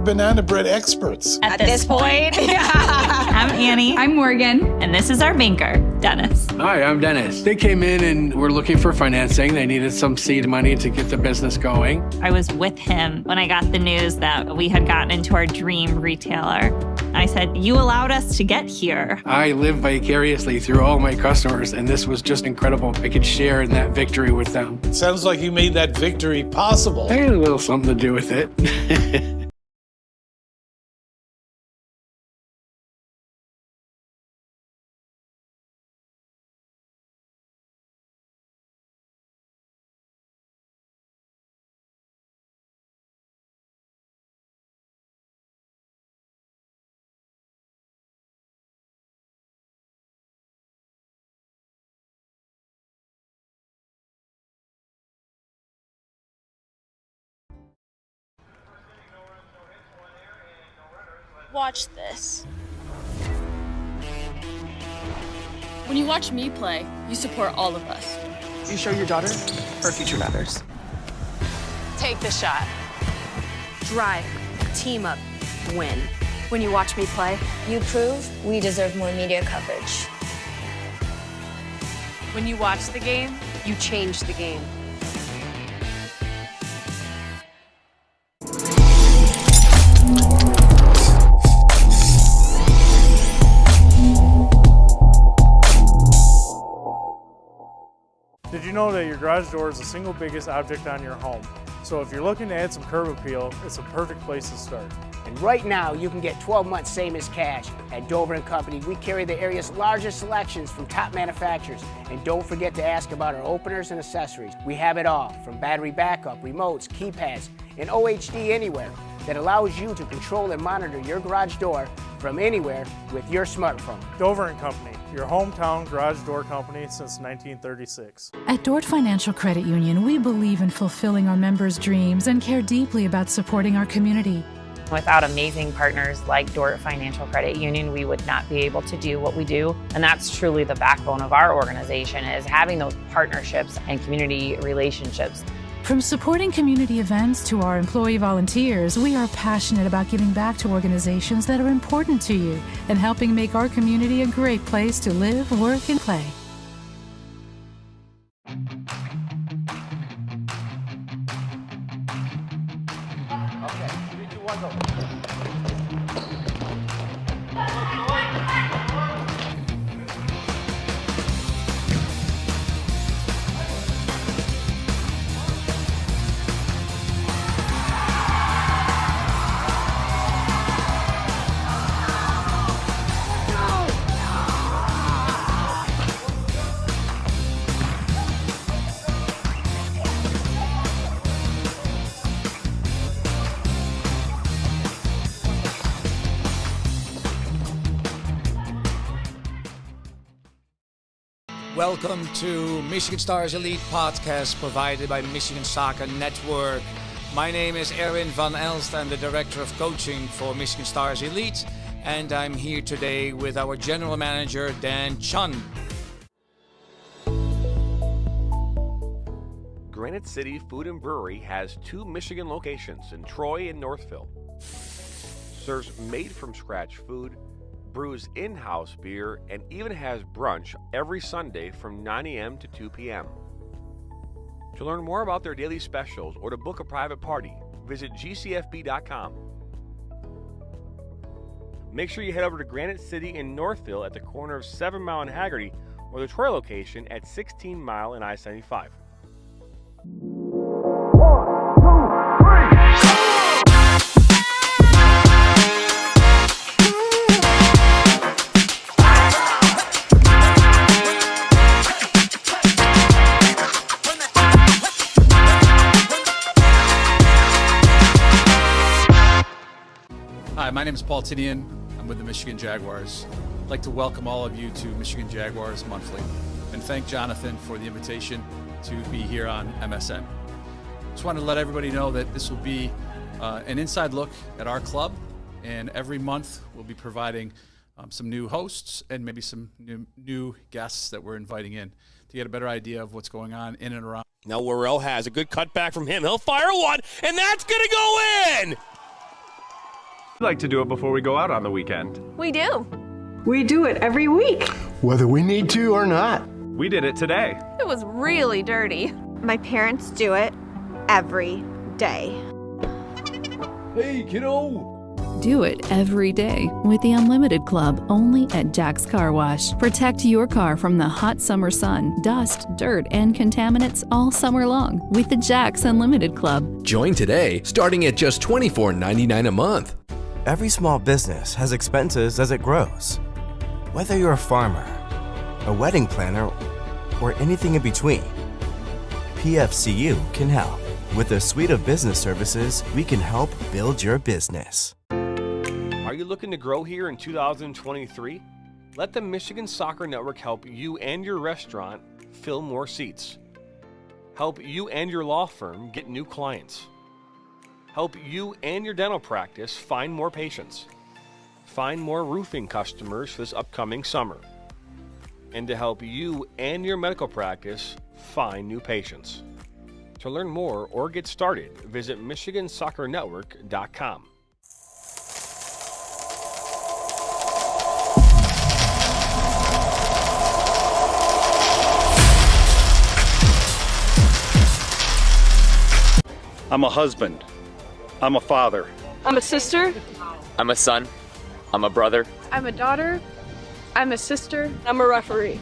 Banana bread experts. At this point. I'm Annie. I'm Morgan. And this is our banker, Dennis. Hi, I'm Dennis. They came in and were looking for financing. They needed some seed money to get the business going. I was with him when I got the news that we had gotten into our dream retailer. I said, you allowed us to get here. I live vicariously through all my customers, and this was just incredible. I could share in that victory with them. It sounds like you made that victory possible. I had a little something to do with it. Watch this. When you watch me play, you support all of us. You show your daughter her future matters. Take the shot. Drive, team up, win. When you watch me play, You prove we deserve more media coverage. when you watch the game, you change the game. Did you know that your garage door is the single biggest object on your home? So if you're looking to add some curb appeal, it's a perfect place to start. And right now, you can get 12 months same as cash. At Dover & Company, we carry the area's largest selections from top manufacturers. And don't forget to ask about our openers and accessories. We have it all, from battery backup, remotes, keypads, and OHD Anywhere that allows you to control and monitor your garage door from anywhere with your smartphone. Dover & Company, your hometown garage door company since 1936. At Dort Financial Credit Union, we believe in fulfilling our members' dreams and care deeply about supporting our community. Without amazing partners like Dort Financial Credit Union, we would not be able to do what we do. And that's truly the backbone of our organization, is having those partnerships and community relationships. From supporting community events to our employee volunteers, we are passionate about giving back to organizations that are important to you and helping make our community a great place to live, work, and play. Okay, 3, 2, 1, go. Welcome to Michigan Stars Elite Podcast provided by Michigan Soccer Network. My name is Erwin van Elst. I'm the Director of Coaching for Michigan Stars Elite, and I'm here today with our General Manager, Dan Chun. Granite City Food and Brewery has 2 Michigan locations in Troy and Northville. Serves made-from-scratch food, brews in-house beer, and even has brunch every Sunday from 9 a.m. to 2 p.m. To learn more about their daily specials or to book a private party, visit gcfb.com. Make sure you head over to Granite City in Northville at the corner of 7 Mile and Haggerty, or the Troy location at 16 Mile and I-75. Hi, my name is Paul Tinian. I'm with the Michigan Jaguars. I'd like to welcome all of you to Michigan Jaguars Monthly and thank Jonathan for the invitation to be here on MSN. Just wanted to let everybody know that this will be an inside look at our club, and every month we'll be providing some new hosts and maybe some new guests that we're inviting in to get a better idea of what's going on in and around. Now Worrell has a good cutback from him. He'll fire one, and that's going to go in! We like to do it before we go out on the weekend. We do. We do it every week. Whether we need to or not. We did it today. It was really dirty. My parents do it every day. Hey, kiddo! Do it every day with the Unlimited Club only at Jack's Car Wash. Protect your car from the hot summer sun, dust, dirt, and contaminants all summer long with the Jack's Unlimited Club. Join today, starting at just $24.99 a month. Every small business has expenses as it grows. Whether you're a farmer, a wedding planner, or anything in between, PFCU can help. With a suite of business services, we can help build your business. Are you looking to grow here in 2023? Let the Michigan Soccer Network help you and your restaurant fill more seats. Help you and your law firm get new clients. Help you and your dental practice find more patients. Find more roofing customers for this upcoming summer. And to help you and your medical practice find new patients. To learn more or get started, visit MichiganSoccerNetwork.com. I'm a husband. I'm a father. I'm a sister. I'm a son. I'm a brother. I'm a daughter. I'm a sister. I'm a referee.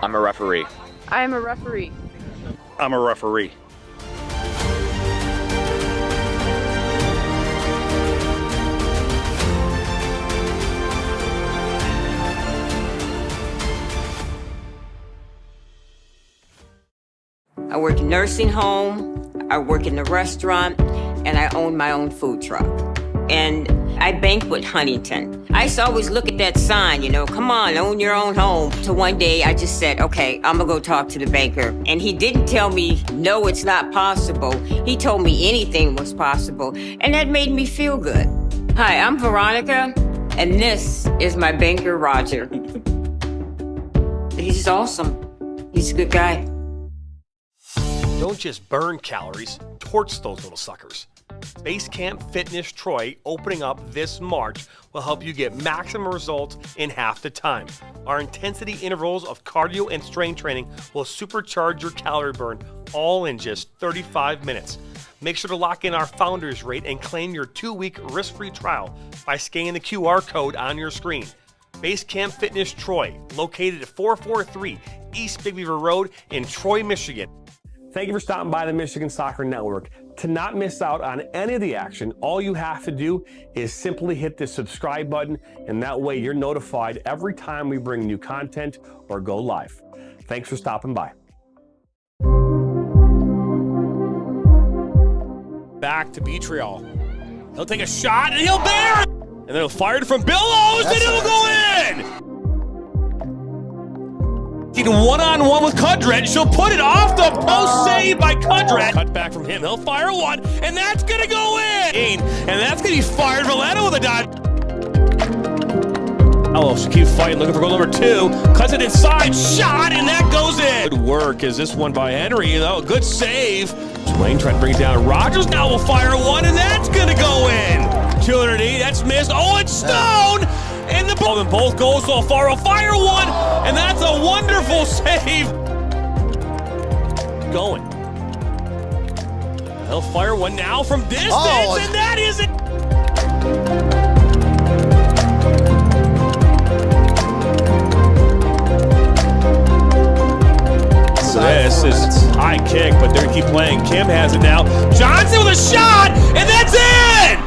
I'm a referee. I am a referee. I'm a referee. I work in nursing home, I work in the restaurant, and I own my own food truck. And I banquet Huntington. I used to always look at that sign, come on, own your own home. So one day I just said, okay, I'm gonna go talk to the banker. And he didn't tell me, no, it's not possible. He told me anything was possible. And that made me feel good. Hi, I'm Veronica, and this is my banker, Roger. He's awesome. He's a good guy. Don't just burn calories, torch those little suckers. Base Camp Fitness Troy, opening up this March, will help you get maximum results in half the time. Our intensity intervals of cardio and strength training will supercharge your calorie burn, all in just 35 minutes. Make sure to lock in our founders rate and claim your 2-week risk-free trial by scanning the QR code on your screen. Base Camp Fitness Troy, located at 443 East Big Beaver Road in Troy, Michigan. Thank you for stopping by the Michigan Soccer Network. To not miss out on any of the action, all you have to do is simply hit the subscribe button, and that way you're notified every time we bring new content or go live. Thanks for stopping by. Back to Betrayal. He'll take a shot and he'll bear it! And then he'll fire it from Billows and it'll go in! One-on-one with Kudret. She'll put it off the post, save by Kudret. Cut back from him. He'll fire one, and that's going to go in. And that's going to be fired. Valletta with a dot. Oh, she keeps fighting, looking for goal number 2. Cuts it inside, shot, and that goes in. Good work is this one by Henry. Oh, good save. Tulane trying to bring it down. Rogers now will fire one, and that's going to go in. 280, that's missed. Oh, it's Stone! And the ball, and both goals so far. Will fire one, and that's a wonderful save. Going. He'll fire one now from distance, and that is it. This is high kick, but they're going to keep playing. Kim has it now. Johnson with a shot, and that's it!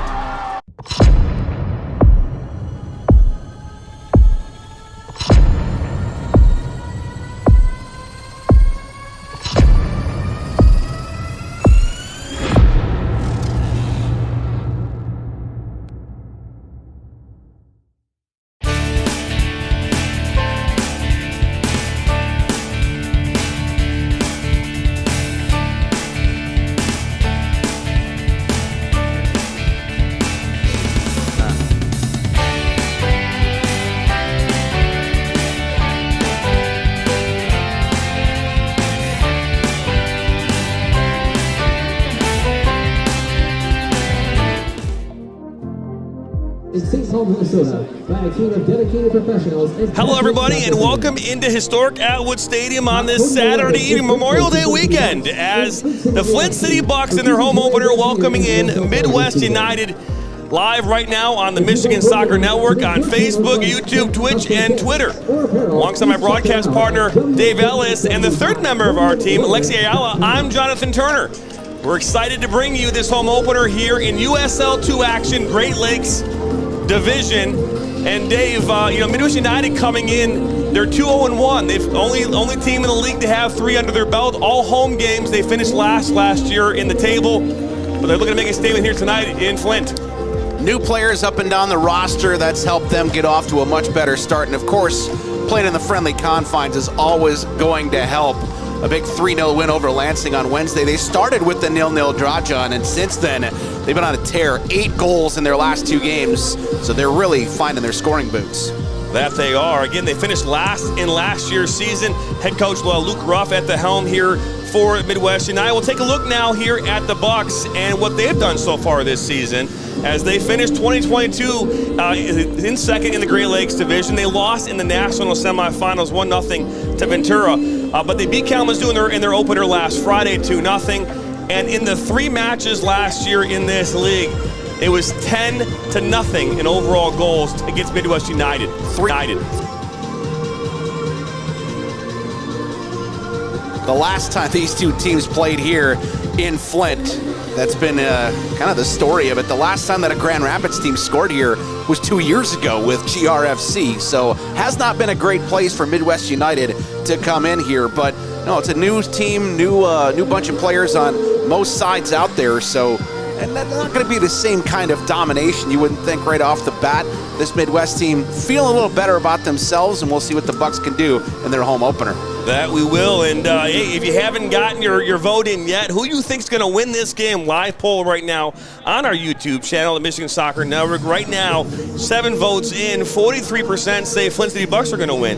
Hello everybody and welcome into historic Atwood Stadium on this Saturday evening, Memorial Day weekend, as the Flint City Bucks in their home opener welcoming in Midwest United, live right now on the Michigan Soccer Network on Facebook, YouTube, Twitch, and Twitter. Alongside my broadcast partner Dave Ellis and the third member of our team, Alexi Ayala, I'm Jonathan Turner. We're excited to bring you this home opener here in USL 2 action, Great Lakes Division. And Dave, Midwest United coming in, they're 2-0-1. They've only team in the league to have 3 under their belt. All home games. They finished last year in the table, but they're looking to make a statement here tonight in Flint. New players up and down the roster, that's helped them get off to a much better start. And of course, playing in the friendly confines is always going to help. A big 3-0 win over Lansing on Wednesday. They started with the 0-0 draw, John, and since then, they've been on a tear. 8 goals in their last 2 games, so they're really finding their scoring boots. That they are. Again, they finished last in last year's season. Head coach Luke Ruff at the helm here for Midwest United. We'll take a look now here at the Bucks and what they've done so far this season, as they finished 2022 in second in the Great Lakes Division. They lost in the national semifinals 1-0 to Ventura, but they beat Kalamazoo in their opener last Friday 2-0. And in the 3 matches last year in this league, it was 10-0 in overall goals against Midwest United. The last time these 2 teams played here in Flint, that's been kind of the story of it. The last time that a Grand Rapids team scored here was 2 years ago with GRFC. So has not been a great place for Midwest United to come in here. But no, it's a new team, new bunch of players on most sides out there. So, and that's not going to be the same kind of domination you wouldn't think right off the bat. This Midwest team feeling a little better about themselves, and we'll see what the Bucks can do in their home opener. That we will. And hey, if you haven't gotten your vote in yet, who you think's going to win this game? Live poll right now on our YouTube channel, the Michigan Soccer Network. Right now, 7 votes in. 43% say Flint City Bucks are going to win.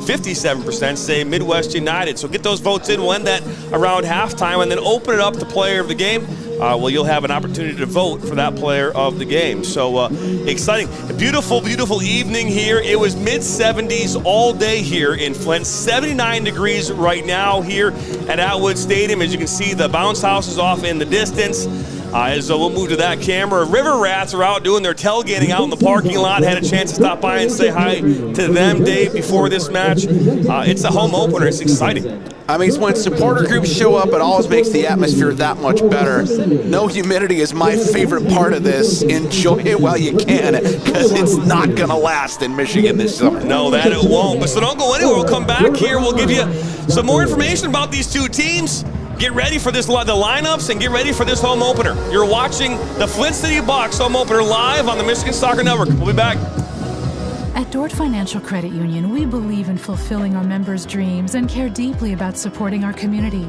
57% say Midwest United. So get those votes in. We'll end that around halftime and then open it up to player of the game. Well, you'll have an opportunity to vote for that player of the game. So exciting. A beautiful, beautiful evening here. It was mid-70s all day here in Flint. 79 degrees right now here at Atwood Stadium. As you can see, the bounce house is off in the distance. As we'll move to that camera. River Rats are out doing their tailgating out in the parking lot. Had a chance to stop by and say hi to them, Dave, before this match. It's a home opener. It's exciting. I mean, when supporter groups show up, it always makes the atmosphere that much better. No humidity is my favorite part of this. Enjoy it while you can, because it's not going to last in Michigan this summer. No, that it won't. But so don't go anywhere. We'll come back here. We'll give you some more information about these 2 teams. Get ready for the lineups and get ready for this home opener. You're watching the Flint City Bucks home opener live on the Michigan Soccer Network. We'll be back. At Dort Financial Credit Union, we believe in fulfilling our members' dreams and care deeply about supporting our community.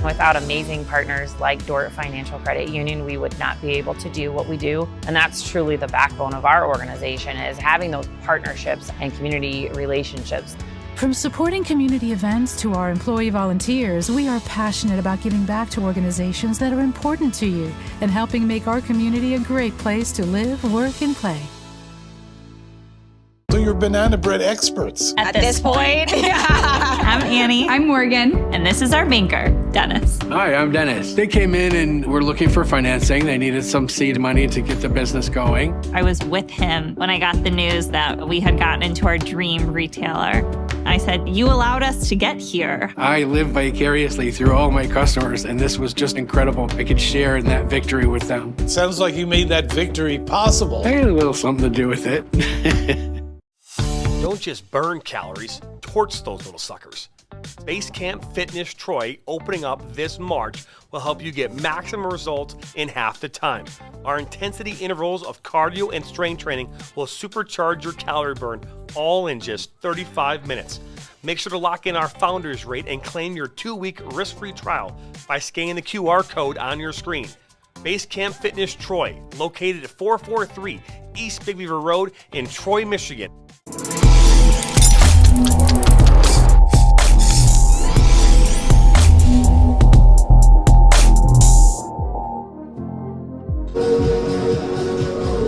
Without amazing partners like Dort Financial Credit Union, we would not be able to do what we do. And that's truly the backbone of our organization, is having those partnerships and community relationships. From supporting community events to our employee volunteers, we are passionate about giving back to organizations that are important to you and helping make our community a great place to live, work, and play. So you're banana bread experts. At this point. I'm Annie. I'm Morgan. And this is our banker, Dennis. Hi, I'm Dennis. They came in and were looking for financing. They needed some seed money to get the business going. I was with him when I got the news that we had gotten into our dream retailer. I said, you allowed us to get here. I live vicariously through all my customers, and this was just incredible. I could share in that victory with them. It sounds like you made that victory possible. I had a little something to do with it. Don't just burn calories, torch those little suckers. Base Camp Fitness Troy, opening up this March, will help you get maximum results in half the time. Our intensity intervals of cardio and strength training will supercharge your calorie burn, all in just 35 minutes. Make sure to lock in our founders rate and claim your 2-week risk-free trial by scanning the QR code on your screen. Base Camp Fitness Troy, located at 443 East Big Beaver Road in Troy, Michigan.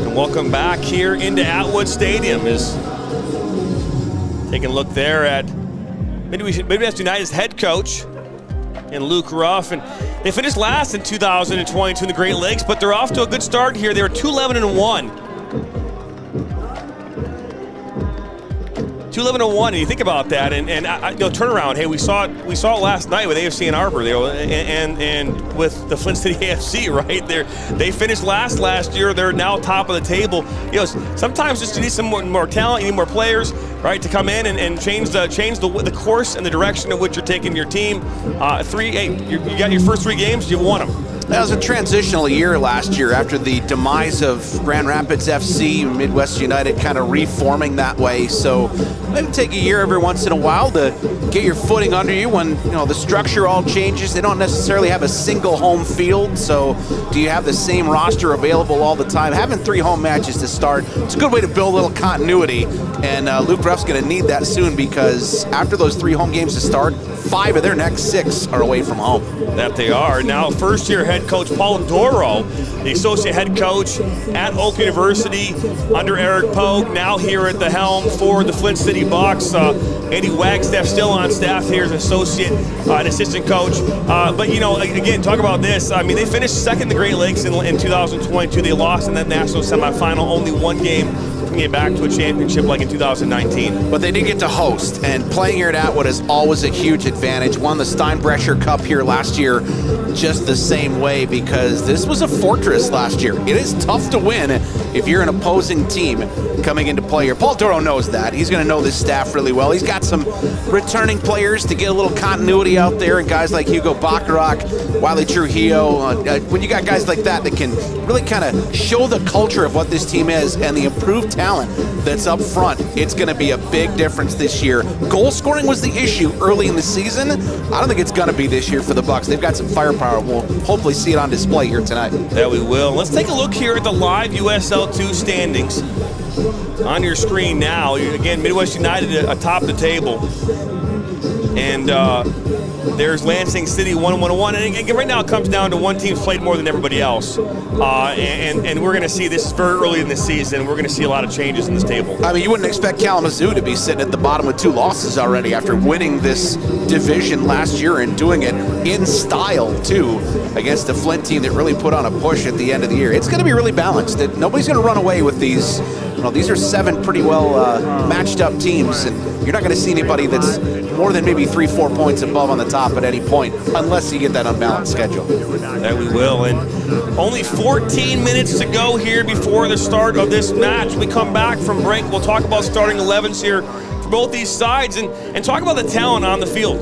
Welcome back here into Atwood Stadium. Is taking a look there at Midwest United's head coach and Luke Ruff, and they finished last in 2022 in the Great Lakes, but they're off to a good start here. They were 2-11-1. 2-11-1, and you think about that, and turnaround. Hey, we saw it last night with AFC Ann Arbor, and with the Flint City AFC, right? They finished last year. They're now top of the table. Sometimes just you need some more talent, you need more players, right, to come in and change the course and the direction in which you're taking your team. You got your first 3 games, you've won them. That was a transitional year last year after the demise of Grand Rapids FC, Midwest United kind of reforming that way. So maybe take a year every once in a while to get your footing under you when the structure all changes. They don't necessarily have a single home field, so do you have the same roster available all the time? Having 3 home matches to start, it's a good way to build a little continuity, and Luke Ruff's going to need that soon, because after those 3 home games to start, 5 of their next 6 are away from home. That they are. Now first-year head coach Paul Doro, the associate head coach at Oak University under Eric Pogue, now here at the helm for the Flint City Bucks. Andy Wagstaff still on staff here as associate and assistant coach. But again, talk about this. I mean, they finished second in the Great Lakes in 2022. They lost in that national semifinal, only 1 game to get back to a championship like in 2019. But they did get to host, and playing here at Atwood is always a huge advantage. Won the Steinbrecher Cup here last year just the same way, because this was a fortress last year. It is tough to win if you're an opposing team coming into play here. Paul Doro knows that. He's going to know this staff really well. He's got some returning players to get a little continuity out there, and guys like Hugo Bacharach, Wiley Trujillo. When you got guys like that can really kind of show the culture of what this team is and the improved talent that's up front, it's going to be a big difference this year. Goal scoring was the issue early in the season. I don't think it's going to be this year for the Bucks. They've got some firepower. We'll hopefully see it on display here tonight. That we will. Let's take a look here at the live USL2 standings on your screen now. Again, Midwest United atop the table. And there's Lansing City 1-1-1. And again, right now it comes down to one team's played more than everybody else. And we're going to see this very early in the season. We're going to see a lot of changes in this table. I mean, you wouldn't expect Kalamazoo to be sitting at the bottom with 2 losses already after winning this division last year and doing it in style, too, against a Flint team that really put on a push at the end of the year. It's going to be really balanced. Nobody's going to run away with these. These are 7 pretty well matched up teams, and you're not going to see anybody that's more than maybe 3-4 points above on the top at any point, unless you get that unbalanced schedule. That we will. And only 14 minutes to go here before the start of this match. We come back from break. We'll talk about starting 11s here for both these sides and talk about the talent on the field.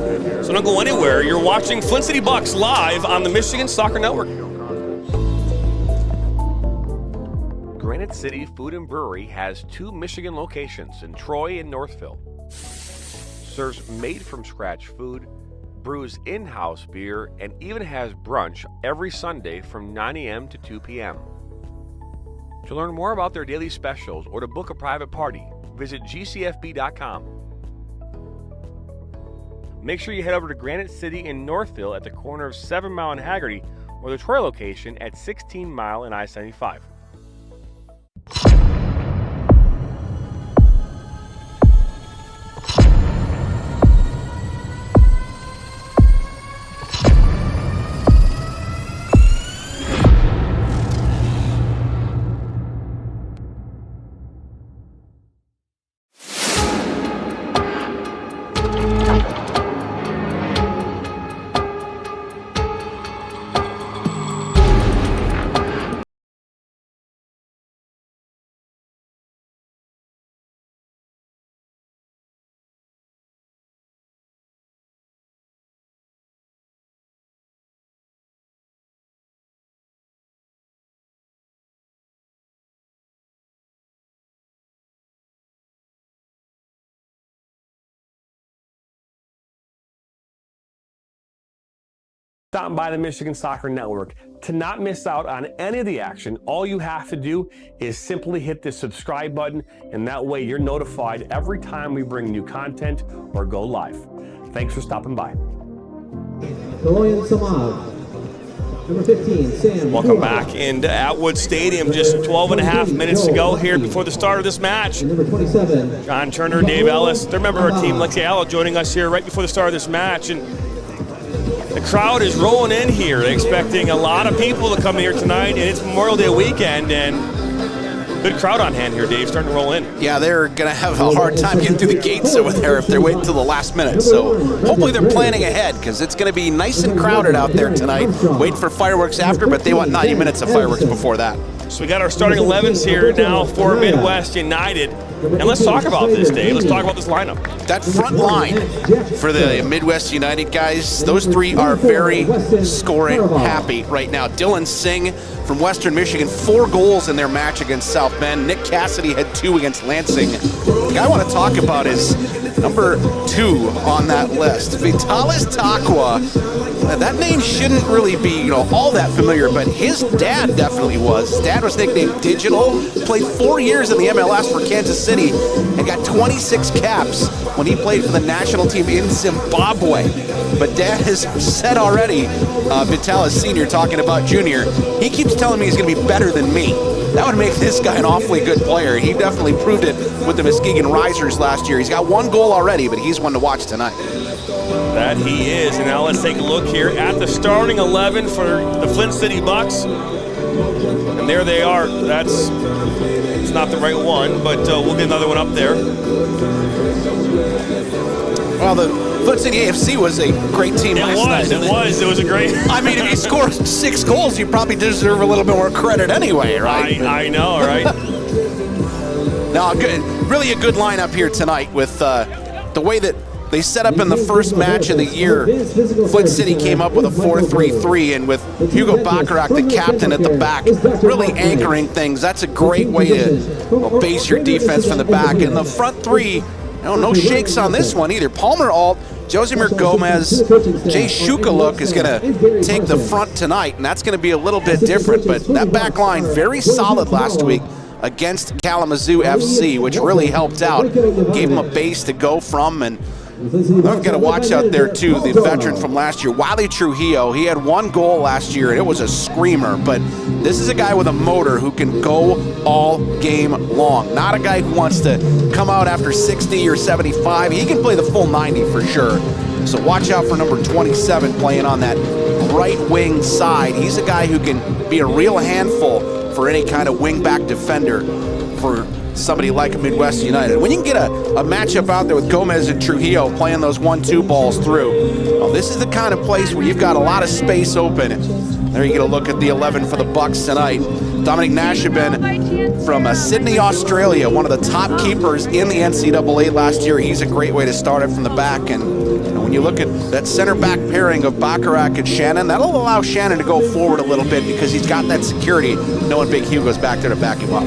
So don't go anywhere. You're watching Flint City Bucks live on the Michigan Soccer Network. Granite Granite City Food and Brewery has 2 Michigan locations in Troy and Northville. Serves made-from-scratch food, brews in-house beer, and even has brunch every Sunday from 9 a.m. to 2 p.m. To learn more about their daily specials or to book a private party, visit gcfb.com. Make sure you head over to Granite City in Northville at the corner of 7 Mile and Haggerty, or the Troy location at 16 Mile and I-75. Stop by the Michigan Soccer Network. To not miss out on any of the action, all you have to do is simply hit the subscribe button, and that way you're notified every time we bring new content or go live. Thanks for stopping by. Number 15, Sam. Welcome back into Atwood Stadium. Just 12 and a half minutes to go here before the start of this match. Number 27. John Turner, Dave Ellis, they're member of our team, Lexi Allo, joining us here right before the start of this match. And the crowd is rolling in here. They're expecting a lot of people to come here tonight, and it's Memorial Day weekend, and good crowd on hand here, Dave, starting to roll in. Yeah, they're going to have a hard time getting through the gates over there if they're waiting until the last minute. So hopefully they're planning ahead, because it's going to be nice and crowded out there tonight. Wait for fireworks after, but they want 90 minutes of fireworks before that. So we got our starting 11s here now for Midwest United. And let's talk about this, Dave. Let's talk about this lineup. That front line for the Midwest United guys, those 3 are very scoring happy right now. Dylan Singh from Western Michigan, 4 goals in their match against South Bend. Nick Cassidy had 2 against Lansing. The guy I want to talk about is number 2 on that list, Vitalis Takwa. That name shouldn't really be, all that familiar, but his dad definitely was. His dad was nicknamed Digital, played 4 years in the MLS for Kansas City, and got 26 caps when he played for the national team in Zimbabwe. But Dad has said already, Vitalis Sr. talking about Junior, he keeps telling me he's going to be better than me. That would make this guy an awfully good player. He definitely proved it with the Muskegon Risers last year. He's got 1 goal already, but he's one to watch tonight. That he is. And now let's take a look here at the starting 11 for the Flint City Bucks. And there they are. It's not the right one, but we'll get another one up there. Well, the Flint City AFC was a great team last night. It was a great... I mean, if you score 6 goals, you probably deserve a little bit more credit anyway, right? I know, right? No, really a good lineup here tonight with the way that they set up in the first match of the year. Flint City came up with a 4-3-3, and with Hugo Bacharach, the captain at the back, really anchoring things. That's a great way to base your defense from the back. And the front 3, no shakes on this one either. Palmer Alt, Josimir Gomez, Jay Shukaluk is going to take the front tonight, and that's going to be a little bit different. But that back line, very solid last week against Kalamazoo FC, which really helped out, gave them a base to go from. And I've got to watch out there, too, the veteran from last year, Wiley Trujillo. He had 1 goal last year, and it was a screamer. But this is a guy with a motor who can go all game long. Not a guy who wants to come out after 60 or 75. He can play the full 90 for sure. So watch out for number 27 playing on that right wing side. He's a guy who can be a real handful for any kind of wing-back defender for somebody like Midwest United. When you can get a matchup out there with Gomez and Trujillo playing those 1-2 balls through, well, this is the kind of place where you've got a lot of space open. There you get a look at the 11 for the Bucks tonight. Dominic Nashabin from Sydney, Australia, one of the top keepers in the NCAA last year. He's a great way to start it from the back. And when you look at that center back pairing of Bacharach and Shannon, that'll allow Shannon to go forward a little bit because he's got that security, knowing Big Hugo's back there to back him up.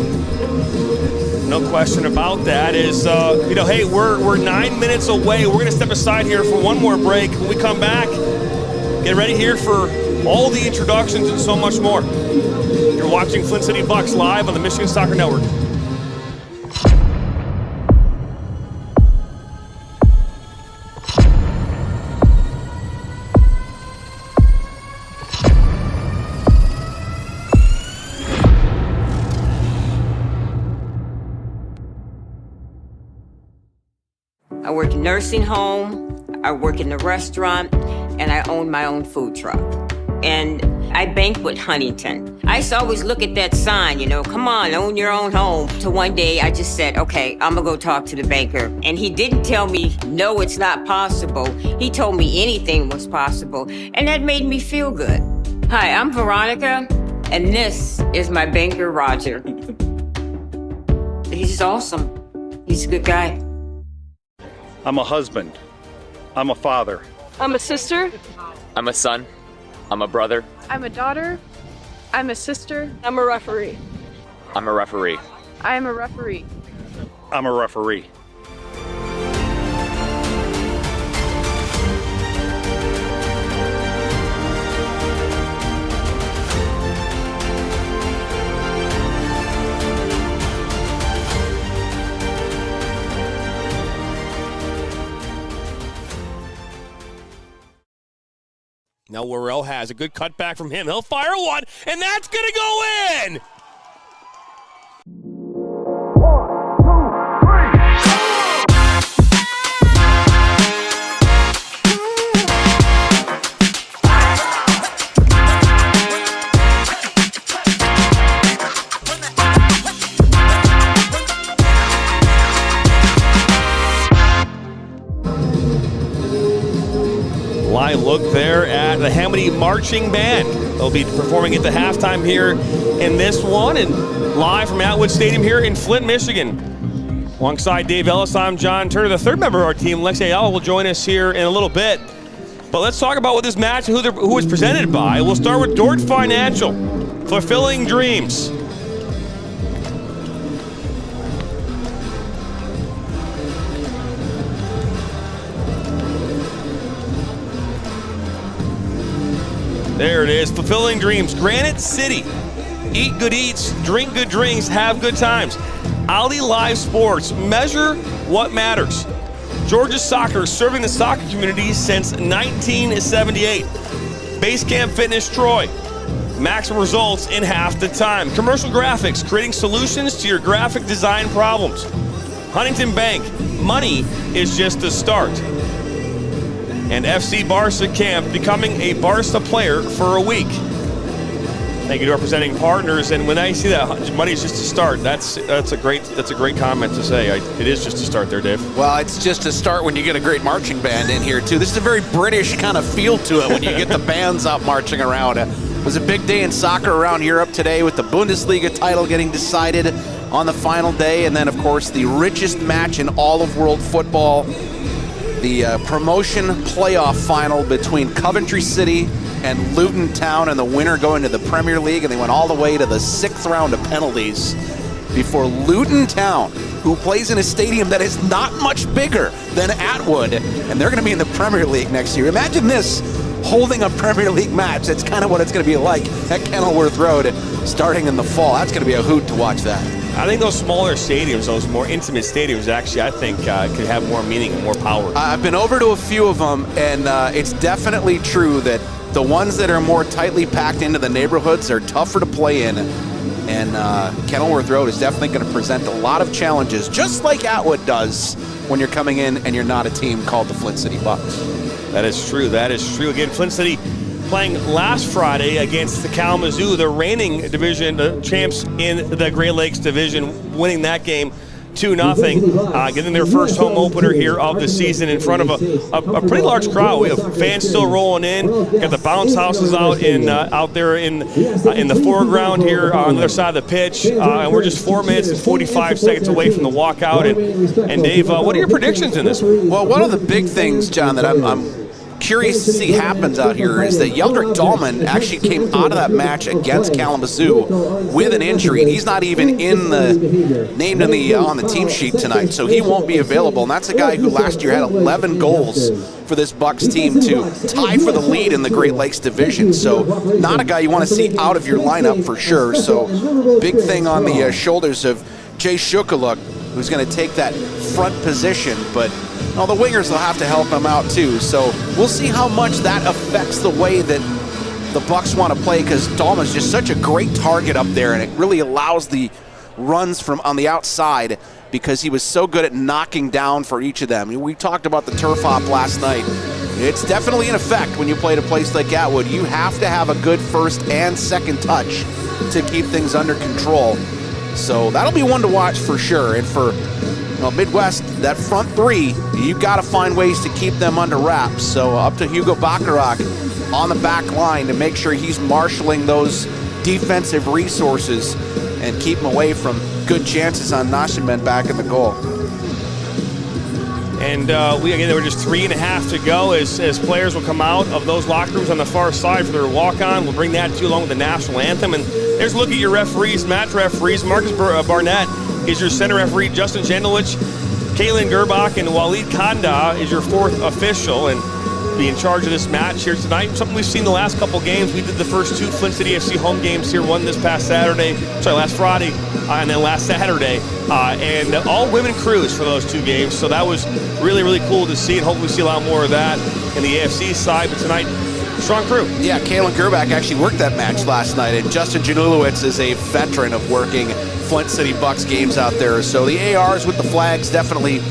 No question about that. Is hey, we're 9 minutes away. We're going to step aside here for one more break. When we come back, get ready here for all the introductions and so much more. You're watching Flint City Bucks live on the Michigan Soccer Network. I work in nursing home, I work in the restaurant, and I own my own food truck. And I banquet Huntington. I used to always look at that sign, come on, own your own home. So one day I just said, okay, I'm gonna go talk to the banker. And he didn't tell me, no, it's not possible. He told me anything was possible. And that made me feel good. Hi, I'm Veronica, and this is my banker, Roger. He's awesome. He's a good guy. I'm a husband. I'm a father. I'm a sister. I'm a son. I'm a brother. I'm a daughter. I'm a sister. I'm a referee. I'm a referee. I am a referee. I'm a referee. Now Worrell has a good cutback from him. He'll fire one, and that's going to go in! Live look there at the Hamady Marching Band. They'll be performing at the halftime here in this one, and live from Atwood Stadium here in Flint, Michigan. Alongside Dave Ellis, I'm John Turner. The third member of our team, Lexi Ayala, will join us here in a little bit. But let's talk about what this match and who it's presented by. We'll start with Dort Financial, Fulfilling Dreams. There it is, Fulfilling Dreams, Granite City. Eat good eats, drink good drinks, have good times. Ali Live Sports, measure what matters. Georgia Soccer, serving the soccer community since 1978. Base Camp Fitness Troy, maximum results in half the time. Commercial Graphics, creating solutions to your graphic design problems. Huntington Bank, money is just the start. And FC Barca Camp, becoming a Barca player for a week. Thank you to our presenting partners. And when I see that money is just a start, that's a great comment to say. It is just a start there, Dave. Well, it's just a start when you get a great marching band in here too. This is a very British kind of feel to it when you get the bands out marching around. It was a big day in soccer around Europe today with the Bundesliga title getting decided on the final day, and then of course the richest match in all of world football. The promotion playoff final between Coventry City and Luton Town, and the winner going to the Premier League, and they went all the way to the 6th round of penalties before Luton Town, who plays in a stadium that is not much bigger than Atwood, and they're going to be in the Premier League next year. Imagine this, holding a Premier League match. That's kind of what it's going to be like at Kenilworth Road starting in the fall. That's going to be a hoot to watch that. I think those smaller stadiums, those more intimate stadiums, actually, I think could have more meaning and more power. I've been over to a few of them, and it's definitely true that the ones that are more tightly packed into the neighborhoods are tougher to play in. And Kenilworth Road is definitely going to present a lot of challenges, just like Atwood does when you're coming in and you're not a team called the Flint City Bucks. That is true. That is true. Again, Flint City playing last Friday against the Kalamazoo, the reigning division champs in the Great Lakes Division, winning that game 2-0, getting their first home opener here of the season in front of a pretty large crowd. We have fans still rolling in. Got the bounce houses out there in the foreground here on the other side of the pitch, and we're just 4 minutes and 45 seconds away from the walkout. And Dave, what are your predictions in this one? Well, one of the big things, John, that I'm curious to see happens out here is that Yeldrick Dahlman actually came out of that match against Kalamazoo with an injury. He's not even named on the team sheet tonight, so he won't be available. And that's a guy who last year had 11 goals for this Bucks team to tie for the lead in the Great Lakes Division. So not a guy you want to see out of your lineup for sure. So big thing on the shoulders of Jay Shukaluk, who's going to take that front position, but the wingers will have to help him out too. So we'll see how much that affects the way that the Bucks want to play, because Dahlman's just such a great target up there, and it really allows the runs from on the outside because he was so good at knocking down for each of them. We talked about the turf hop last night. It's definitely in effect when you play at a place like Atwood. You have to have a good first and second touch to keep things under control. So that'll be one to watch for sure. And for Midwest, that front three, you've got to find ways to keep them under wraps. So up to Hugo Bacharach on the back line to make sure he's marshaling those defensive resources and keep them away from good chances on Nashimen back in the goal. And there were just 3.5 to go as players will come out of those locker rooms on the far side for their walk-on. We'll bring that to you along with the national anthem. And there's a look at your referees, match referees. Marcus Barnett is your center referee. Justin Jendowich, Kaylin Gerbach, and Walid Kanda is your fourth official and be in charge of this match here tonight. Something we've seen the last couple games. We did the first 2 Flint City FC home games here, one last Friday, and then last Saturday. And all women crews for those 2 games. So that was really, really cool to see, and hopefully we see a lot more of that in the AFC side. But tonight, strong crew. Yeah, Kaylin Gerbach actually worked that match last night, and Justin Janulowicz is a veteran of working Flint City Bucks games out there. So the ARs with the flags definitely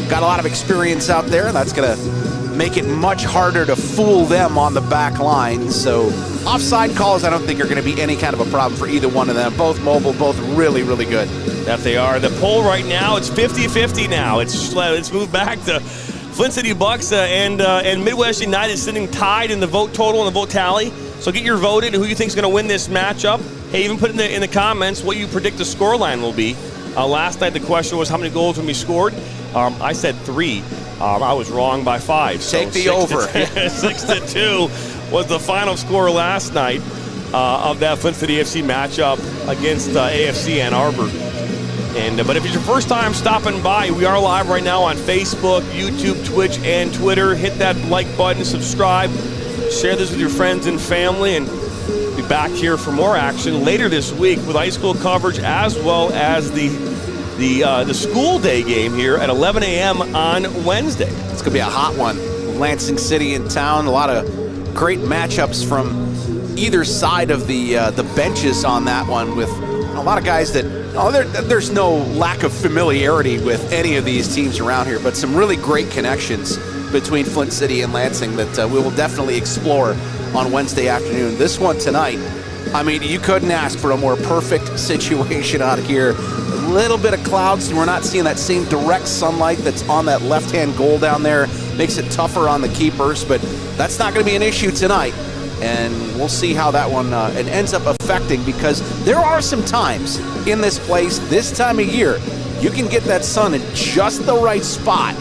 got a lot of experience out there. That's going to make it much harder to fool them on the back line. So offside calls, I don't think are going to be any kind of a problem for either one of them. Both mobile, both really, really good. That they are. The poll right now, it's 50-50 now. It's moved back to Flint City Bucks and Midwest United sitting tied in the vote total and the vote tally. So get your vote in who you think is going to win this matchup. Hey, even put in the comments what you predict the scoreline will be. Last night the question was how many goals will be scored. I said 3. I was wrong by 5. So take the over. 6-2 was the final score last night of that Flint City FC matchup against AFC Ann Arbor. But if it's your first time stopping by, we are live right now on Facebook, YouTube, Twitch, and Twitter. Hit that like button, subscribe, share this with your friends and family, and be back here for more action later this week with high school coverage as well as the school day game here at 11 a.m. on Wednesday. It's going to be a hot one. Lansing City in town. A lot of great matchups from either side of the benches on that one, with a lot of guys that there's no lack of familiarity with any of these teams around here, but some really great connections between Flint City and Lansing that we will definitely explore on Wednesday afternoon. This one tonight, I mean, you couldn't ask for a more perfect situation out here. A little bit of clouds, and we're not seeing that same direct sunlight that's on that left-hand goal down there. Makes it tougher on the keepers, but that's not going to be an issue tonight. And we'll see how that one it ends up affecting, because there are some times in this place, this time of year, you can get that sun in just the right spot.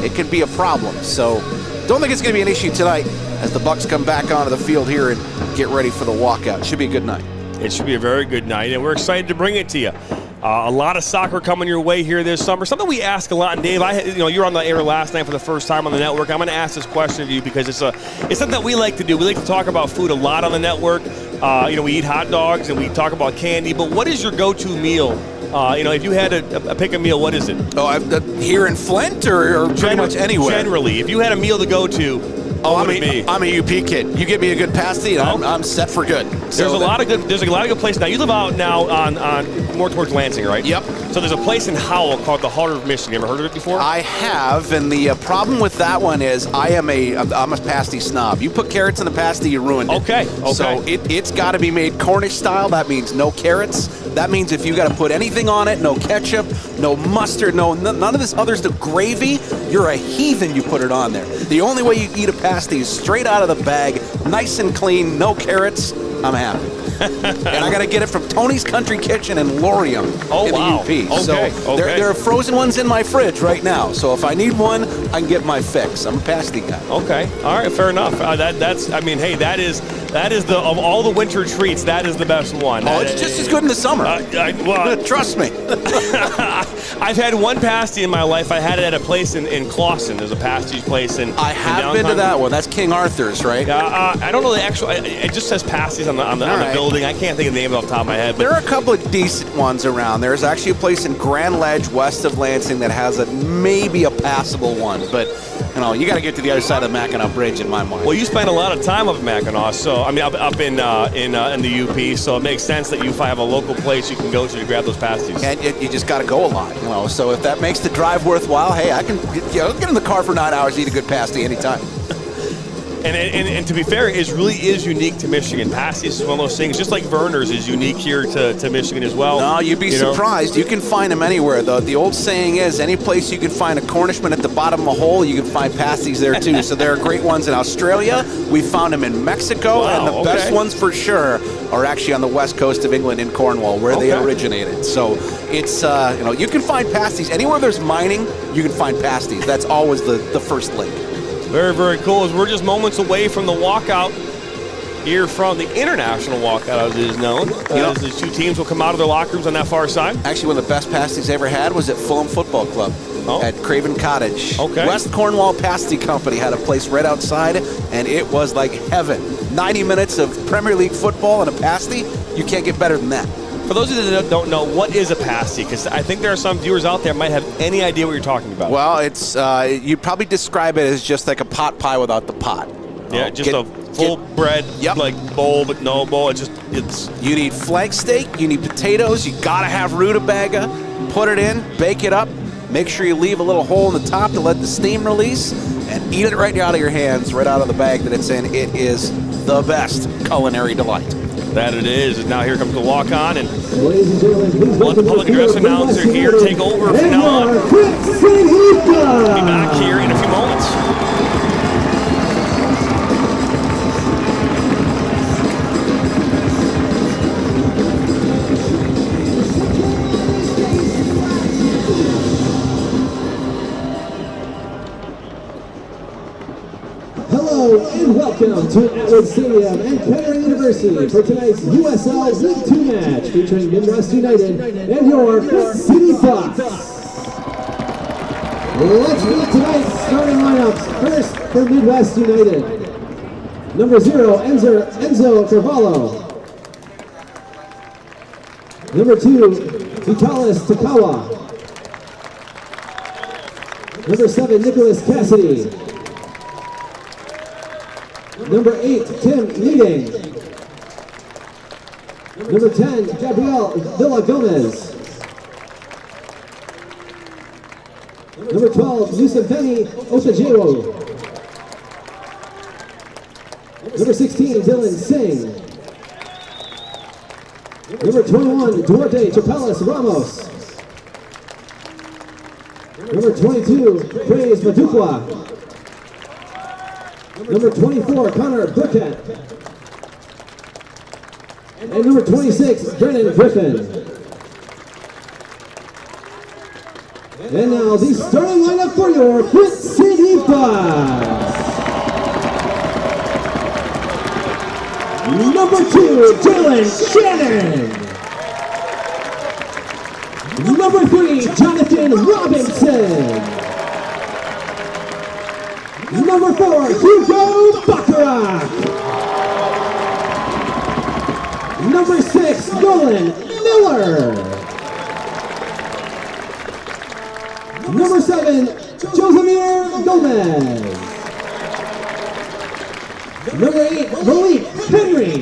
It could be a problem. So don't think it's going to be an issue tonight as the Bucks come back onto the field here and get ready for the walkout. Should be a good night. It should be a very good night, and we're excited to bring it to you. A lot of soccer coming your way here this summer. Something we ask a lot, and Dave, you were on the air last night for the first time on the network. I'm going to ask this question of you because it's something that we like to do. We like to talk about food a lot on the network. We eat hot dogs and we talk about candy. But what is your go-to meal? If you had to pick a meal, what is it? Here in Flint or pretty much anywhere? Generally, if you had a meal to go to. I'm a UP kid. You give me a good pasty, and I'm set for good. There's a lot of good places. Now you live out now on more towards Lansing, right? Yep. So there's a place in Howell called the Heart of Michigan. You ever heard of it before? I have, and the problem with that one is I'm a pasty snob. You put carrots in the pasty, you ruined it. Okay. So it's got to be made Cornish style. That means no carrots. That means if you got to put anything on it, no ketchup, no mustard, none of this other stuff, gravy, you're a heathen, you put it on there. The only way you eat a pasty is straight out of the bag, nice and clean, no carrots. I'm happy. And I got to get it from Tony's Country Kitchen in Laurium in the UP. Okay, so there are frozen ones in my fridge right now. So if I need one, I can get my fix. I'm a pasty guy. Okay, all right, fair enough. That's I mean, hey, that is the of all the winter treats, that is the best one. Oh, it's just as good in the summer. Well, trust me. I've had one pasty in my life. I had it at a place in Clawson. There's a pasty place I have been to that one. That's King Arthur's, right? I don't know the actual. It just says pasties on the building. I can't think of the name off the top of my head. But there are a couple of decent ones around. There's actually a place in Grand Ledge, west of Lansing, that has maybe a passable one. But you got to get to the other side of the Mackinac Bridge, in my mind. Well, you spend a lot of time up in Mackinac, so I mean up in the UP. So it makes sense that you have a local place you can go to grab those pasties. And you just got to go a lot, So if that makes the drive worthwhile, hey, I can get in the car for 9 hours, eat a good pasty anytime. And to be fair, it really is unique to Michigan. Pasties is one of those things, just like Verner's is unique here to Michigan as well. No, you'd be surprised. You can find them anywhere, though. The old saying is, any place you can find a Cornishman at the bottom of a hole, you can find pasties there, too. So there are great ones in Australia. We found them in Mexico. Wow, and the best ones for sure are actually on the west coast of England in Cornwall, where they originated. So it's, you can find pasties. Anywhere there's mining, you can find pasties. That's always the first link. Very, very cool. As we're just moments away from the walkout here from the international walkout, as it is known. As the two teams will come out of their locker rooms on that far side. Actually, one of the best pasties I ever had was at Fulham Football Club at Craven Cottage. Okay. West Cornwall Pasty Company had a place right outside, and it was like heaven. 90 minutes of Premier League football and a pasty, you can't get better than that. For those of you that don't know, what is a pasty? Because I think there are some viewers out there might have any idea what you're talking about. Well, it's you'd probably describe it as just like a pot pie without the pot. Yeah, just a full bread bowl, but no bowl. You need flank steak, you need potatoes, you gotta have rutabaga. Put it in, bake it up. Make sure you leave a little hole in the top to let the steam release, and eat it right out of your hands, right out of the bag that it's in. It is the best culinary delight. That it is. And now here comes the walk-on, and we'll let the public address announcer here take over from now on. We'll be back here in a few moments. Hello and welcome to Atwood Stadium and Kettering University for tonight's USL League 2 match featuring Midwest United and your Flint City Bucks. Let's meet tonight's starting lineups. First for Midwest United. Number 0, Enzo Carvalho. Number 2, Vitalis Takawa. Number 7, Nicholas Cassidy. Number 8, Tim Meeting. Number 10, Gabriel Villa Gomez. Number 12, Yusufeni Osajewo. Number 16, Dylan Singh. Number 21, Duarte Chapelas Ramos. Number 22, Praise Madukwa. Number 24, Connor Burkett. And number 26, Brennan Griffin. And now the starting lineup for your Flint City Bucks. Number 2, Dylan Shannon. Number 3, Jonathan Robinson. Number 4, Hugo Baccarat. Number 6, Nolan Miller. Number 7, Josemir Gomez. Number 8, Malik Henry.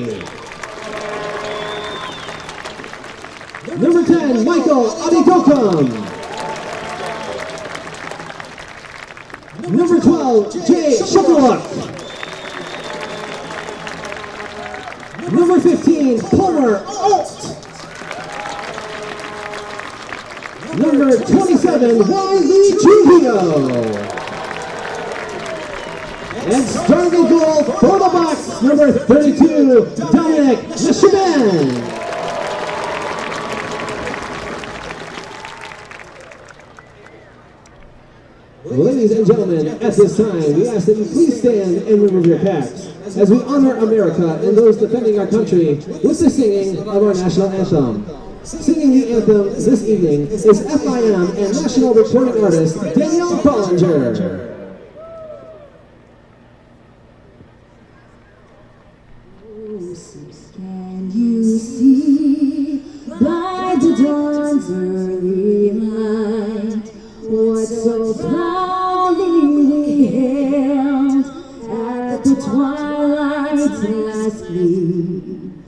Number 10, Michael Adedokum. Number 12, Jay Shukruluk. Number 15, Palmer Alt. number 27, Wiley Trujillo. And starting goal for the Bucks, number 32, Dominic Michigan. Ladies and gentlemen, at this time, we ask that you please stand and remove your caps as we honor America and those defending our country with the singing of our national anthem. Singing the anthem this evening is FIM and national recording artist Danielle Bollinger. Can you see by the dawn's early light what so proudly we hailed at the twilight's last gleam,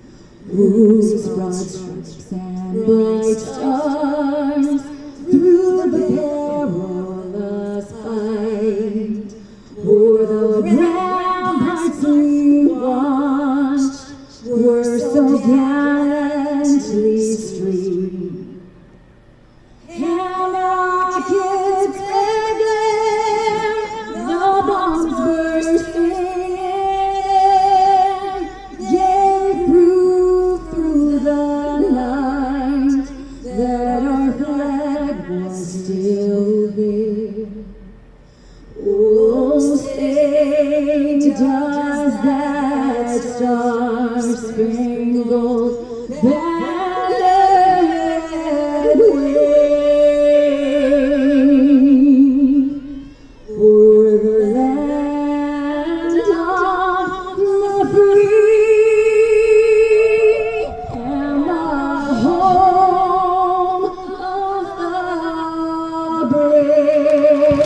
whose broad stripes and bright stars through the perilous fight o'er the ramparts we watched were so gallantly streamed. And rockets flare, the bombs bursting in, yet through the night that our flag was still there. Oh, say does that star-spangled banner wave o'er the land of the free and the home of the brave.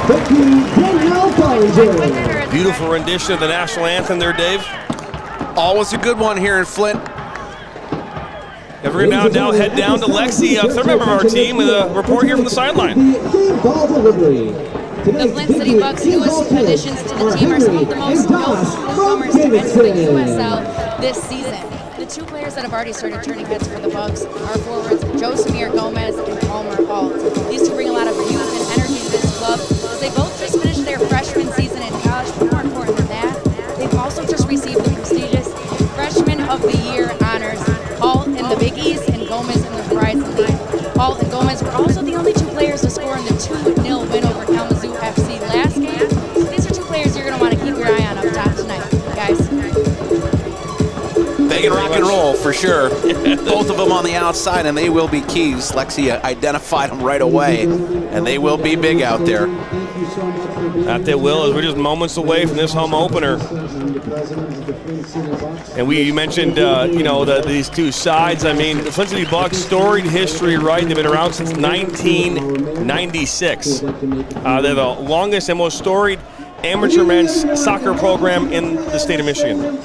Thank you, Danielle Bollinger. Beautiful rendition of the national anthem there, Dave. Always a good one here in Flint. And we're going to now head down to Lexi, a third member of our team, with a report here from the sideline. Ball delivery. The Flint City Bucks' newest additions to the team are some of the most newcomers to enter the USL this season. The two players that have already started turning heads for the Bucks are forwards Joe Samir Gomez and Palmer Alt. These two bring a lot of youth and energy to this club as they both just finished their freshman season in college, but more important than that, they've also just received the prestigious Freshman of the Year honors. Alt in the Big East and Gomez in the Horizon League. Alt and Gomez were also the only two players to score in the 2-0 win over Kalamazoo FC last game. So these are two players you're going to want to keep your eye on up top tonight, guys. They can rock and roll for sure. Both of them on the outside, and they will be keys. Lexi identified them right away, and they will be big out there. That they will, as we're just moments away from this home opener. And you mentioned, these two sides. I mean, the Flint City Bucks, storied history, right? They've been around since 1996. They're the longest and most storied amateur men's soccer program in the state of Michigan.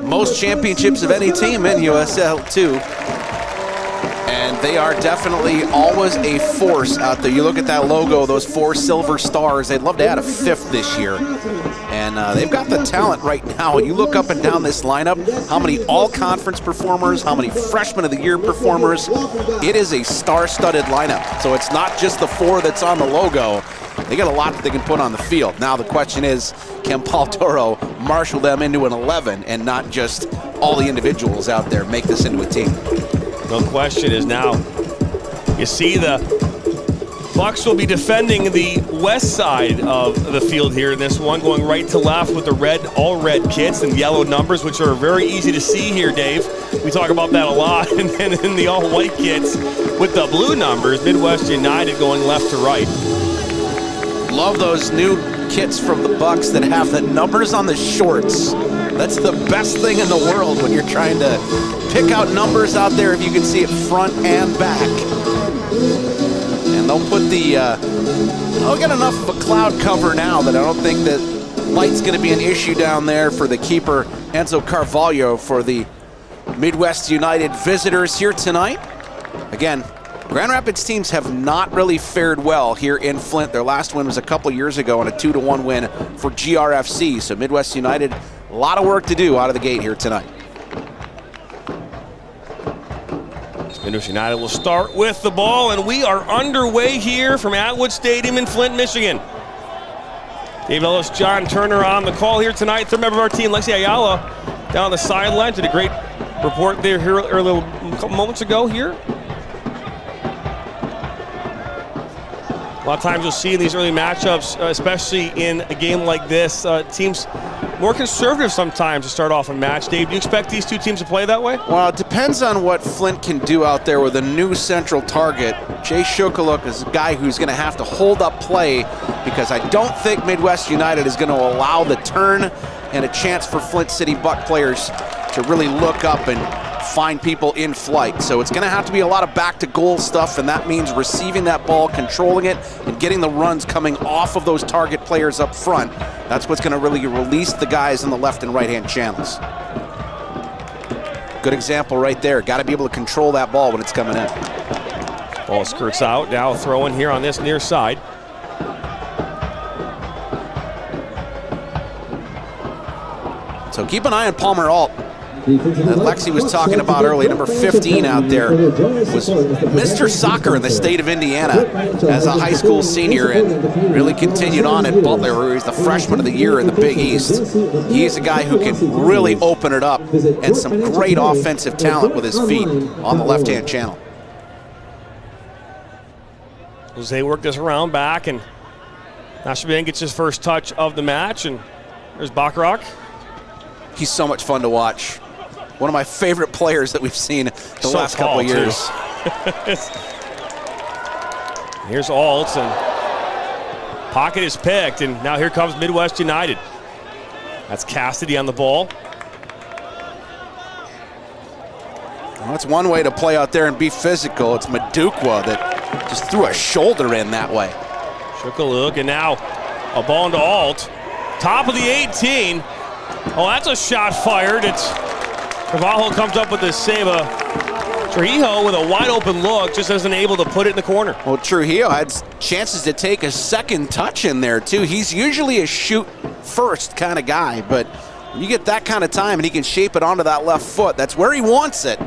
Most championships of any team in USL too. And they are definitely always a force out there. You look at that logo, those 4 silver stars. They'd love to add a 5th this year. And they've got the talent right now. You look up and down this lineup, how many all-conference performers, how many Freshman of the Year performers. It is a star-studded lineup. So it's not just the 4 that's on the logo. They got a lot that they can put on the field. Now the question is, can Paul Toro marshal them into an 11 and not just all the individuals out there make this into a team? No question is now, you see the Bucks will be defending the west side of the field here in this one, going right to left with the all red kits and yellow numbers, which are very easy to see here, Dave. We talk about that a lot. And then in the all white kits with the blue numbers, Midwest United going left to right. Love those new kits from the Bucks that have the numbers on the shorts. That's the best thing in the world when you're trying to pick out numbers out there, if you can see it front and back. And they'll put they'll get enough of a cloud cover now that I don't think that light's going to be an issue down there for the keeper, Enzo Carvalho, for the Midwest United visitors here tonight. Again, Grand Rapids teams have not really fared well here in Flint. Their last win was a couple years ago on a 2-1 win for GRFC. So Midwest United, a lot of work to do out of the gate here tonight. Midwest United will start with the ball, and we are underway here from Atwood Stadium in Flint, Michigan. Dave Ellis, John Turner on the call here tonight. Third member of our team, Lexi Ayala, down the sideline. Did a great report there here earlier, a couple moments ago here. A lot of times you'll see in these early matchups, especially in a game like this, teams more conservative sometimes to start off a match. Dave, do you expect these two teams to play that way? Well, it depends on what Flint can do out there with a new central target. Jay Shukaluk is a guy who's going to have to hold up play because I don't think Midwest United is going to allow the turn and a chance for Flint City Buck players to really look up and find people in flight. So it's going to have to be a lot of back-to-goal stuff, and that means receiving that ball, controlling it, and getting the runs coming off of those target players up front. That's what's going to really release the guys in the left and right-hand channels. Good example right there. Got to be able to control that ball when it's coming in. Ball skirts out. Now throwing here on this near side. So keep an eye on Palmer Alt. That Lexi was talking about earlier, number 15 out there, was Mr. Soccer in the state of Indiana as a high school senior and really continued on at Butler, where he's the freshman of the year in the Big East. He's a guy who can really open it up and some great offensive talent with his feet on the left-hand channel. Jose worked this around back, and Nashaban gets his first touch of the match, and there's Bacharach. He's so much fun to watch. One of my favorite players that we've seen the last couple of years. Here's Alt, and pocket is picked, and now here comes Midwest United. That's Cassidy on the ball. Well, that's one way to play out there and be physical. It's Madukwa that just threw a shoulder in that way. Shukaluk, and now a ball into Alt. Top of the 18. Oh, that's a shot fired. It's Carvalho comes up with the save. Trujillo with a wide open look, just isn't able to put it in the corner. Well, Trujillo had chances to take a second touch in there too. He's usually a shoot first kind of guy, but you get that kind of time and he can shape it onto that left foot. That's where he wants it.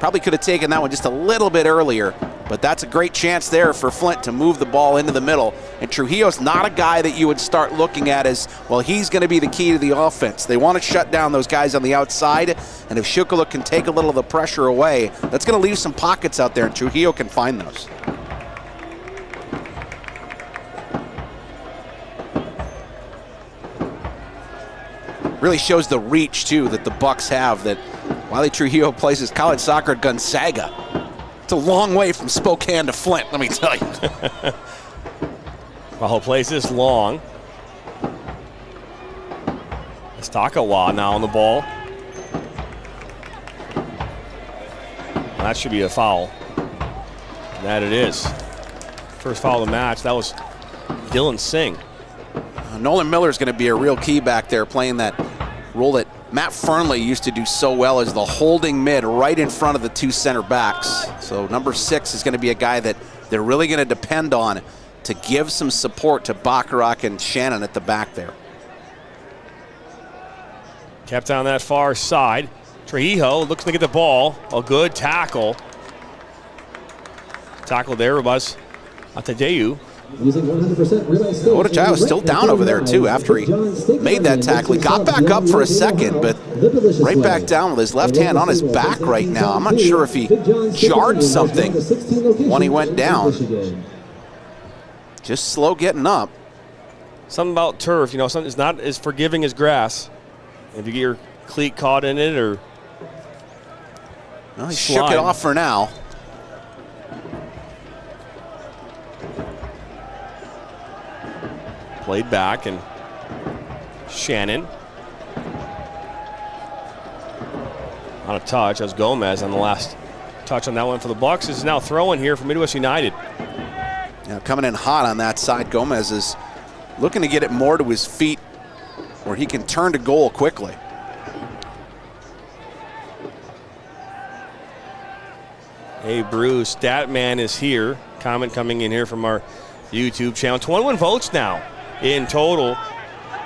Probably could have taken that one just a little bit earlier, but that's a great chance there for Flint to move the ball into the middle. And Trujillo's not a guy that you would start looking at as, well, he's going to be the key to the offense. They want to shut down those guys on the outside, and if Shukaluk can take a little of the pressure away, that's going to leave some pockets out there, and Trujillo can find those. Really shows the reach, too, that the Bucks have, that Wiley Trujillo plays his college soccer at Gonzaga. It's a long way from Spokane to Flint, let me tell you. Carvalho plays this long. It's Takawa now on the ball. That should be a foul. And that it is. First foul of the match. That was Dylan Singh. Nolan Miller is going to be a real key back there, playing that role that Matt Fernley used to do so well as the holding mid right in front of the two center backs. So number 6 is going to be a guy that they're really going to depend on to give some support to Bacharach and Shannon at the back there. Kept on that far side. Trujillo looks to get the ball. A good tackle. Tackle there was Atadeu. Odajawa was still down over there too after he made that tackle. He got back up for a second, but right back down with his left hand on his back right now. I'm not sure if he jarred something when he went down. Just slow getting up. Something about turf, you know, something is not as forgiving as grass. If you get your cleat caught in it or well, he shook it off for now. Played back, and Shannon on a touch. That was Gomez on the last touch on that one for the Bucks. Is now throwing here for Midwest United. Now coming in hot on that side, Gomez is looking to get it more to his feet where he can turn to goal quickly. Hey Bruce, Statman is here. Comment coming in here from our YouTube channel. 21 votes now in total.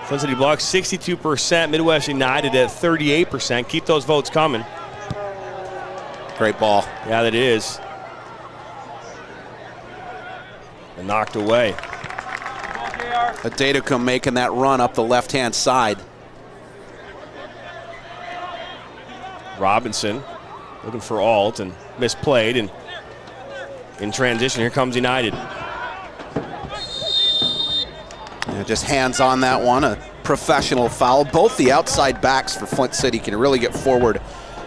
Flint City Bucks 62%, Midwest United at 38%. Keep those votes coming. Great ball. Yeah, that is. And knocked away. Adetokum making that run up the left-hand side. Robinson looking for Alt and misplayed, and in transition, here comes United. Yeah, just hands on that one, a professional foul. Both the outside backs for Flint City can really get forward.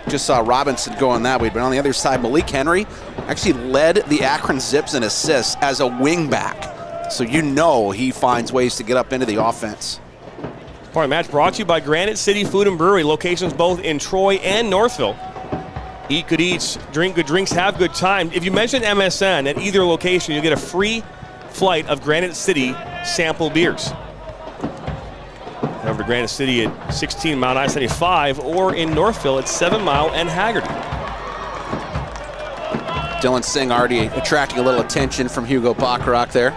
Just saw Robinson going that way, but on the other side, Malik Henry actually led the Akron Zips in assists as a wing back. So you know he finds ways to get up into the offense. Part of the match brought to you by Granite City Food and Brewery, locations both in Troy and Northville. Eat good eats, drink good drinks, have good time. If you mention MSN at either location, you'll get a free flight of Granite City sample beers. Head over to Granite City at 16 Mile and I-75 or in Northville at 7 Mile and Hagerty. Dylan Singh already attracting a little attention from Hugo Bacharach there.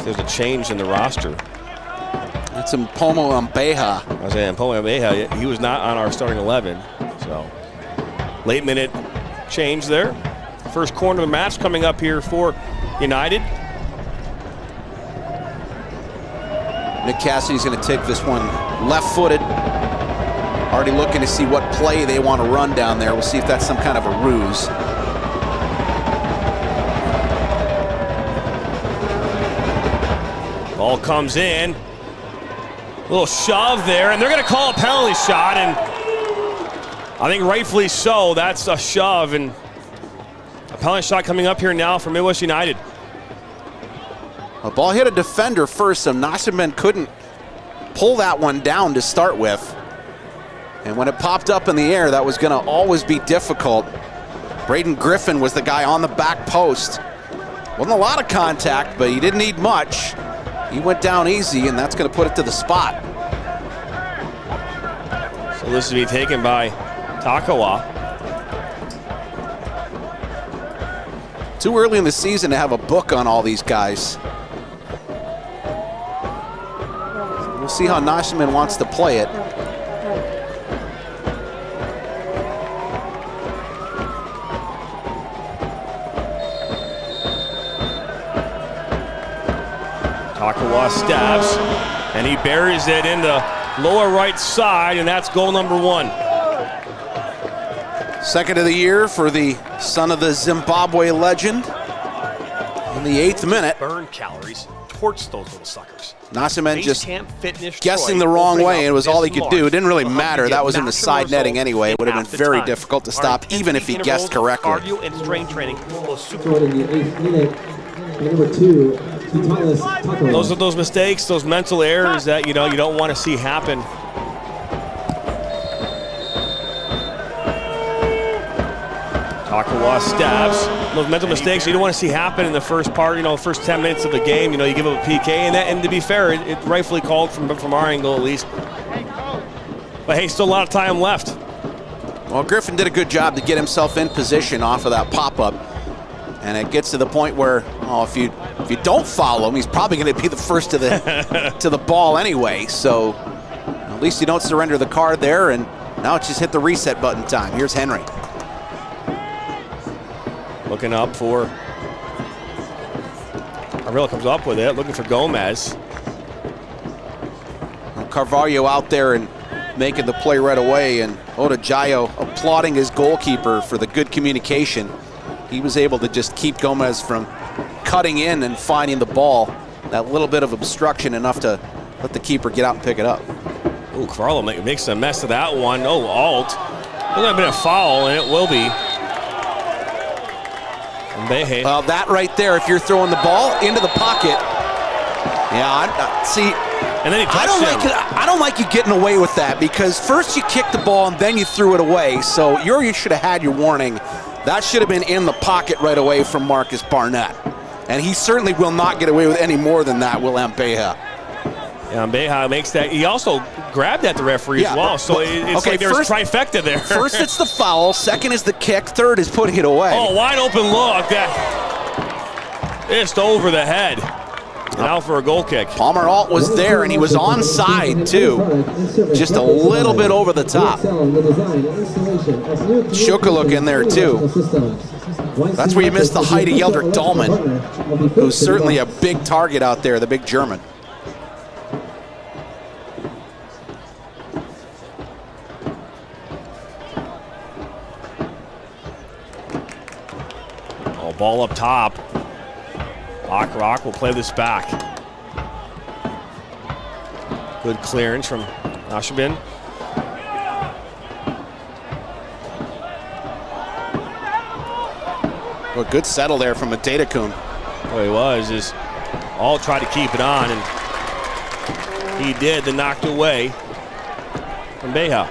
There's a change in the roster. It's Mpomo Ambeha. I was saying Mpomo Ambeha, he was not on our starting 11. So late minute change there. First corner of the match coming up here for United. Nick Cassidy's going to take this one left-footed. Already looking to see what play they want to run down there. We'll see if that's some kind of a ruse. Ball comes in. A little shove there, and they're going to call a penalty shot, and I think rightfully so. That's a shove, and a penalty shot coming up here now for Midwest United. A ball hit a defender first, so Nasserman couldn't pull that one down to start with. And when it popped up in the air, that was going to always be difficult. Braden Griffin was the guy on the back post. Wasn't a lot of contact, but he didn't need much. He went down easy, and that's going to put it to the spot. So this will be taken by Takawa. Too early in the season to have a book on all these guys. We'll see how Nashiman wants to play it. Takawa stabs, and he buries it in the lower right side, and that's goal number 1. Second of the year for the son of the Zimbabwe legend. In the 8th minute. Burn calories, torch those little suckers. Nasserman just guessing the wrong way, and it was all he could do. It didn't really matter. That was in the side netting anyway. It would have been very difficult to stop, even if he guessed correctly. Cardio and strength training will Scored in the 8th minute, number 2. Those are those mistakes, those mental errors that you don't want to see happen. Takawa stabs. Those mental mistakes you don't want to see happen in the first part, the first 10 minutes of the game. You give up a PK, and to be fair, it rightfully called from our angle at least. But hey, still a lot of time left. Well, Griffin did a good job to get himself in position off of that pop-up. And it gets to the point where, if you don't follow him, he's probably going to be the first to the ball anyway. So at least you don't surrender the card there. And now it's just hit the reset button time. Here's Henry. Looking up for, Arvilla comes up with it, looking for Gomez. Well, Carvalho out there and making the play right away. And Odajayo applauding his goalkeeper for the good communication. He was able to just keep Gomez from cutting in and finding the ball. That little bit of obstruction enough to let the keeper get out and pick it up. Ooh, Carvalho makes a mess of that one. Oh, Alt. There's going to be a foul, and it will be. Well, that right there, if you're throwing the ball into the pocket. Yeah, see. And then he touched him. I don't like you getting away with that, because first you kicked the ball and then you threw it away. So you should have had your warning. That should have been in the pocket right away from Marcus Barnett. And he certainly will not get away with any more than that, will Ambeha. Yeah, Ambeha makes that. He also grabbed at the referee as well. So it's like there's a trifecta there. First it's the foul, second is the kick, third is putting it away. Oh, wide open look. That just over the head. Now for a goal kick. Palmer Alt was there, and he was onside, too. Just a little bit over the top. Shukaluk in there, too. That's where you missed the height of Yeldrick Dahlman, who's certainly a big target out there, the big German. Oh, ball up top. Rock will play this back. Good clearance from Ashabin. Well, good settle there from Adedekun. What he was is all tried to keep it on, and he did, then knocked away from Beha.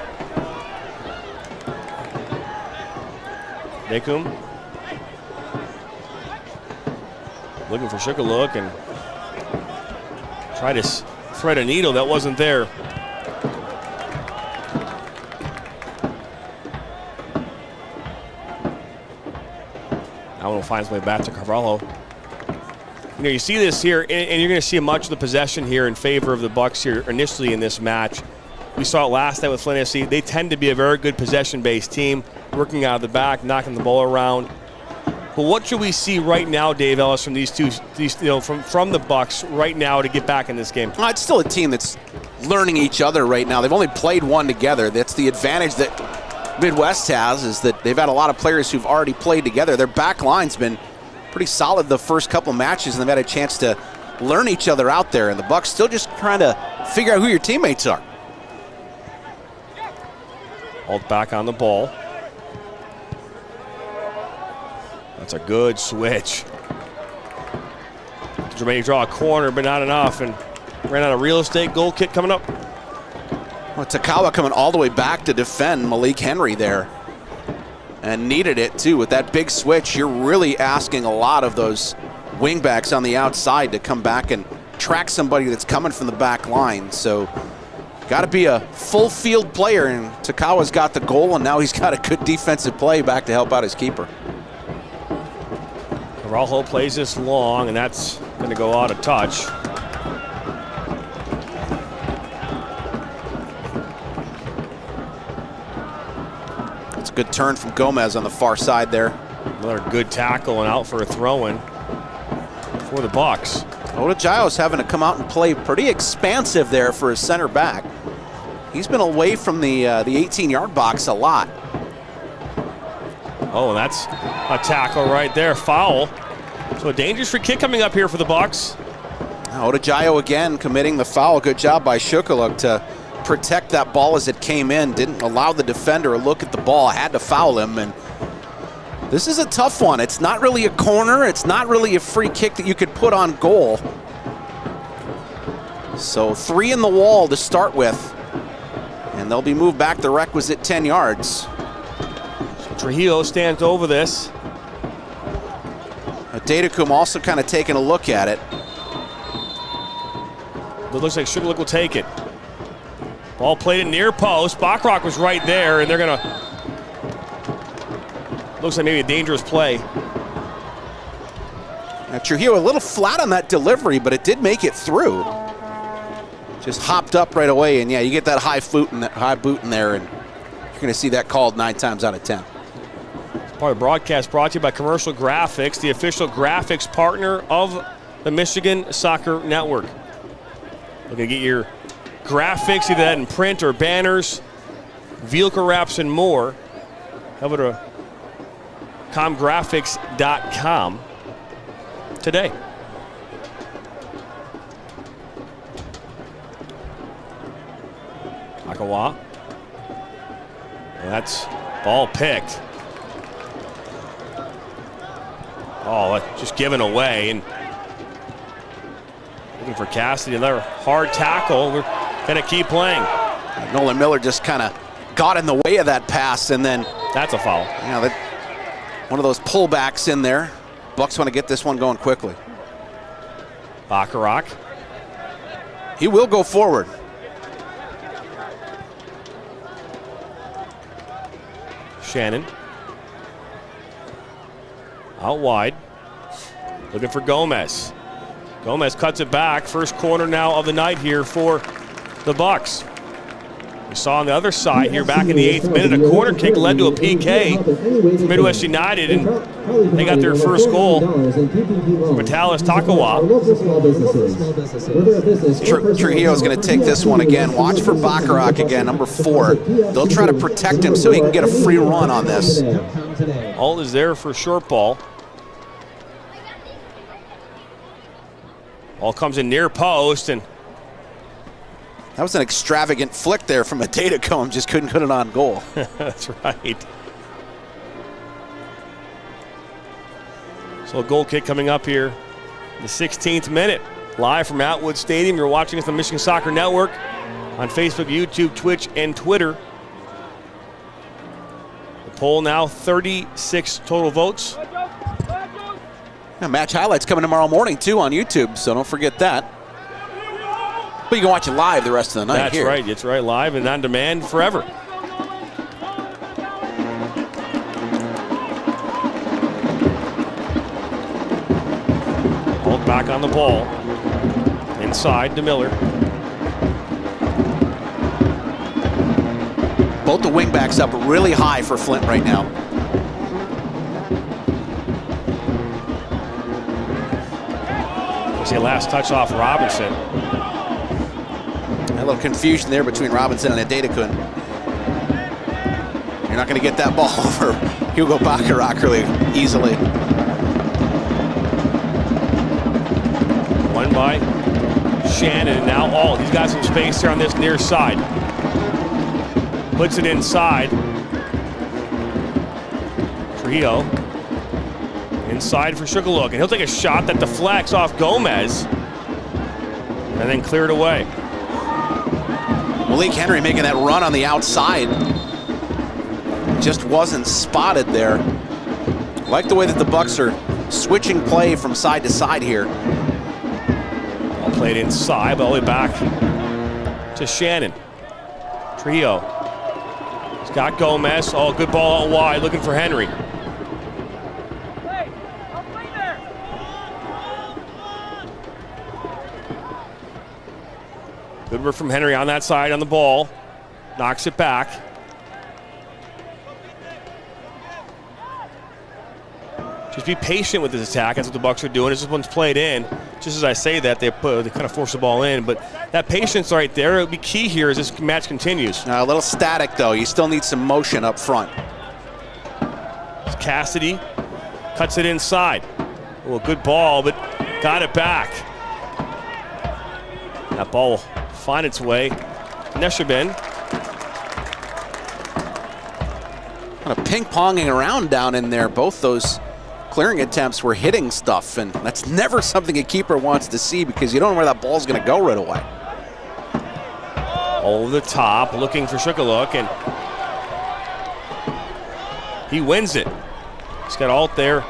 Dekum looking for Shukaluk and try to thread a needle that wasn't there. That one finds way back to Carvalho. You know, you see this here, and you're going to see much of the possession here in favor of the Bucks here initially in this match. We saw it last night with Flint SC. They tend to be a very good possession-based team, working out of the back, knocking the ball around. But what should we see right now, Dave Ellis, from these from the Bucks right now to get back in this game? Well, it's still a team that's learning each other right now. They've only played one together. That's the advantage that Midwest has, is that they've had a lot of players who've already played together. Their back line's been pretty solid the first couple matches, and they've had a chance to learn each other out there. And the Bucks still just trying to figure out who your teammates are. Hold back on the ball. That's a good switch. Germain draw a corner, but not enough, and ran out of real estate. Goal kick coming up. Well, Takawa coming all the way back to defend Malik Henry there, and needed it too. With that big switch, you're really asking a lot of those wingbacks on the outside to come back and track somebody that's coming from the back line. So got to be a full field player, and Takawa's got the goal, and now he's got a good defensive play back to help out his keeper. Carvalho plays this long, and that's going to go out of touch. It's a good turn from Gomez on the far side there. Another good tackle and out for a throw-in for the Bucks. Odajayo's having to come out and play pretty expansive there for his center back. He's been away from the 18-yard box a lot. Oh, and that's a tackle right there. Foul. So a dangerous free kick coming up here for the Bucks. Odajayo again committing the foul. Good job by Shukaluk to protect that ball as it came in. Didn't allow the defender to look at the ball. Had to foul him. And this is a tough one. It's not really a corner. It's not really a free kick that you could put on goal. So 3 in the wall to start with. And they'll be moved back the requisite 10 yards. Trujillo stands over this. Adedekun also kind of taking a look at it. It looks like Shukaluk will take it. Ball played in near post. Bachrach was right there, and they're going to... Looks like maybe a dangerous play. Now Trujillo a little flat on that delivery, but it did make it through. Just hopped up right away, and yeah, you get that high boot in there, and you're going to see that called 9 times out of 10. Part of the broadcast brought to you by Commercial Graphics, the official graphics partner of the Michigan Soccer Network. Looking to get your graphics, either that in print or banners, vehicle wraps, and more. Head over to comgraphics.com today. Akawa. And that's ball picked. Oh, just given away, and looking for Cassidy. Another hard tackle. We're going to keep playing. Nolan Miller just kind of got in the way of that pass, and then that's a foul. Yeah, one of those pullbacks in there. Bucks want to get this one going quickly. Bacharach. He will go forward. Shannon. Out wide. Looking for Gomez. Gomez cuts it back. First corner now of the night here for the Bucks. We saw on the other side here back in the 8th minute, a corner kick led to a PK for Midwest United, and they got their first goal from Vitalis Takawa. Trujillo's going to take this one again. Watch for Bacharach again, number 4. They'll try to protect him so he can get a free run on this. All is there for short ball. Ball comes in near post, and that was an extravagant flick there from a Datacomb. Just couldn't put it on goal. That's right. So a goal kick coming up here in the 16th minute. Live from Atwood Stadium. You're watching us on the Michigan Soccer Network on Facebook, YouTube, Twitch, and Twitter. The poll now 36 total votes. Match highlights coming tomorrow morning, too, on YouTube, so don't forget that. But you can watch it live the rest of the night. That's here. right. It's right, live and on demand forever. Hold back on the ball. Inside to Miller. Both the wingbacks up really high for Flint right now. See a last touch off Robinson. A little confusion there between Robinson and Adedekun. You're not going to get that ball over Hugo Bacharach really easily. One by Shannon, and now Alt. He's got some space here on this near side. Puts it inside. Trujillo. Inside for Shukaluk, and he'll take a shot that deflects off Gomez and then clear it away. Malik Henry making that run on the outside. Just wasn't spotted there. I like the way that the Bucks are switching play from side to side here. All played inside, but all the way back to Shannon. Trujillo. He's got Gomez. Oh, good ball out wide, looking for Henry. Good work from Henry on that side on the ball. Knocks it back. Just be patient with this attack. That's what the Bucks are doing. As this one's played in, just as I say that, they kind of force the ball in. But that patience right there, it'll be key here as this match continues. A little static, though. You still need some motion up front. Cassidy cuts it inside. Oh, a good ball, but got it back. That ball will find its way. Neshabin. Kind of ping-ponging around down in there. Both those clearing attempts were hitting stuff, and that's never something a keeper wants to see because you don't know where that ball's going to go right away. Over the top, looking for Shukaluk, and he wins it. He's got Alt there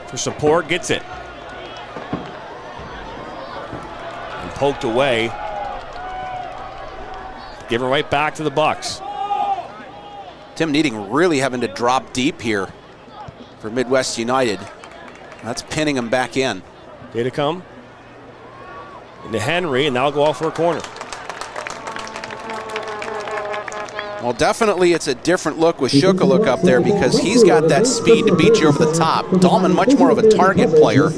for support, gets it. And poked away. Give it right back to the Bucks. Tim Needing really having to drop deep here for Midwest United. That's pinning him back in. Data come into Henry, and now I'll go off for a corner. Well, definitely it's a different look with Shukaluk up there because he's got that speed to beat you over the top. Dahlman much more of a target player.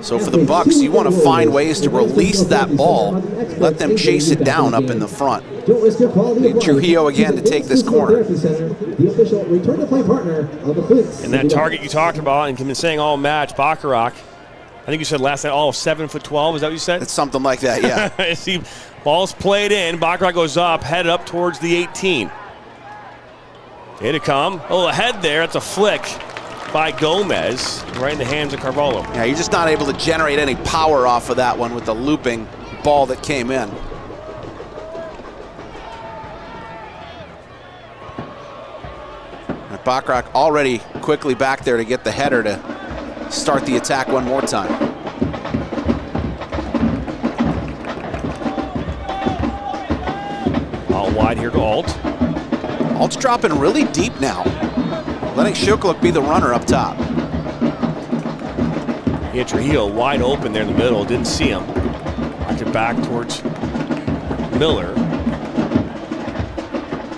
So for the Bucks, you want to find ways to release that ball, let them chase it down up in the front. Trujillo again to take this corner. And that target you talked about and been saying all match, Bacharach, I think you said last night, 7'12", is that what you said? It's something like that, yeah. See, ball's played in, Bacharach goes up, headed up towards the 18. Data come, ahead there, it's a flick by Gomez, right in the hands of Carvalho. Yeah, you're just not able to generate any power off of that one with the looping ball that came in. Bacharach already quickly back there to get the header to start the attack one more time. Out wide here to Alt. Alt's dropping really deep now, letting Shukaluk be the runner up top. He had Trujillo wide open there in the middle. Didn't see him. Knocked it back towards Miller.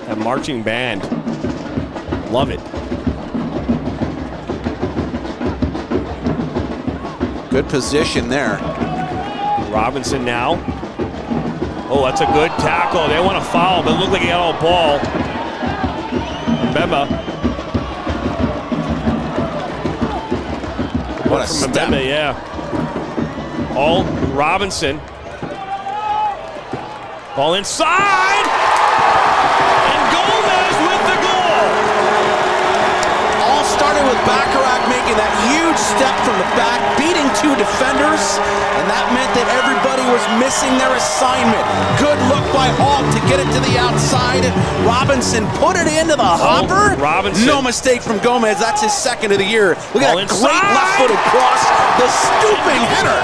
That marching band. Love it. Good position there. Robinson now. Oh, that's a good tackle. They want to foul, but it looked like he got all ball. Mbemba. What a step. Mbemba, yeah. All Robinson. Ball inside. And Gomez with the goal. All started with Bacharach making that huge step from the back, beating two defenders, and that meant that everybody was missing their assignment. Good look by Alt to get it to the outside. Robinson put it into the hopper. Robinson. No mistake from Gomez. That's his second of the year. Look at Ball that inside. great left-footed cross. The stooping header.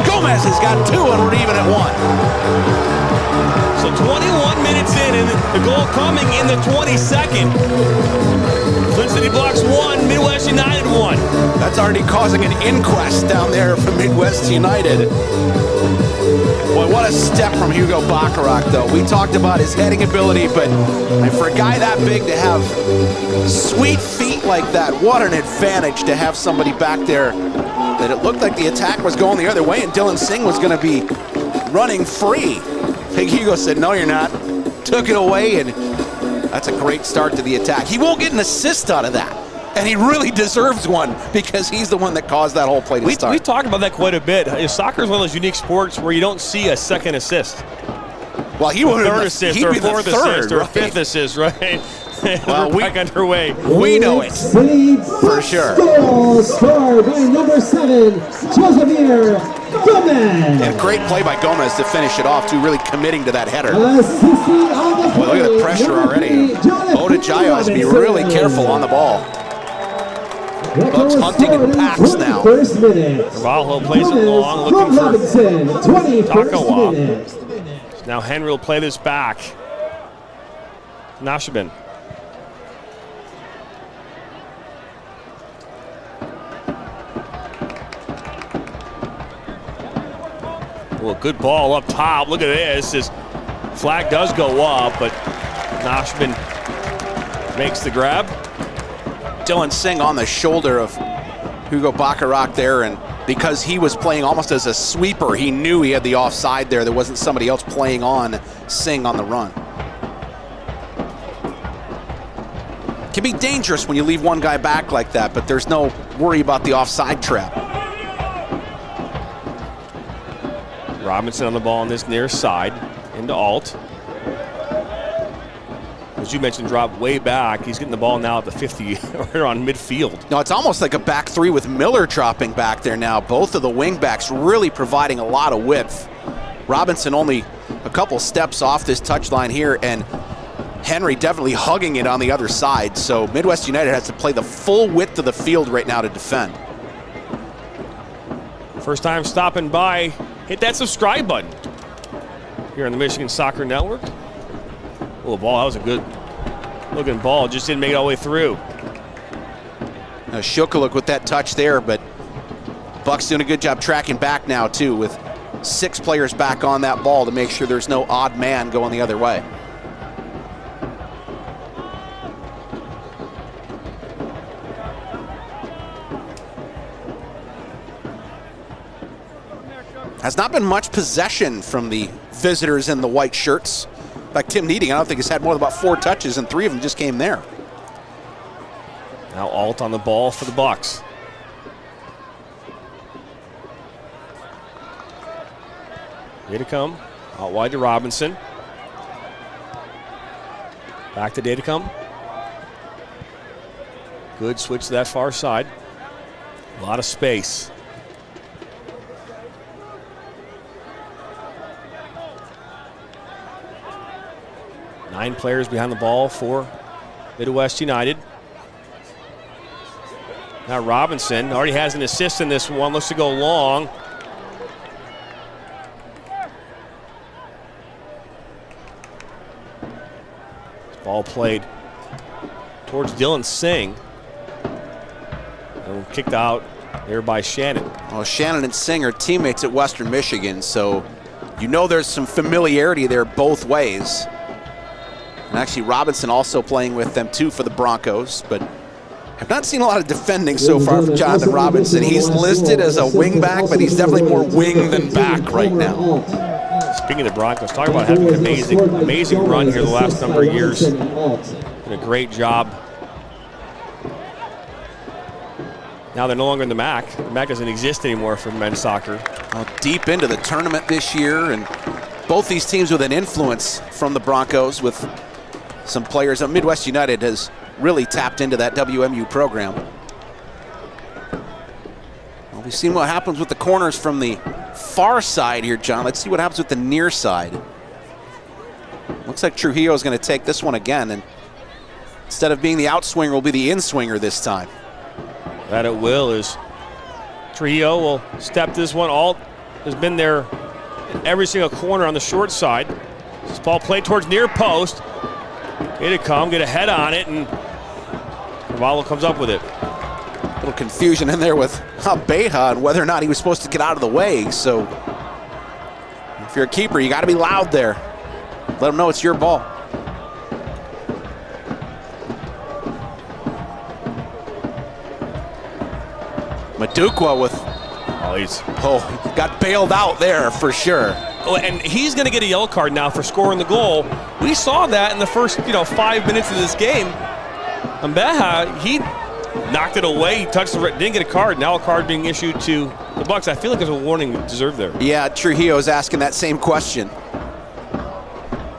Gomez has got two, and we're even at one. So 21 minutes in, and the goal coming in the 22nd. Flint City blocks one, Midwest United one. That's already causing an inquest down there for Midwest United. Boy, what a step from Hugo Bacharach, though. We talked about his heading ability, but for a guy that big to have sweet feet like that, what an advantage to have somebody back there that it looked like the attack was going the other way and Dylan Singh was going to be running free. Big Hugo said, no, you're not. Took it away, and that's a great start to the attack. He won't get an assist out of that, and he really deserves one because he's the one that caused that whole play to start. We talked about that quite a bit. Soccer is one of those unique sports where you don't see a second assist. Well, he would third assist or fourth assist or fifth assist, right? Well, we're back underway. We know it for sure. Goal scored by number 7, Josemir Gomez. And great play by Gomez to finish it off, too, really committing to that header. Assisting on the Boy, look at the pressure already. Oda Jayo has to be really careful on the ball. Bucks hunting in packs now. Carvalho plays it long, looking for Takawa. Now Henry will play this back. Nashabin. Well, good ball up top. Look at this. This flag does go up, but Nashabin makes the grab. Dylan Singh on the shoulder of Hugo Bacharach there, and because he was playing almost as a sweeper, he knew he had the offside there. There wasn't somebody else playing on Singh on the run. Can be dangerous when you leave one guy back like that, but there's no worry about the offside trap. Robinson on the ball on this near side into Alt. As you mentioned, dropped way back. He's getting the ball now at the 50, right on midfield. No, it's almost like a back three with Miller dropping back there now. Both of the wing backs really providing a lot of width. Robinson only a couple steps off this touchline here, and Henry definitely hugging it on the other side. So Midwest United has to play the full width of the field right now to defend. First time stopping by, hit that subscribe button here on the Michigan Soccer Network. Oh, ball, that was a good looking ball, just didn't make it all the way through. Shukaluk with that touch there, but Buck's doing a good job tracking back now too, with 6 players back on that ball to make sure there's no odd man going the other way. Has not been much possession from the visitors in the white shirts. In fact, Tim Needing, I don't think has had more than about 4 touches, and 3 of them just came there. Now Alt on the ball for the Bucks. Here to come, out wide to Robinson. Back to Datacom. Good switch to that far side. A lot of space. Nine players behind the ball for Midwest United. Now Robinson already has an assist in this one. Looks to go long. Ball played towards Dylan Singh. And kicked out there by Shannon. Well, Shannon and Singh are teammates at Western Michigan, so you know there's some familiarity there both ways. And actually Robinson also playing with them too for the Broncos, but I've not seen a lot of defending so far from Jonathan Robinson. He's listed as a wing back, but he's definitely more wing than back right now. Speaking of the Broncos, talk about having an amazing run here the last number of years. Did a great job. Now they're no longer in the MAC. The MAC doesn't exist anymore for men's soccer. Deep into the tournament this year, and both these teams with an influence from the Broncos with some players. Midwest United has really tapped into that WMU program. Well, we've seen what happens with the corners from the far side here, John. Let's see what happens with the near side. Looks like Trujillo is going to take this one again, and instead of being the outswinger, will be the inswinger this time. That it will, is Trujillo will step this one. Alt has been there in every single corner on the short side. This ball played towards near post. Get it come, get a head on it, and Carvalho comes up with it. A little confusion in there with Beja and whether or not he was supposed to get out of the way. So if you're a keeper, you got to be loud there. Let them know it's your ball. Madukwa with, got bailed out there for sure. Oh, and he's going to get a yellow card now for scoring the goal. We saw that in the first 5 minutes of this game. Beja, he knocked it away. He touched the red, didn't get a card. Now a card being issued to the Bucks. I feel like there's a warning deserved there. Yeah, Trujillo's asking that same question.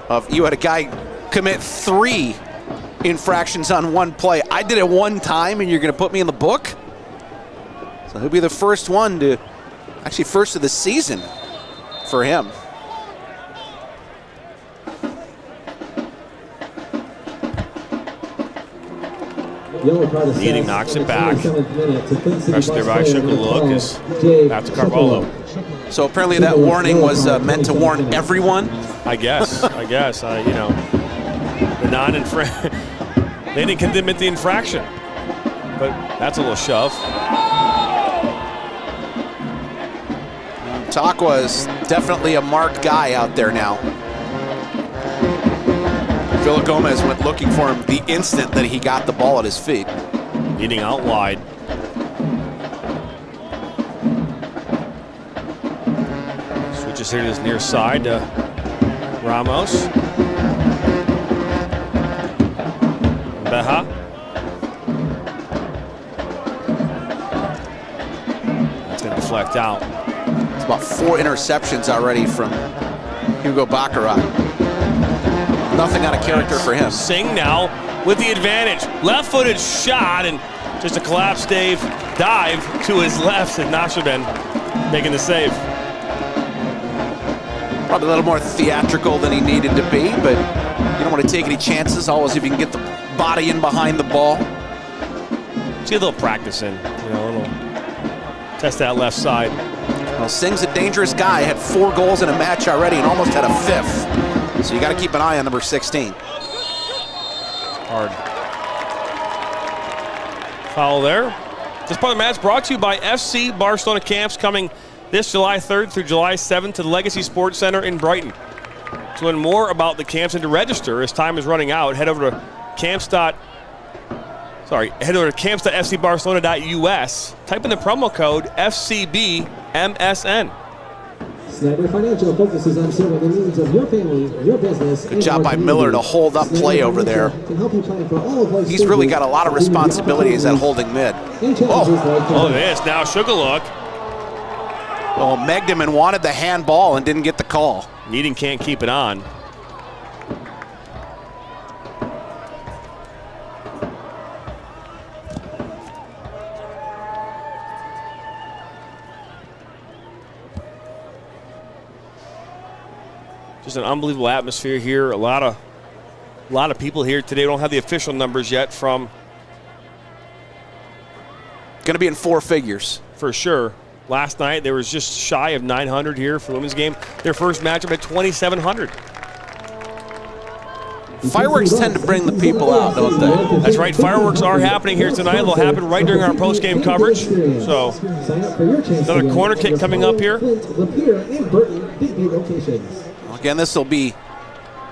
Of you had a guy commit 3 infractions on one play. I did it one time, and you're going to put me in the book? So he'll be the first one to, actually first of the season for him. Eating knocks it back. Pressure there by Shukaluk is back to Carvalho. So apparently that warning was meant to warn everyone? I guess. The non-infraction. They didn't commit the infraction. But that's a little shove. Takwa is definitely a marked guy out there now. Villa Gomez went looking for him the instant that he got the ball at his feet. Getting out wide. Switches here to this near side to Ramos. Beja. That's going to deflect out. It's about 4 interceptions already from Hugo Baccarat. Nothing out of character for him. Singh now with the advantage. Left-footed shot and just a collapse dive to his left, and Nashaben making the save. Probably a little more theatrical than he needed to be, but you don't want to take any chances. Always if you can get the body in behind the ball. See a little practice in, a little test that left side. Well, Singh's a dangerous guy. Had 4 goals in a match already and almost had a 5th. So you got to keep an eye on number 16. Hard. Foul there. This part of the match brought to you by FC Barcelona Camps, coming this July 3rd through July 7th to the Legacy Sports Center in Brighton. To learn more about the camps and to register as time is running out, head over to camps.fcbarcelona.us. Type in the promo code FCBMSN. Snyder Financial focuses on serving the needs of your family, your business. Good job by Miller to hold up play over there. He's really got a lot of responsibilities at holding mid. Oh, this now Shukaluk. Oh, Megdeman wanted the handball and didn't get the call. Needing can't keep it on. Just an unbelievable atmosphere here. A lot of people here today. We don't have the official numbers yet from. Going to be in 4 figures. For sure. Last night there was just shy of 900 here for the women's game. Their first matchup at 2,700. Fireworks tend to bring the people out, don't they? That's right. Fireworks are happening here tonight. They'll happen right during our post-game coverage. So another corner kick coming up here. Again, this will be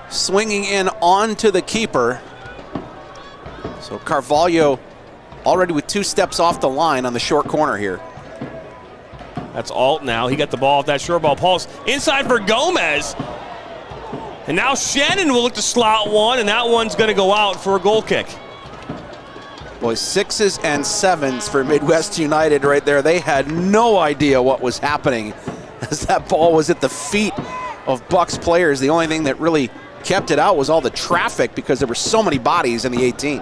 swinging in onto the keeper. So Carvalho already with 2 steps off the line on the short corner here. That's Alt now. He got the ball off that short ball. Paul's inside for Gomez. And now Shannon will look to slot one, and that one's going to go out for a goal kick. Boy, 6s and 7s for Midwest United right there. They had no idea what was happening as that ball was at the feet of Bucks players. The only thing that really kept it out was all the traffic because there were so many bodies in the 18.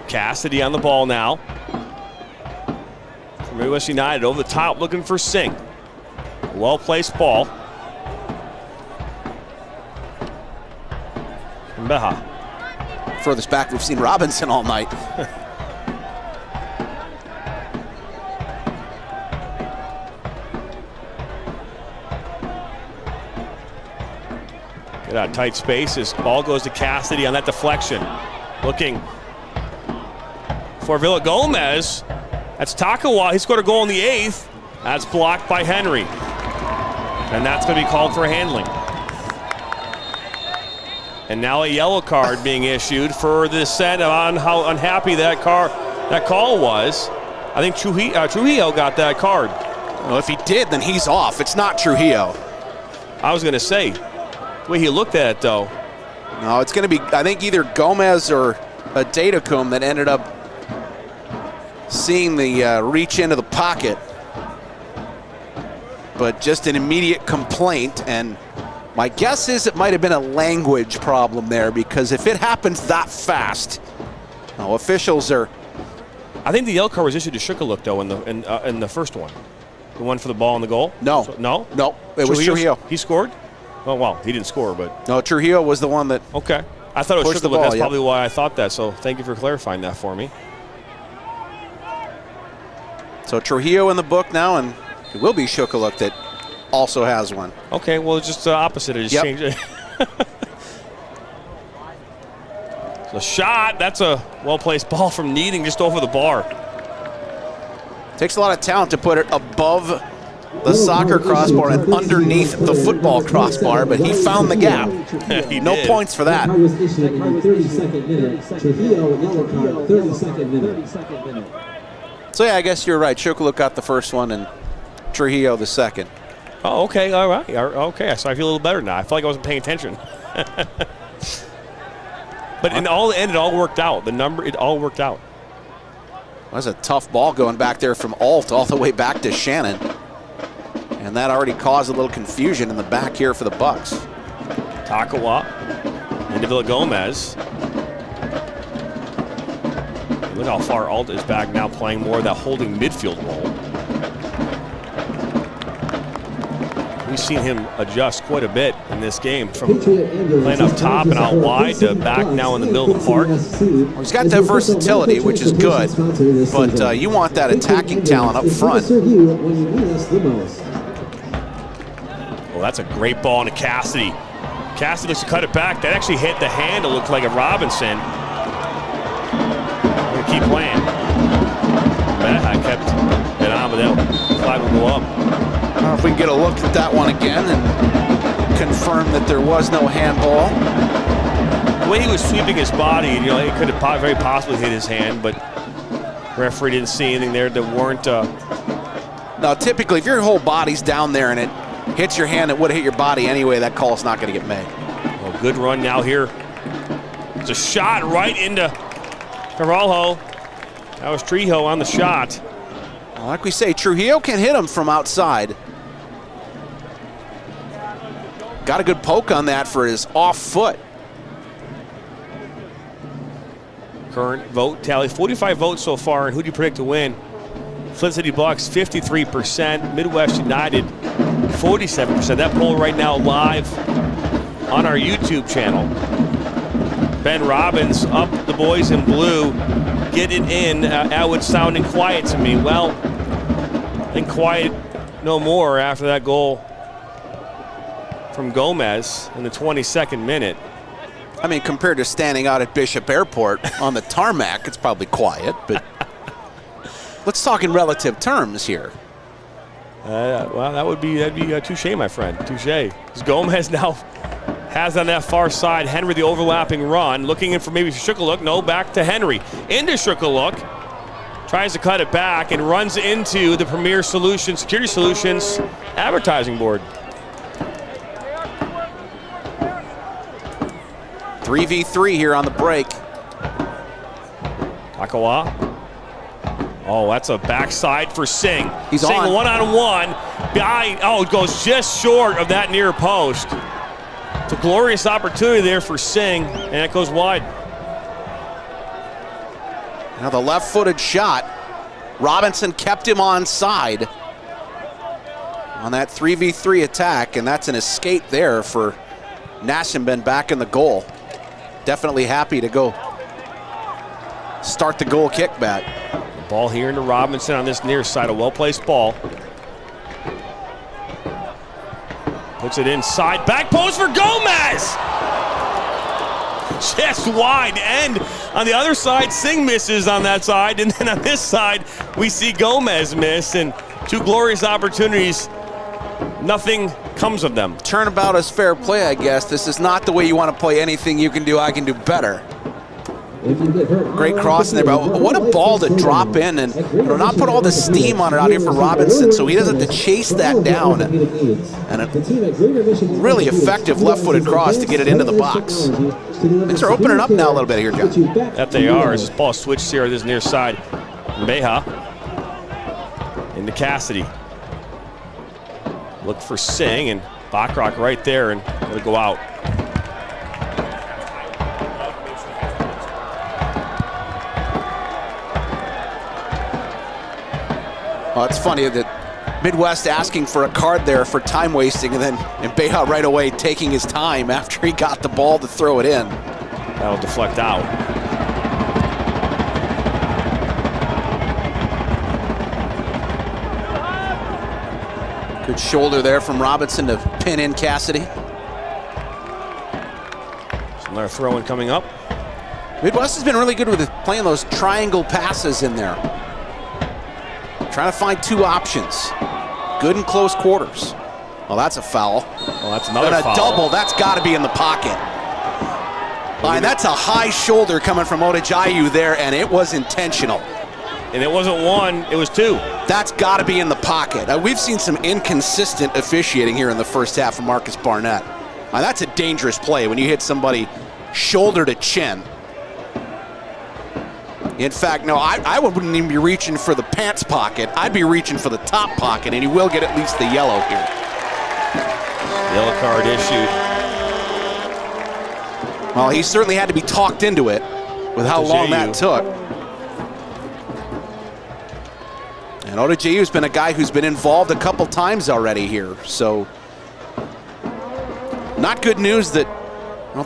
Cassidy on the ball now. For Midwest United over the top looking for Singh. Well-placed ball. Beha. Furthest back we've seen Robinson all night. Get out tight spaces. Ball goes to Cassidy on that deflection. Looking for Villa Gomez. That's Takawa. He scored a goal in the 8th. That's blocked by Henry. And that's going to be called for handling. And now a yellow card being issued for the dissent on how unhappy that call was. I think Trujillo got that card. Well, if he did, then he's off. It's not Trujillo. I was going to say, the way he looked at it, though. No, it's going to be, I think, either Gomez or a Datacum that ended up seeing the reach into the pocket. But just an immediate complaint, and my guess is it might have been a language problem there, because if it happens that fast, officials are. I think the yellow card was issued to Shukaluk though in the first one, the one for the ball and the goal. No, it was Trujillo. He scored. Oh well, he didn't score, but no, Trujillo was the one that. Okay, I thought it was Shukaluk. That's probably why I thought that. So thank you for clarifying that for me. So Trujillo in the book now, and it will be Shukaluk that also has one. Okay, well, it's just the opposite. I just changed it. The shot, that's a well-placed ball from Needing just over the bar. Takes a lot of talent to put it above the soccer crossbar and underneath the football crossbar, but he found the gap. No points for that. So yeah, I guess you're right. Shukaluk got the first one and Trujillo the second. Oh, okay, all right. Okay, so I feel a little better now. I feel like I wasn't paying attention. But in all the end, it all worked out. It all worked out. That was a tough ball going back there from Alt all the way back to Shannon. And that already caused a little confusion in the back here for the Bucks. Takawa into Villa Gomez. Look how far Alt is back now, playing more of that holding midfield role. We've seen him adjust quite a bit in this game, from playing up top and out wide to back now in the middle of the park. Well, he's got that versatility, which is good, but you want that attacking talent up front. Well, that's a great ball into Cassidy. Cassidy looks to cut it back. That actually hit the handle, looked like a Robinson. We're going to keep playing. I kept it on, but that flag will go up. I don't know if we can get a look at that one again and confirm that there was no handball. The way he was sweeping his body, it could have very possibly hit his hand, but referee didn't see anything there that warrant. Now, typically, if your whole body's down there and it hits your hand, it would have hit your body anyway. That call's not going to get made. Well, good run now here. It's a shot right into Carvalho. That was Trujillo on the shot. Well, like we say, Trujillo can hit him from outside. Got a good poke on that for his off foot. Current vote tally, 45 votes so far, and who do you predict to win? Flint City Bucks, 53%. Midwest United, 47%. That poll right now live on our YouTube channel. Ben Robbins up the boys in blue. Get it in. Atwood sounding quiet to me. Well, I think quiet no more after that goal from Gomez in the 22nd minute. I mean, compared to standing out at Bishop Airport on the tarmac, it's probably quiet, but let's talk in relative terms here. Well, that'd be touche, my friend, touche. Because Gomez now has on that far side Henry the overlapping run, looking in for maybe Shukaluk. No, back to Henry. Into Shukaluk. Tries to cut it back and runs into the Premier Solutions, Security Solutions advertising board. 3v3 here on the break. Takawa. Oh, that's a backside for Singh. He's Singh on. one-on-one. It goes just short of that near post. It's a glorious opportunity there for Singh, and it goes wide. Now the left-footed shot. Robinson kept him onside on that 3v3 attack, and that's an escape there for Nashenben back in the goal. Definitely happy to go start the goal kickback. Ball here into Robinson on this near side, a well-placed ball. Puts it inside, back post for Gomez! Just wide, and on the other side, Singh misses on that side, and then on this side, we see Gomez miss, and two glorious opportunities. Nothing comes of them. Turnabout is fair play, I guess. This is not the way you want to play anything you can do, I can do better. Great cross in there, but what a ball to drop in and not put all the steam on it out here for Robinson, so he doesn't have to chase that down. And a really effective left-footed cross to get it into the box. Things are opening up now a little bit here, John. That they are, as this ball switched here this near side. Meha into Cassidy. Look for Singh, and Bachrach right there, and let it go out. Well, it's funny that Midwest asking for a card there for time wasting, and then Beha right away taking his time after he got the ball to throw it in. That'll deflect out. Good shoulder there from Robinson to pin in Cassidy. Another throw-in coming up. Midwest has been really good with playing those triangle passes in there. Trying to find two options. Good in close quarters. Well, that's a foul. Well, that's another foul. And a double, that's got to be in the pocket. And that's a high shoulder coming from Odejayu there, and it was intentional. And it wasn't one, it was two. That's got to be in the pocket. We've seen some inconsistent officiating here in the first half from Marcus Barnett. That's a dangerous play when you hit somebody shoulder to chin. In fact, no, I wouldn't even be reaching for the pants pocket. I'd be reaching for the top pocket, and he will get at least the yellow here. Yellow card issued. Well, he certainly had to be talked into it with how long that took. And Odejayu's been a guy who's been involved a couple times already here, so not good news that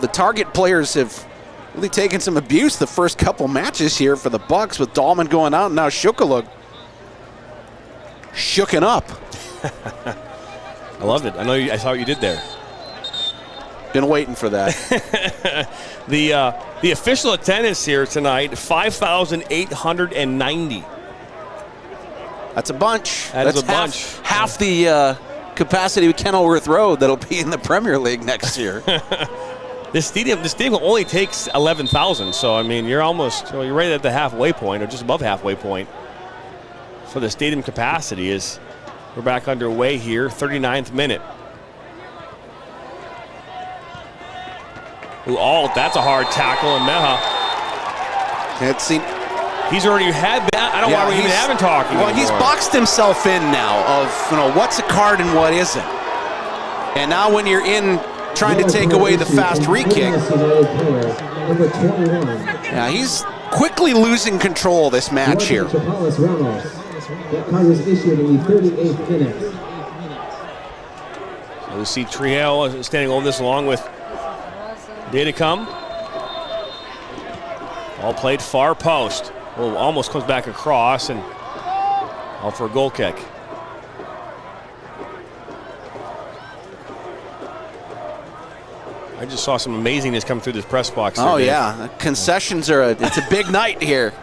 the target players have really taken some abuse the first couple matches here for the Bucks, with Dahlman going out and now Shukaluk shooken up. I loved it. I saw what you did there. Been waiting for that. The official attendance here tonight, 5,890. That's a bunch. That's a bunch. Half the capacity of Kenilworth Road that'll be in the Premier League next year. The stadium only takes 11,000, so I mean you're right at the halfway point, or just above halfway point for the stadium capacity. Is we're back underway here, 39th minute. Ooh, that's a hard tackle, and Meha. He's already had that. I don't know why we even haven't talked. Well, he's boxed himself in now of what's a card and what isn't. And now when you're in trying to take away the fast re-kick. Yeah, he's quickly losing control of this match here. That card was issued in the 38th minute. So we see Triel standing over this along with Datacom. All played far post. Well, almost comes back across and all for a goal kick. I just saw some amazingness come through this press box. Oh, yeah. Concessions it's a big night here.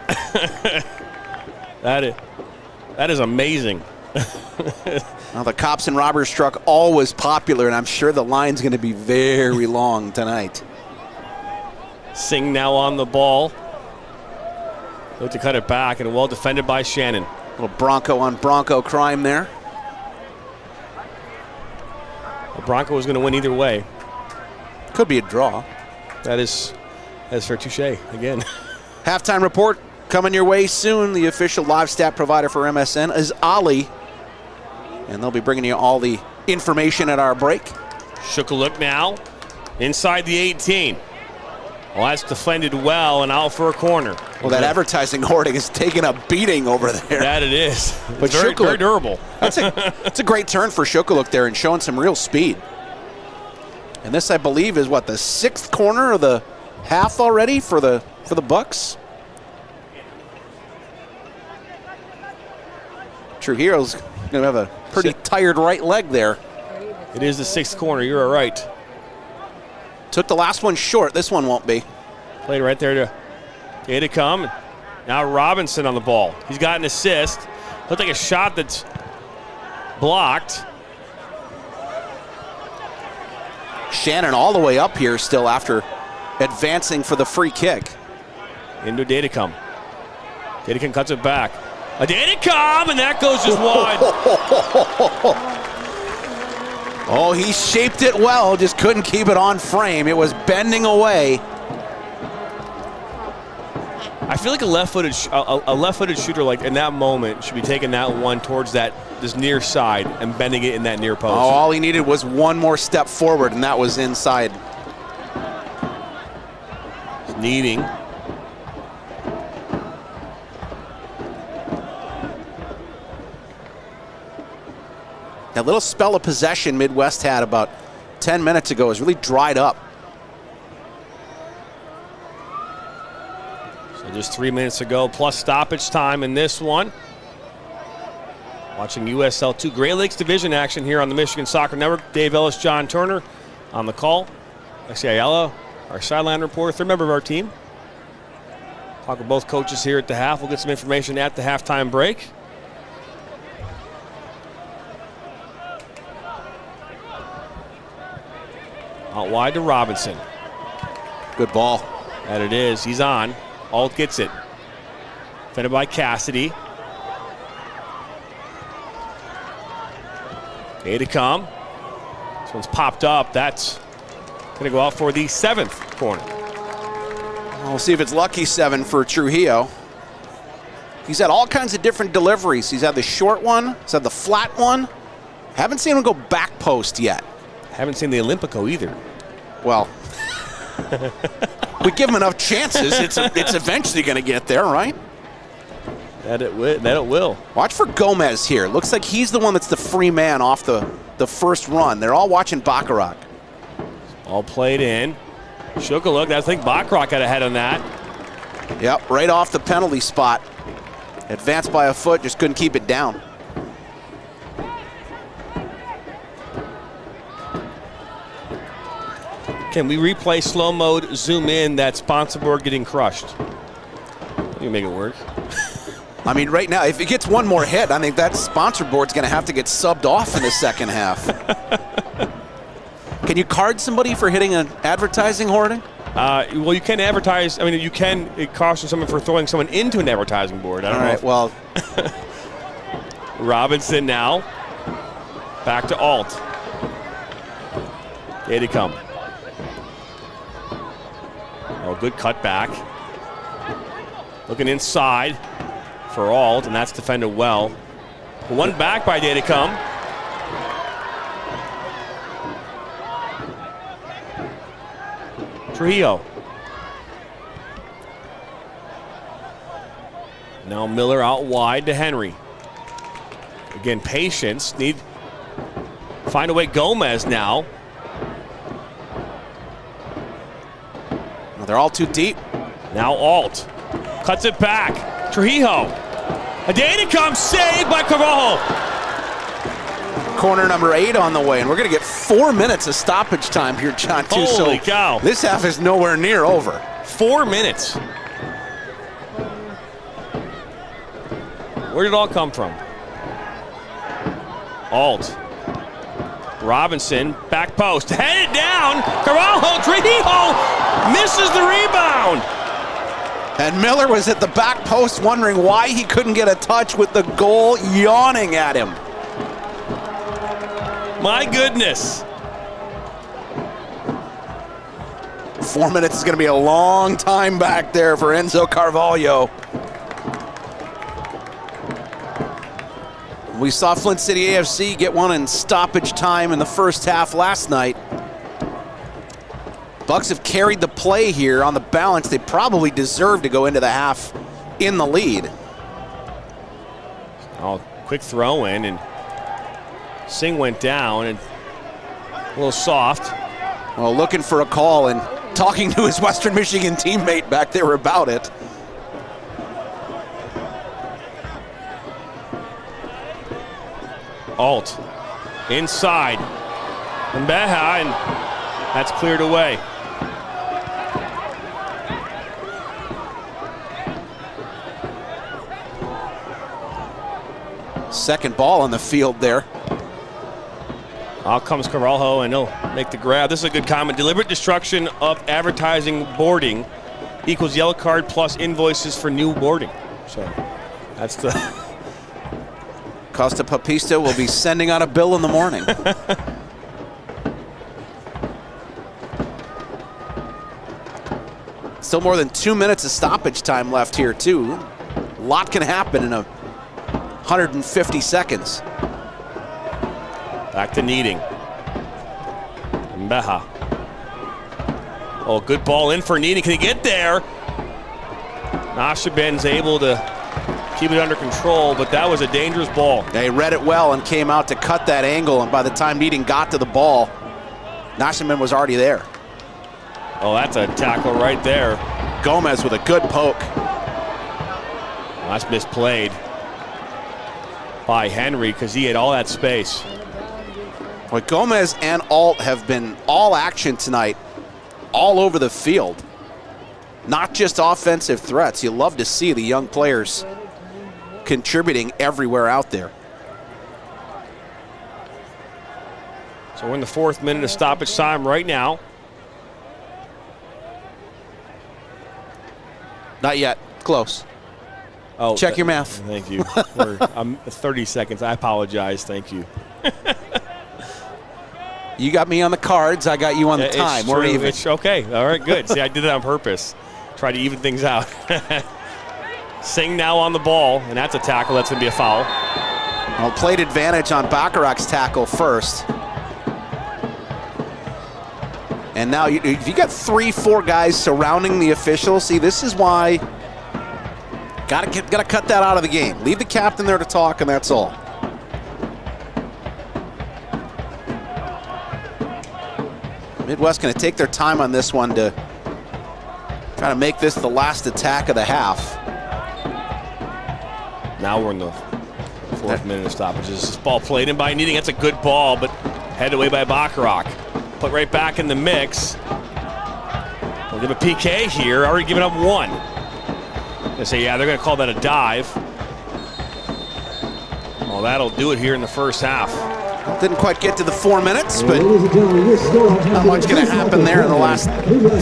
That is amazing. Well, the cops and robbers truck always popular, and I'm sure the line's going to be very long tonight. Singh now on the ball. Look to cut it back, and well defended by Shannon. A little Bronco on Bronco crime there. The Bronco was going to win either way. Could be a draw. That's fair touche again. Halftime report coming your way soon. The official live stat provider for MSN is Ollie. And they'll be bringing you all the information at our break. Shook a look now. Inside the 18. Well, that's defended well and out for a corner. Well, that advertising hoarding is taking a beating over there. That it is. But very durable. That's a great turn for Shukaluk there and showing some real speed. And this, I believe, is what, the 6th corner of the half already for the Bucks? Trujillo's going to have a pretty tired right leg there. It is the 6th corner. You're right. Took the last one short. This one won't be. Played right there to Adicom. Now Robinson on the ball. He's got an assist. Looked like a shot that's blocked. Shannon all the way up here still after advancing for the free kick. Into Datacom. Datacom cuts it back. A Datacom, and that goes just wide. Oh, he shaped it well, just couldn't keep it on frame. It was bending away. I feel like a left-footed shooter, like in that moment, should be taking that one towards this near side and bending it in that near post. Oh, all he needed was one more step forward, and that was inside. Needing. That little spell of possession Midwest had about 10 minutes ago has really dried up. So just 3 minutes ago, plus stoppage time in this one. Watching USL 2 Great Lakes Division action here on the Michigan Soccer Network. Dave Ellis, John Turner on the call. Alexi Ayala, our sideline reporter, third member of our team. Talk with both coaches here at the half. We'll get some information at the halftime break. Out wide to Robinson. Good ball. That it is. He's on. Alt gets it. Defended by Cassidy. Adicom. This one's popped up. That's going to go out for the 7th corner. We'll see if it's lucky 7 for Trujillo. He's had all kinds of different deliveries. He's had the short one. He's had the flat one. Haven't seen him go back post yet. Haven't seen the Olympico either. Well, we give him enough chances. It's eventually going to get there, right? That it will. Watch for Gomez here. Looks like he's the one that's the free man off the first run. They're all watching Baccarat. All played in. Shook a look. I think Baccarat got ahead on that. Yep, right off the penalty spot. Advanced by a foot, just couldn't keep it down. Can we replay slow mode, zoom in, that sponsor board getting crushed? You make it work. I mean, right now, if it gets one more hit, I think that sponsor board's going to have to get subbed off in the second half. Can you card somebody for hitting an advertising hoarding? Well, you can advertise. I mean, you can caution someone for throwing someone into an advertising board. I don't know. All right, well. Robinson now. Back to Alt. Data come. Oh, good cut back. Looking inside for Alt, and that's defended well. One back by Datacom. Trujillo. Now Miller out wide to Henry. Again, patience. Find a way. Gomez now. They're all too deep. Now Alt. Cuts it back. Trujillo. A Datacom saved by Carvalho. Corner number 8 on the way, and we're going to get 4 minutes of stoppage time here, John, too. Holy so cow. This half is nowhere near over. 4 minutes. Where did it all come from? Alt. Robinson, back post, headed down. Carvalho, Trejo misses the rebound. And Miller was at the back post wondering why he couldn't get a touch with the goal yawning at him. My goodness. 4 minutes is going to be a long time back there for Enzo Carvalho. We saw Flint City AFC get one in stoppage time in the first half last night. Bucks have carried the play here on the balance. They probably deserve to go into the half in the lead. Oh, quick throw in, and Singh went down and a little soft. Well, looking for a call and talking to his Western Michigan teammate back there about it. Alt inside. Mbeha, and that's cleared away. Second ball on the field there. Out comes Carvalho, and he'll make the grab. This is a good comment. Deliberate destruction of advertising boarding equals yellow card plus invoices for new boarding. So that's the... Costa Papista will be sending out a bill in the morning. Still more than 2 minutes of stoppage time left here, too. A lot can happen in 150 seconds. Back to Needing. Mbeha. Oh, good ball in for Needing. Can he get there? Nashaben's able to keep it under control, but that was a dangerous ball. They read it well and came out to cut that angle, and by the time Needing got to the ball, Nashaben was already there. Oh, that's a tackle right there. Gomez with a good poke. Well, that's misplayed by Henry because he had all that space. Well, Gomez and Alt have been all action tonight, all over the field. Not just offensive threats. You love to see the young players contributing everywhere out there. So we're in the 4th minute of stoppage time right now. Not yet. Close. Oh, check your math. Thank you. I'm 30 seconds. I apologize. Thank you. You got me on the cards. I got you on the time. We're even. It's okay. All right, good. See, I did it on purpose. Try to even things out. Singh now on the ball, and that's a tackle. That's going to be a foul. Well, played advantage on Bacharach's tackle first. And now if you got 3-4 guys surrounding the official, see, this is why gotta cut that out of the game. Leave the captain there to talk, and that's all. Midwest going to take their time on this one to try to make this the last attack of the half. Now we're in the 4th minute of stoppages. This ball played in by Needing. That's a good ball, but headed away by Bacharach. Put right back in the mix. We'll give a PK here. Already given up 1. They say, yeah, they're going to call that a dive. Well, that'll do it here in the first half. Didn't quite get to the 4 minutes, but not much going to happen there in the last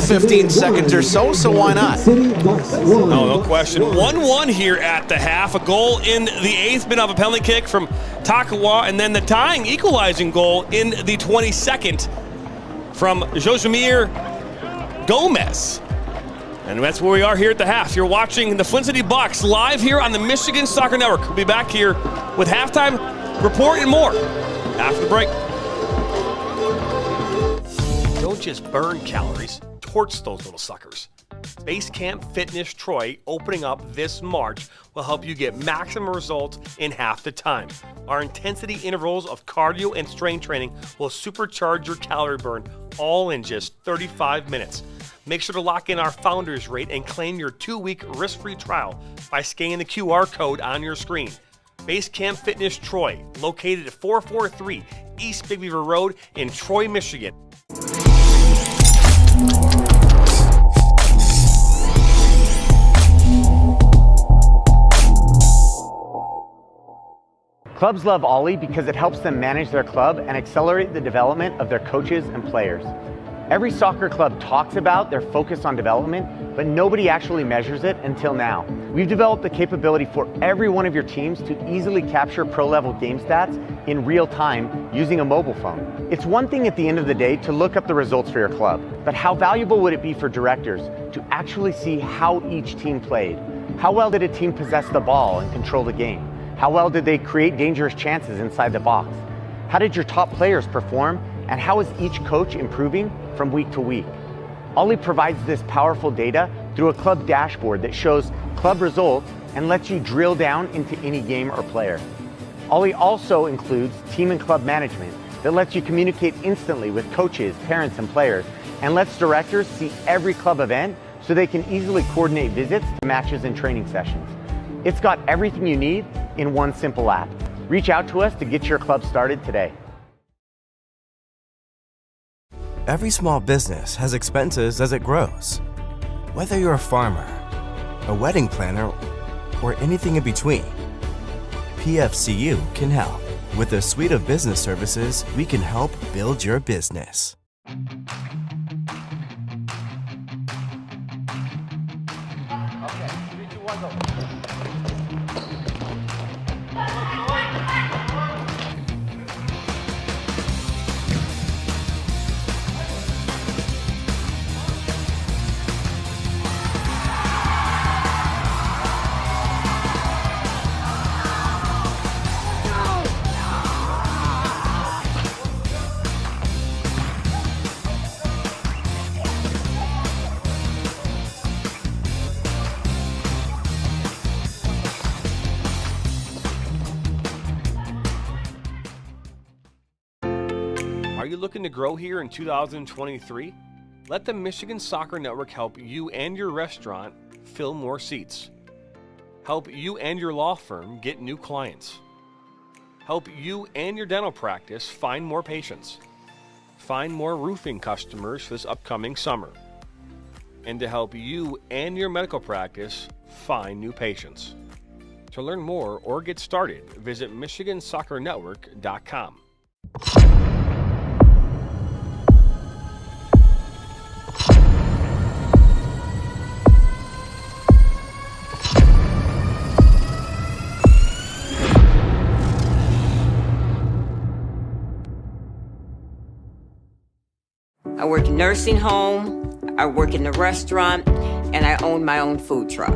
15 seconds or so, so why not? No question. 1-1 here at the half. A goal in the 8th minute of a penalty kick from Takawa, and then the tying equalizing goal in the 22nd from Josimir Gomez. And that's where we are here at the half. You're watching the Flint City Bucks live here on the Michigan Soccer Network. We'll be back here with halftime report and more after the break. Don't just burn calories, torch those little suckers. Base Camp Fitness Troy, opening up this March, will help you get maximum results in half the time. Our intensity intervals of cardio and strength training will supercharge your calorie burn, all in just 35 minutes. Make sure to lock in our founders rate and claim your 2-week risk-free trial by scanning the QR code on your screen. Base Camp Fitness Troy, located at 443 East Big Beaver Road in Troy, Michigan. Clubs love Ollie because it helps them manage their club and accelerate the development of their coaches and players. Every soccer club talks about their focus on development, but nobody actually measures it until now. We've developed the capability for every one of your teams to easily capture pro-level game stats in real time using a mobile phone. It's one thing at the end of the day to look up the results for your club, but how valuable would it be for directors to actually see how each team played? How well did a team possess the ball and control the game? How well did they create dangerous chances inside the box? How did your top players perform? And how is each coach improving from week to week? Ollie provides this powerful data through a club dashboard that shows club results and lets you drill down into any game or player. Ollie also includes team and club management that lets you communicate instantly with coaches, parents, and players, and lets directors see every club event so they can easily coordinate visits to matches and training sessions. It's got everything you need in one simple app. Reach out to us to get your club started today. Every small business has expenses as it grows. Whether you're a farmer, a wedding planner, or anything in between, PFCU can help. With a suite of business services, we can help build your business. Are you looking to grow here in 2023? Let the Michigan Soccer Network help you and your restaurant fill more seats. Help you and your law firm get new clients. Help you and your dental practice find more patients. Find more roofing customers for this upcoming summer. And to help you and your medical practice find new patients. To learn more or get started, visit MichiganSoccerNetwork.com. I work in nursing home, I work in the restaurant, and I own my own food truck.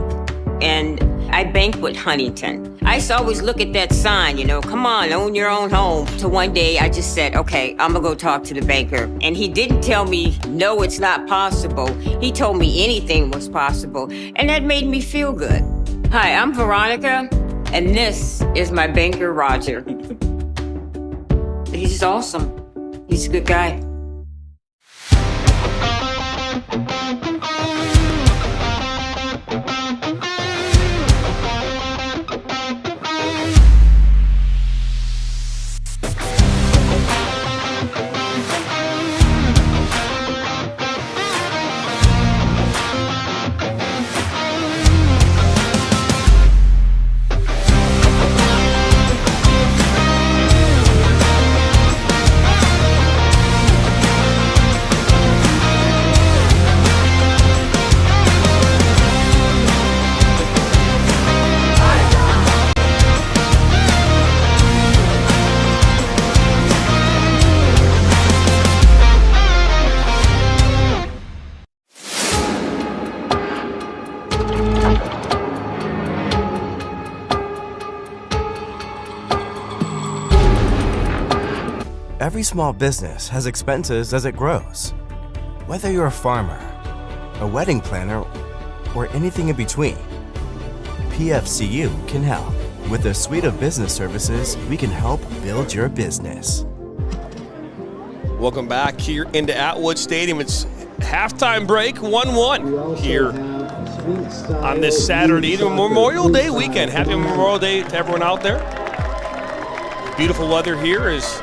And I banquet Huntington. I used to always look at that sign, come on, own your own home. So one day I just said, okay, I'm gonna go talk to the banker. And he didn't tell me, no, it's not possible. He told me anything was possible. And that made me feel good. Hi, I'm Veronica, and this is my banker, Roger. He's awesome. He's a good guy. Every small business has expenses as it grows. Whether you're a farmer, a wedding planner, or anything in between, PFCU can help. With a suite of business services, we can help build your business. Welcome back here into Atwood Stadium. It's halftime break, 1-1 here on this Saturday, Memorial Day weekend. Happy Memorial Day to everyone out there. beautiful weather here is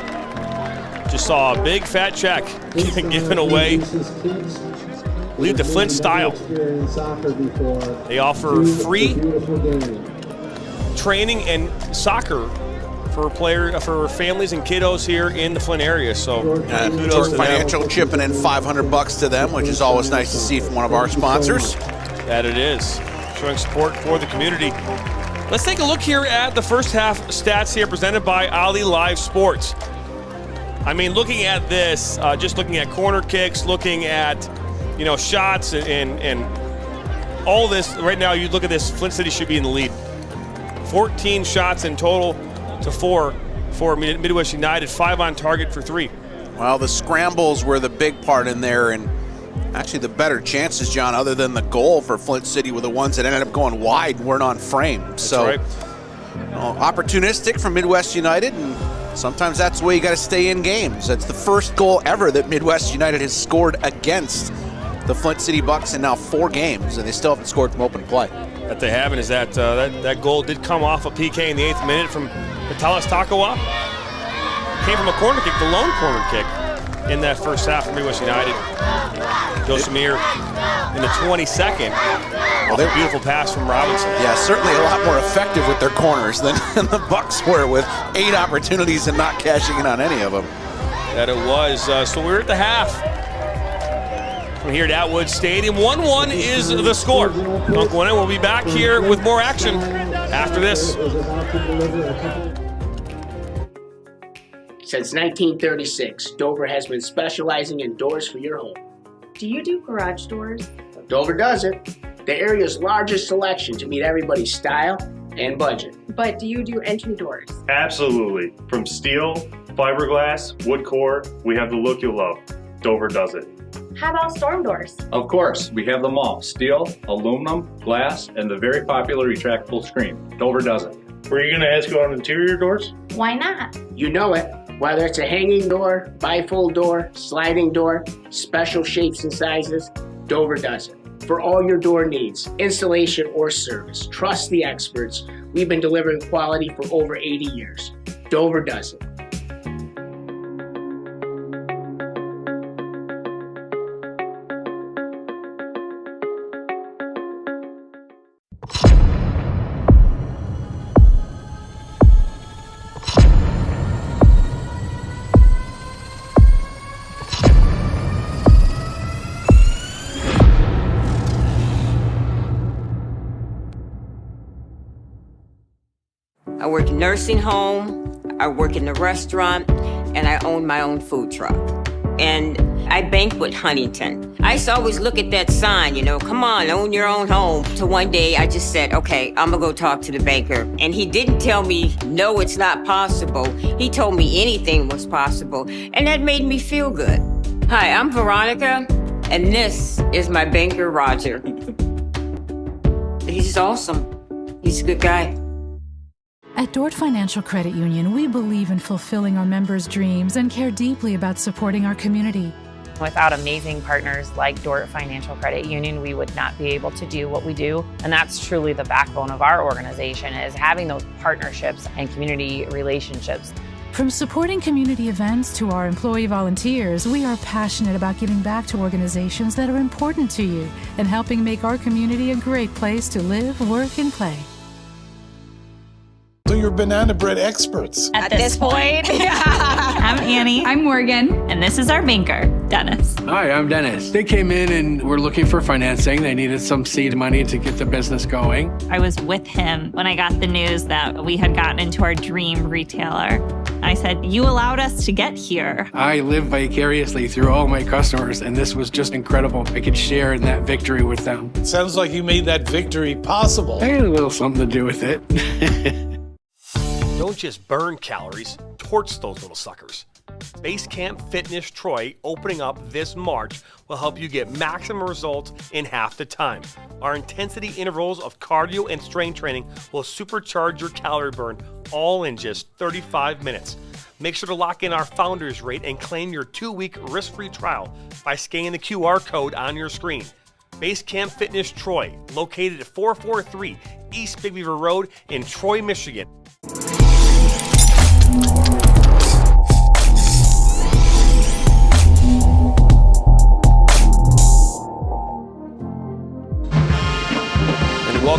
just saw a big fat check given away. Lead the Flint style. They offer free training and soccer for families and kiddos here in the Flint area. So kudos to Financial them. chipping in $500 to them, which is always nice to see from one of our sponsors. That it is. Showing support for the community. Let's take a look here at the first half stats here presented by Ali Live Sports. I mean, looking at this, just looking at corner kicks, looking at, shots and all this, right now you look at this, Flint City should be in the lead. 14 shots in total to 4 for Midwest United, 5 on target for 3. Well, the scrambles were the big part in there, and actually the better chances, John, other than the goal for Flint City, were the ones that ended up going wide and weren't on frame. That's so right. Opportunistic from Midwest United, and sometimes that's the way you got to stay in games. That's the first goal ever that Midwest United has scored against the Flint City Bucks in now 4 games, and they still haven't scored from open play. That they haven't is that goal did come off a PK in the 8th minute from Vitalis Takawa. Came from a corner kick, the lone corner kick in that first half for Midwest United. Josemir in the 22nd. Well, a beautiful pass from Robinson. Yeah, certainly a lot more effective with their corners than the Bucks were, with 8 opportunities and not cashing in on any of them. That it was. So we're at the half. From here at Atwood Stadium, 1-1 is the score. Uncle and I will be back here with more action after this. Since 1936, Dover has been specializing in doors for your home. Do you do garage doors? Dover does it. The area's largest selection to meet everybody's style and budget. But do you do entry doors? Absolutely. From steel, fiberglass, wood core, we have the look you'll love. Dover does it. How about storm doors? Of course, we have them all. Steel, aluminum, glass, and the very popular retractable screen. Dover does it. Were you going to ask about interior doors? Why not? You know it. Whether it's a hanging door, bifold door, sliding door, special shapes and sizes, Dover does it. For all your door needs, installation or service, trust the experts. We've been delivering quality for over 80 years. Dover does it. I work in nursing home, I work in the restaurant, and I own my own food truck. And I banquet Huntington. I used to always look at that sign, come on, own your own home. So one day I just said, okay, I'm gonna go talk to the banker. And he didn't tell me, no, it's not possible. He told me anything was possible. And that made me feel good. Hi, I'm Veronica, and this is my banker, Roger. He's awesome. He's a good guy. At Dort Financial Credit Union, we believe in fulfilling our members' dreams and care deeply about supporting our community. Without amazing partners like Dort Financial Credit Union, we would not be able to do what we do. And that's truly the backbone of our organization, is having those partnerships and community relationships. From supporting community events to our employee volunteers, we are passionate about giving back to organizations that are important to you and helping make our community a great place to live, work, and play. So you're banana bread experts. At this point. I'm Annie. I'm Morgan. And this is our banker, Dennis. Hi, I'm Dennis. They came in and were looking for financing. They needed some seed money to get the business going. I was with him when I got the news that we had gotten into our dream retailer. I said, you allowed us to get here. I live vicariously through all my customers, and this was just incredible. I could share in that victory with them. It sounds like you made that victory possible. I had a little something to do with it. Don't just burn calories, torch those little suckers. Base Camp Fitness Troy, opening up this March, will help you get maximum results in half the time. Our intensity intervals of cardio and strength training will supercharge your calorie burn, all in just 35 minutes. Make sure to lock in our founder's rate and claim your 2-week risk-free trial by scanning the QR code on your screen. Base Camp Fitness Troy, located at 443 East Big Beaver Road in Troy, Michigan.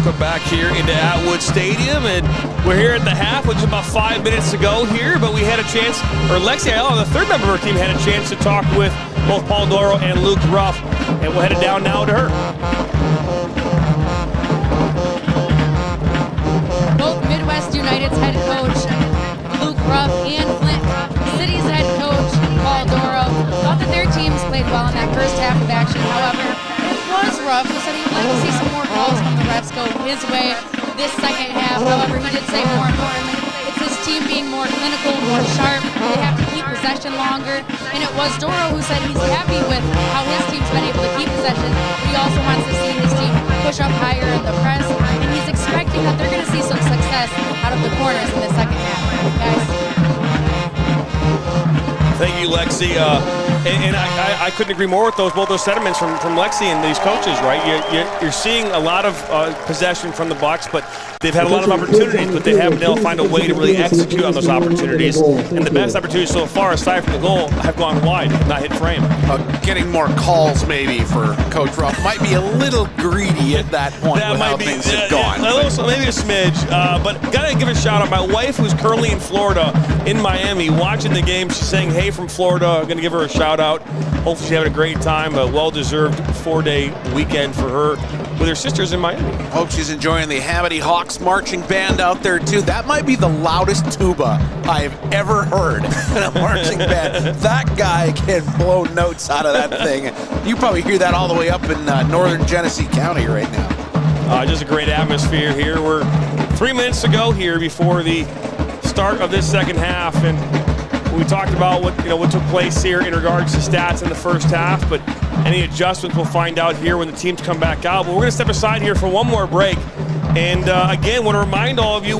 Welcome back here into Atwood Stadium, and we're here at the half with just about 5 minutes to go here, but we had a chance, or Lexi Ayala, the third member of our team, had a chance to talk with both Paul Doro and Luke Ruff, and we'll head it down now to her. Both Midwest United's head coach, Luke Ruff, and Flint City's head coach, Paul Doro, thought that their teams played well in that first half of action. However, it was Ruff who said he'd like to see some more calls from the refs go his way this second half. However, he did say more importantly, it's his team being more clinical, more sharp. They have to keep possession longer. And it was Doro who said he's happy with how his team's been able to keep possession. But he also wants to see his team push up higher in the press. And he's expecting that they're going to see some success out of the corners in the second half. Guys. Thank you, Lexi. And I couldn't agree more with both those sentiments from Lexi and these coaches, right? You're seeing a lot of possession from the Bucks, but they've had a lot of opportunities, but they haven't been able to find a way to really execute on those opportunities. And the best opportunities so far, aside from the goal, have gone wide, not hit frame. Getting more calls maybe for Coach Ruff might be a little greedy at that point with how things have gone. Maybe a smidge, but gotta give a shout out. My wife, who's currently in Florida, in Miami, watching the game, she's saying, hey from Florida, I'm gonna give her a shout out. Hopefully she's having a great time, a well-deserved 4-day weekend for her with her sisters in Miami. Hope she's enjoying the Hamity Hawks marching band out there too. That might be the loudest tuba I've ever heard in a marching band. That guy can blow notes out of that thing. You probably hear that all the way up in northern Genesee County right now. Just a great atmosphere here. We're 3 minutes to go here before the start of this second half, and we talked about what took place here in regards to stats in the first half, but any adjustments we'll find out here when the teams come back out. But we're going to step aside here for one more break. And again, want to remind all of you,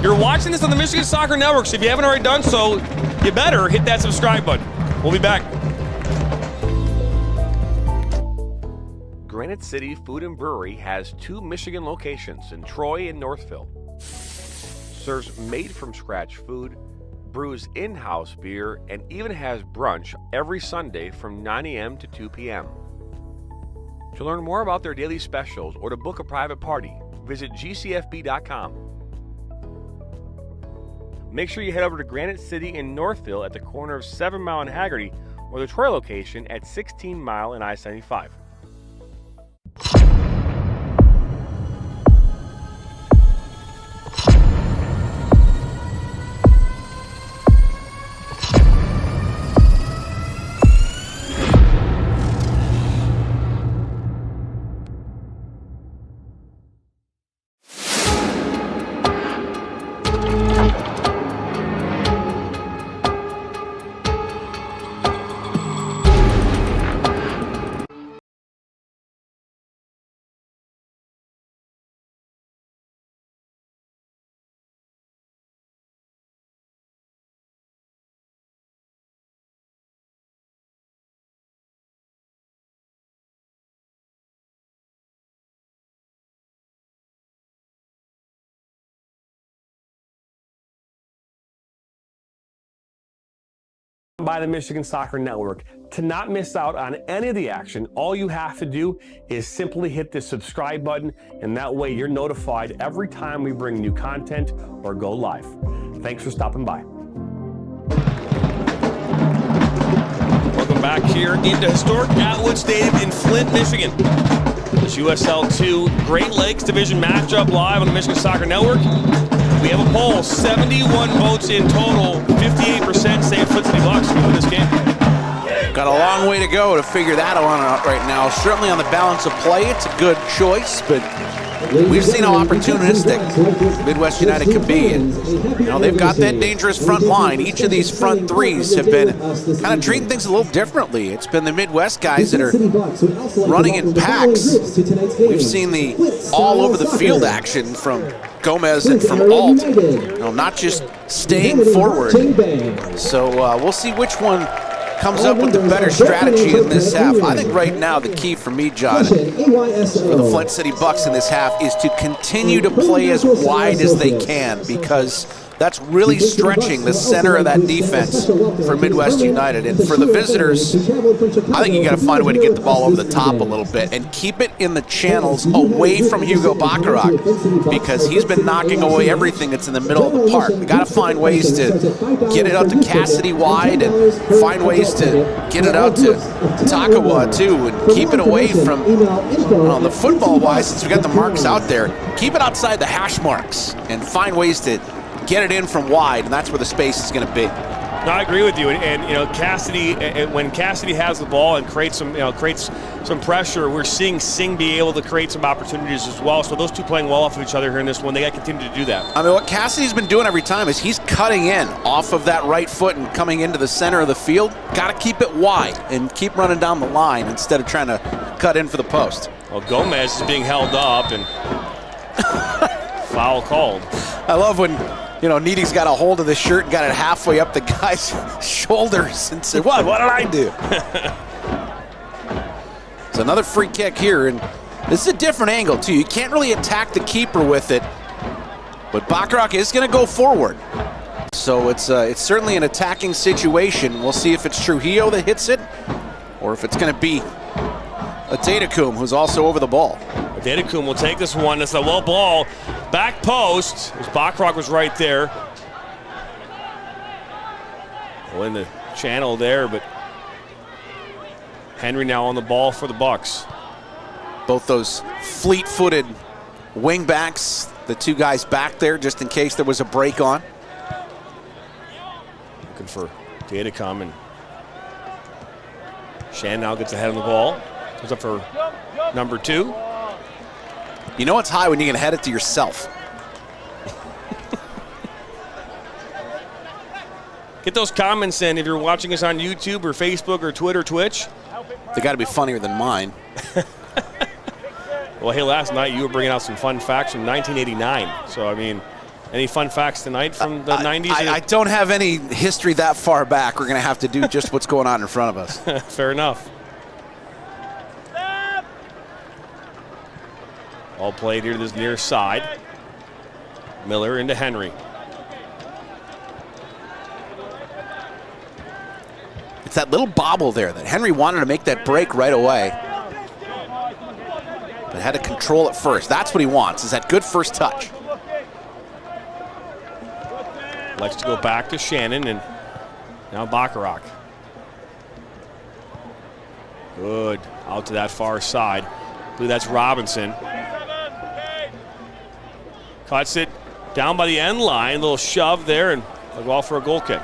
you're watching this on the Michigan Soccer Network, so if you haven't already done so, you better hit that subscribe button. We'll be back. Granite City Food and Brewery has 2 Michigan locations in Troy and Northville. Serves made-from-scratch food, brews in-house beer, and even has brunch every Sunday from 9 a.m. to 2 p.m. To learn more about their daily specials or to book a private party, visit gcfb.com. Make sure you head over to Granite City in Northville at the corner of 7 Mile and Haggerty, or the Troy location at 16 Mile and I-75. By the Michigan Soccer Network. To not miss out on any of the action, all you have to do is simply hit the subscribe button, and that way you're notified every time we bring new content or go live. Thanks for stopping by. Welcome back here into historic Atwood Stadium in Flint, Michigan. This USL 2 Great Lakes Division matchup live on the Michigan Soccer Network. We have a poll, 71 votes in total, 58% say Flint City Bucks will win this game. Got a long way to go to figure that one out right now. Certainly on the balance of play, it's a good choice, but we've seen how opportunistic Midwest United can be. And they've got that dangerous front line. Each of these front threes have been kind of treating things a little differently. It's been the Midwest guys that are running in packs. We've seen the all over the field action from Gomez and from Alt, not just staying forward. So we'll see which one comes up with the better strategy in this half. I think right now the key for me, John, for the Flint City Bucks in this half is to continue to play as wide as they can, because That's really stretching the center of that defense for Midwest United. And for the visitors, I think you got to find a way to get the ball over the top a little bit and keep it in the channels away from Hugo Bacharach, because he's been knocking away everything that's in the middle of the park. We got to find ways to get it out to Cassidy wide and find ways to get it out to Takawa too, and keep it away from, the football-wise, since we got the marks out there, keep it outside the hash marks and find ways to get it in from wide, and that's where the space is going to be. No, I agree with you. And Cassidy, when Cassidy has the ball and creates some pressure, we're seeing Singh be able to create some opportunities as well. So those two playing well off of each other here in this one, they got to continue to do that. I mean, what Cassidy's been doing every time is he's cutting in off of that right foot and coming into the center of the field. Got to keep it wide and keep running down the line instead of trying to cut in for the post. Well, Gomez is being held up and foul called. I love when Needy's got a hold of the shirt and got it halfway up the guy's shoulders and said, what did I do? It's another free kick here, and this is a different angle too. You can't really attack the keeper with it, but Bacharach is going to go forward. So it's certainly an attacking situation. We'll see if it's Trujillo that hits it or if it's going to be Adetakum, who's also over the ball. Adetakum will take this one. It's a low ball. Back post. Bacharach was right there. Well, in the channel there, but Henry now on the ball for the Bucks. Both those fleet-footed wing backs, the two guys back there just in case there was a break on. Looking for Adetakum, and Shan now gets ahead of the ball. Goes up for number 2. You know it's high when you can head it to yourself. Get those comments in if you're watching us on YouTube or Facebook or Twitter, Twitch. They got to be funnier than mine. Well, hey, last night you were bringing out some fun facts from 1989. So, I mean, any fun facts tonight from the 90s? I don't have any history that far back. We're going to have to do just what's going on in front of us. Fair enough. All played here to this near side. Miller into Henry. It's that little bobble there that Henry wanted to make that break right away, but had to control it first. That's what he wants, is that good first touch. Likes to go back to Shannon, and now Bacharach. Good, out to that far side. I believe that's Robinson. Cuts it down by the end line, little shove there, and a ball for a goal kick.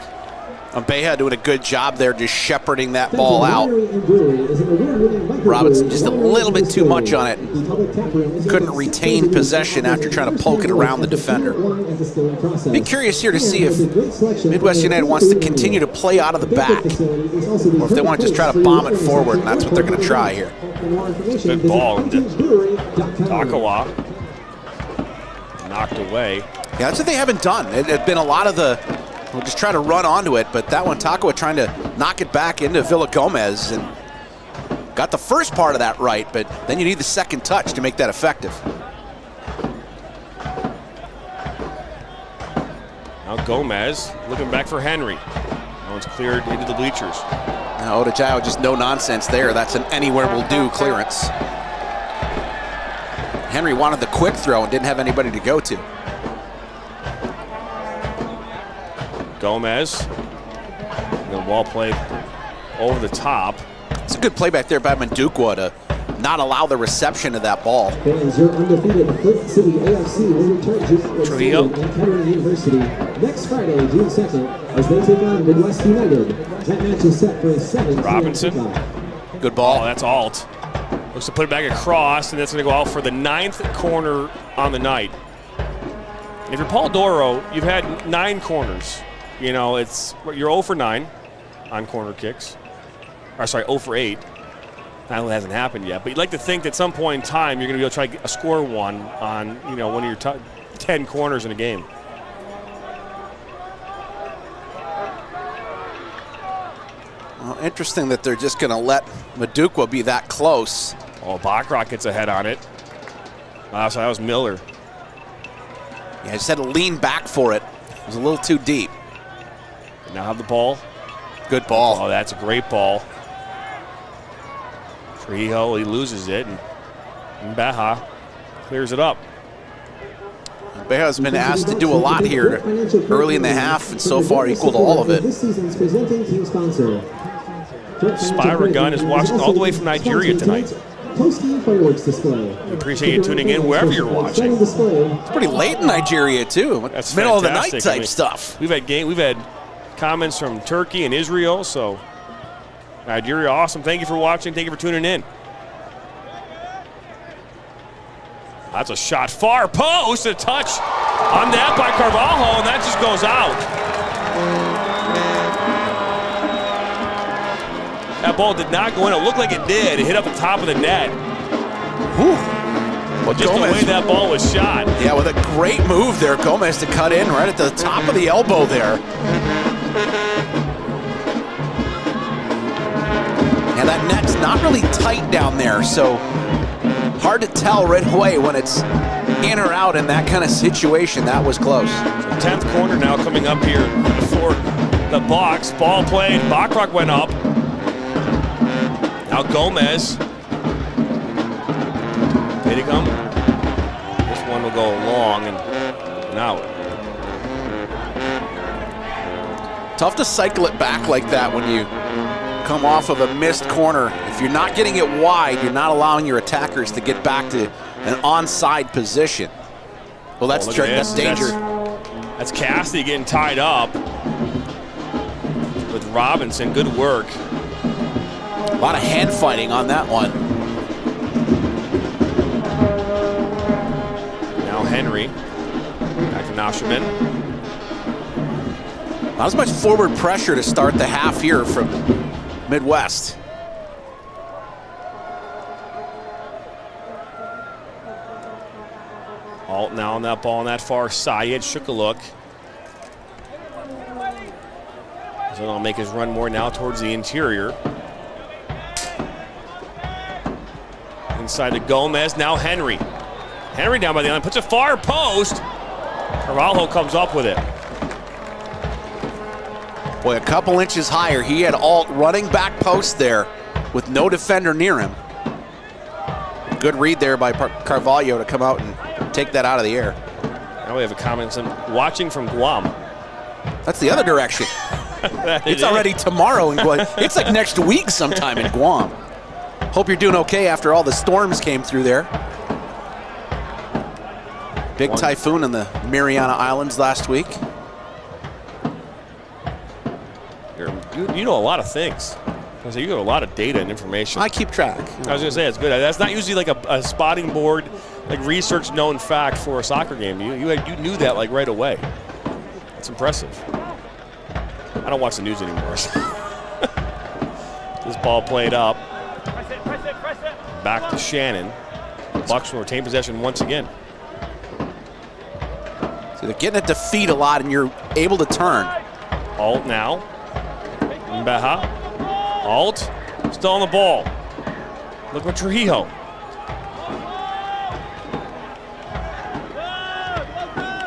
Beha doing a good job there, just shepherding that ball out. Robinson just a little bit too much on it. Couldn't retain possession after trying to poke it around the defender. Be curious here to see if Midwest United wants to continue to play out of the back, or if they want to just try to bomb it forward, and that's what they're going to try here. Good ball into Takawa. Knocked away. Yeah, that's what they haven't done. It had been a lot of the, we'll just try to run onto it, but that one, Takawa trying to knock it back into Villa Gomez, and got the first part of that right, but then you need the second touch to make that effective. Now Gomez looking back for Henry. That one's cleared into the bleachers. Now Odajayo just no nonsense there. That's an anywhere will do clearance. Henry wanted the quick throw and didn't have anybody to go to. Gomez. And the ball played over the top. It's a good play back there by Mandukwa to not allow the reception of that ball. Fans, your undefeated FLINT City AFC will return to Trujillo and Kettering University next Friday, June 2nd, as they take on Midwest United. That match is set for a 7 Robinson. Good ball. Oh, that's Alt. Looks to put it back across, and that's going to go out for the 9th corner on the night. And if you're Paul Doro, you've had 9 corners. You know, you're 0 for 9 on corner kicks. Or sorry, 0 for 8. That hasn't happened yet, but you'd like to think that at some point in time you're going to be able to try to score one on, one of your 10 corners in a game. Well, interesting that they're just going to let Mandukwa be that close. Oh, Bacharach gets ahead on it. So that was Miller. Yeah, I just had to lean back for it. It was a little too deep. Now have the ball. Good ball. Oh, that's a great ball. Trujillo, he loses it, and Beja clears it up. Beja's been asked to do a lot here early in the half, and so far equaled all of it. This season's presenting team sponsor. Spyra Gun is watching all the way from Nigeria tonight. Posting fireworks display. We appreciate you tuning in wherever you're watching. It's pretty late in Nigeria too. That's middle fantastic. of the night type stuff. We've had comments from Turkey and Israel, so Nigeria, awesome. Thank you for watching. Thank you for tuning in. That's a shot, far post, a touch on that by Carvalho, and that just goes out. That ball did not go in. It looked like it did. It hit up the top of the net. Whew. Well, just the way that ball was shot. Yeah, with a great move there, Gomez to cut in right at the top of the elbow there. And that net's not really tight down there, so hard to tell right away when it's in or out in that kind of situation. That was close. So 10th corner now coming up here for the box. Ball played. Bachrach went up. Now Gomez. Did he come? This one will go long and out. Tough to cycle it back like that when you come off of a missed corner. If you're not getting it wide, you're not allowing your attackers to get back to an onside position. Well, that's danger. That's Cassidy getting tied up with Robinson. Good work. A lot of hand fighting on that one. Now Henry. Back to Nasherman. Not as much forward pressure to start the half here from Midwest. Alt now on that ball on that far side. Shukaluk. So he'll make his run more now towards the interior. Inside to Gomez. Now Henry. Henry down by the line. Puts a far post. Carvalho comes up with it. Boy, a couple inches higher. He had Alt running back post there with no defender near him. Good read there by Carvalho to come out and take that out of the air. Now we have a comment watching from Guam. That's the other direction. It's already tomorrow in Guam. It's like next week sometime in Guam. Hope you're doing okay after all the storms came through there. Big typhoon in the Mariana Islands last week. You know a lot of things. You have a lot of data and information. I keep track. I was going to say, it's good. That's not usually like a spotting board, like research known fact for a soccer game. You knew that like right away. That's impressive. I don't watch the news anymore. This ball played up. Back to Shannon. Bucks will retain possession once again. So they're getting at defeat a lot, and you're able to turn. Alt now. Beja. Alt. Still on the ball. Look at Trujillo.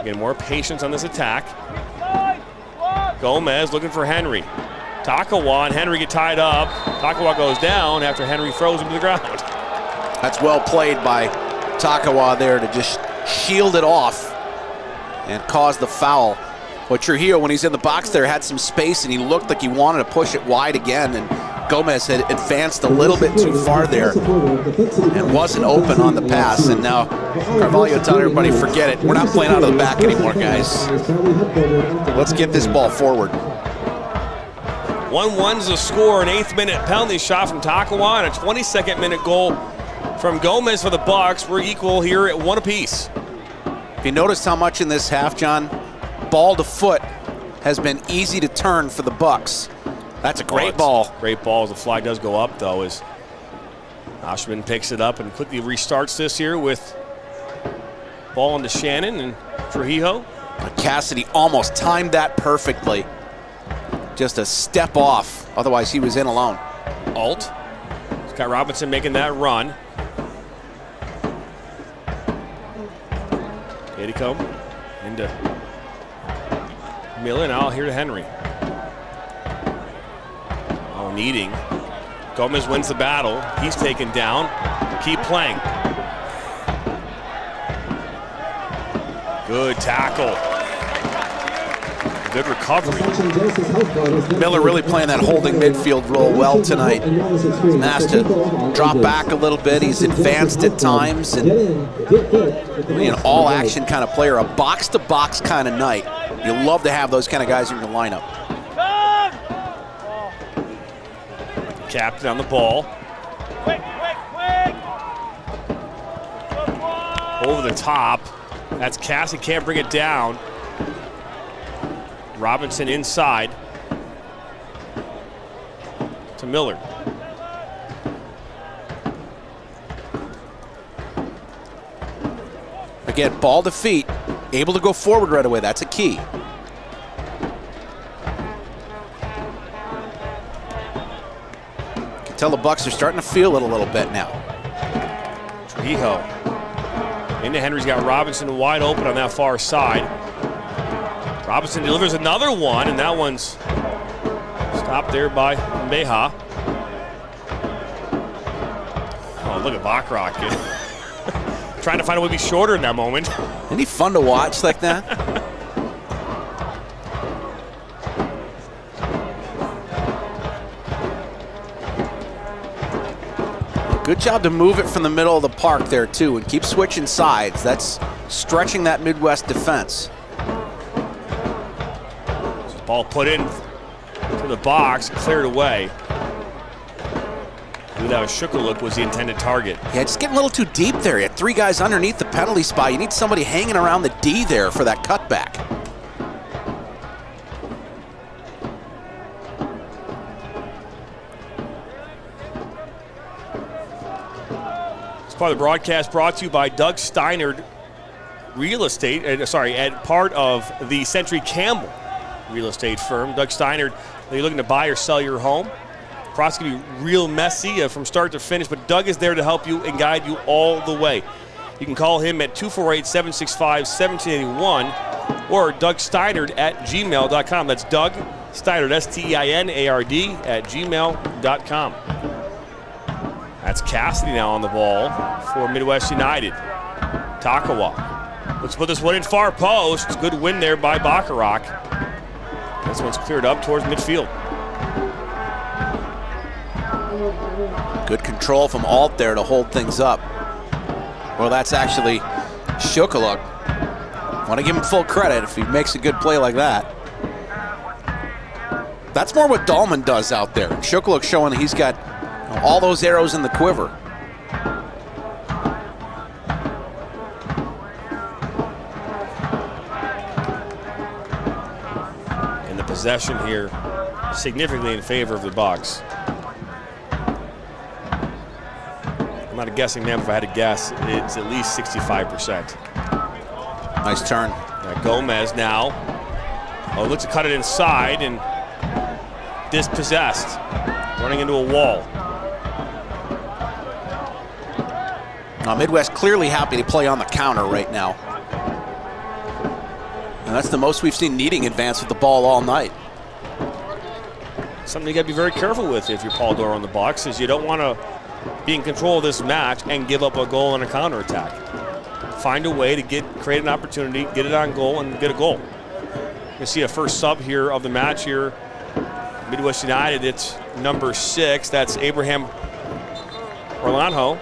Again, more patience on this attack. Gomez looking for Henry. Takawa and Henry get tied up. Takawa goes down after Henry throws him to the ground. That's well played by Takawa there to just shield it off and cause the foul. But Trujillo, when he's in the box there, had some space and he looked like he wanted to push it wide again, and Gomez had advanced a little bit too far there and wasn't open on the pass. And now Carvalho telling everybody, forget it. We're not playing out of the back anymore, guys. Let's get this ball forward. 1-1's the score, an 8th minute penalty shot from Takawa and a 22nd minute goal from Gomez for the Bucks. We're equal here at 1 apiece. If you noticed how much in this half, John, ball to foot has been easy to turn for the Bucks. That's a great ball. Great ball as the flag does go up, though, as Oshman picks it up and quickly restarts this here with ball into Shannon and Trujillo. Cassidy almost timed that perfectly. Just a step off. Otherwise, he was in alone. Alt. Scott Robinson making that run. Here he come into Miller now here to Henry. Oh, needing. Gomez wins the battle. He's taken down. Keep playing. Good tackle. Good recovery. Miller really playing that holding midfield role well tonight. He's asked to drop back a little bit. He's advanced at times, and really an all-action kind of player, a box-to-box kind of night. You love to have those kind of guys in your lineup. Captain on the ball. Over the top. That's Cassie, can't bring it down. Robinson inside to Miller. Again, ball to feet, able to go forward right away. That's a key. You can tell the Bucks are starting to feel it a little bit now. Trujillo into Henry's got Robinson wide open on that far side. Robinson delivers another one, and that one's stopped there by Beha. Oh, look at Bachrach. Trying to find a way to be shorter in that moment. Isn't he fun to watch like that? Good job to move it from the middle of the park there, too, and keep switching sides. That's stretching that Midwest defense. Ball put in to the box, cleared away. That was Shukaluk was the intended target. Yeah, just getting a little too deep there. You had three guys underneath the penalty spot. You need somebody hanging around the D there for that cutback. This part of the broadcast brought to you by Doug Steinert Real Estate, and part of the Century Campbell real estate firm. Doug Steinert, are you looking to buy or sell your home? The process can be real messy from start to finish, but Doug is there to help you and guide you all the way. You can call him at 248-765-1781 or DougSteinert@gmail.com. That's Doug Steinert, STEINARD @gmail.com. That's Cassidy now on the ball for Midwest United. Takawa looks to put this one in far post. Good win there by Bacharach. This one's cleared up towards midfield. Good control from Alt there to hold things up. Well, that's actually Shukaluk. Want to give him full credit if he makes a good play like that. That's more what Dahlman does out there. Shukaluk showing that he's got all those arrows in the quiver. Possession here significantly in favor of the Bucks. I'm not a guessing man. If I had to guess, it's at least 65%. Nice turn. Gomez now. Oh, looks to cut it inside and dispossessed. Running into a wall. Now Midwest clearly happy to play on the counter right now. And that's the most we've seen needing advance with the ball all night. Something you got to be very careful with if you're Paul Dora on the Bucks is you don't want to be in control of this match and give up a goal on a counterattack. Find a way to create an opportunity, get it on goal, and get a goal. You see a first sub here of the match here. Midwest United, it's number 6. That's Abraham Orlanjo.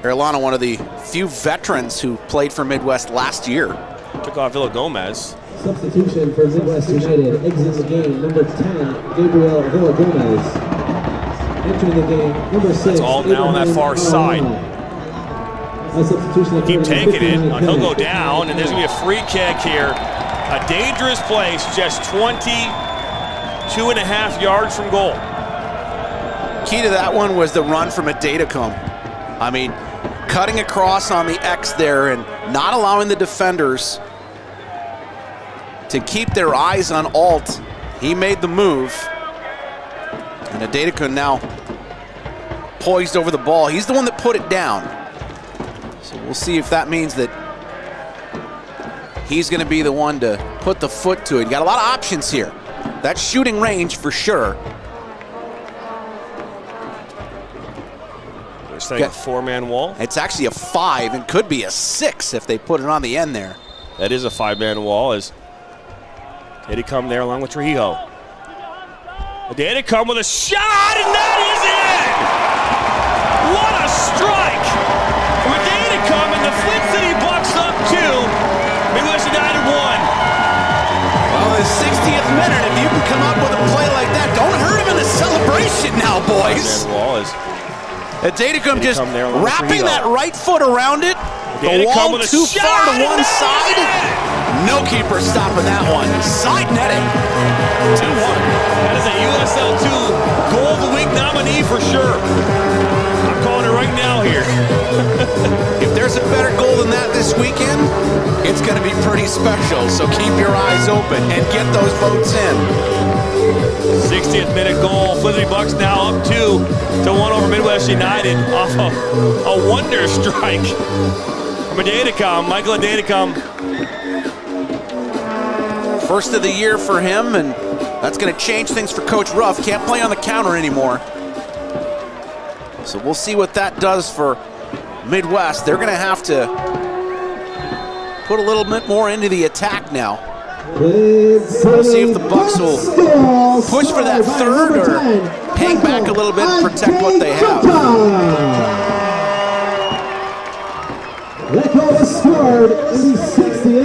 Orlanjo, one of the few veterans who played for Midwest last year. Took off Villa Gomez. Substitution for Midwest United, exiting the game, number 10, Gabriel Villa-Gomez. Entering the game, number 6. That's all now on that far side. Keep taking it. He'll go down, and there's going to be a free kick here. A dangerous place, just 22.5 yards from goal. Key to that one was the run from Adedacombe. I mean, cutting across on the X there and not allowing the defenders to keep their eyes on Alt. He made the move. And Adedacombe now poised over the ball. He's the one that put it down. So we'll see if that means that he's going to be the one to put the foot to it. You got a lot of options here. That's shooting range for sure. They're setting a 4-man wall. It's actually a 5 and could be a 6 if they put it on the end there. That is a 5-man wall as Adicom there along with Trujillo. Adicom with a shot, and that is it! What a strike from Adicom, and the Flint City Bucks up 2. Midwest United 1. Well, the 60th minute, if you can come up with a play like that, don't hurt him in the celebration now, boys. Adicom just wrapping that right foot around it. The wall too far to one side. No keeper stopping that one. Side netting. 2-1. That is a USL2 Goal of the Week nominee for sure. I'm calling it right now here. If there's a better goal than that this weekend, it's going to be pretty special. So keep your eyes open and get those votes in. 60th minute goal. Flint City Bucks now up 2-1 over Midwest United off a wonder strike from Adicom, Michael Adicom. First of the year for him, and that's going to change things for Coach Ruff. Can't play on the counter anymore. So we'll see what that does for Midwest. They're going to have to put a little bit more into the attack now. We'll see if the Bucks will push for that third or hang back a little bit and protect what they have.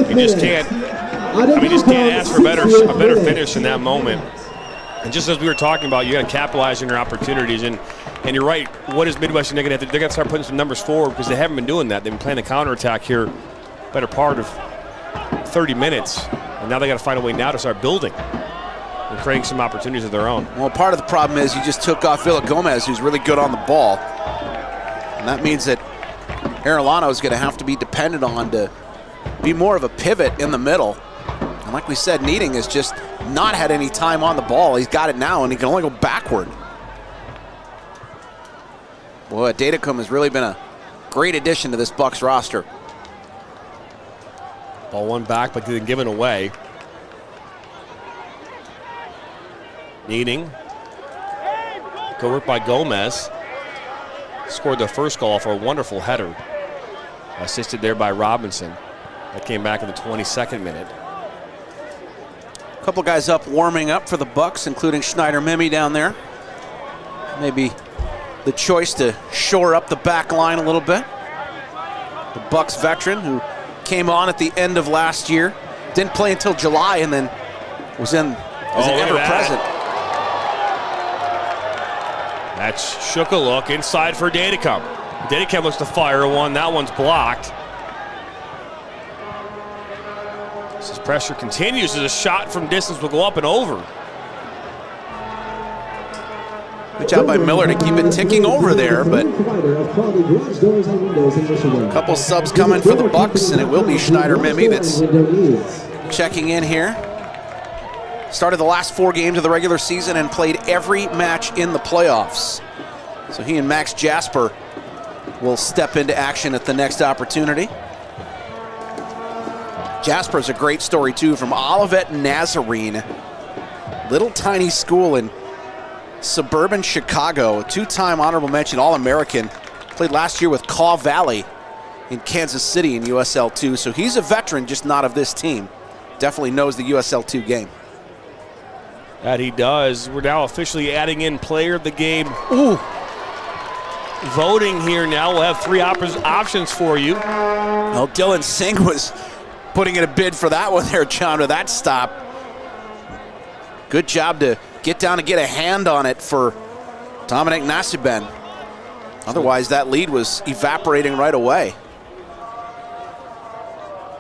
You just can't. You just can't ask for a better finish in that moment. And just as we were talking about, you got to capitalize on your opportunities. And you're right. What is Midwest United going to have to? They're going to start putting some numbers forward because they haven't been doing that. They've been playing the counterattack here, better part of 30 minutes. And now they got to find a way now to start building and creating some opportunities of their own. Well, part of the problem is you just took off Villa Gomez, who's really good on the ball. And that means that Arellano is going to have to be dependent on to be more of a pivot in the middle. And like we said, Needing has just not had any time on the ball. He's got it now, and he can only go backward. Boy, Adicom has really been a great addition to this Bucks roster. Ball one back, but didn't give it away. Needing. Good work by Gomez. Scored the first goal for a wonderful header. Assisted there by Robinson. That came back in the 22nd minute. A couple guys up warming up for the Bucks, including Schneider Mimi down there. Maybe the choice to shore up the back line a little bit. The Bucks veteran who came on at the end of last year, didn't play until July, and then was in as an ever-present. That shook a look inside for Adicom. Adicom looks to fire one. That one's blocked. As pressure continues, as a shot from distance will go up and over. Good job by Miller to keep it ticking over there, but a couple subs coming for the Bucks, and it will be Schneider Mimi that's checking in here. Started the last 4 games of the regular season and played every match in the playoffs. So he and Max Jasper will step into action at the next opportunity. Jasper's a great story too, from Olivet Nazarene. Little tiny school in suburban Chicago, a 2-time honorable mention All-American. Played last year with Caw Valley in Kansas City in USL2. So he's a veteran, just not of this team. Definitely knows the USL2 game. That he does. We're now officially adding in player of the game. Ooh. Voting here now. We'll have 3 options for you. Well, Dylan Singh was putting in a bid for that one there, John, with that stop. Good job to get down and get a hand on it for Dominic Nasiben. Otherwise, that lead was evaporating right away.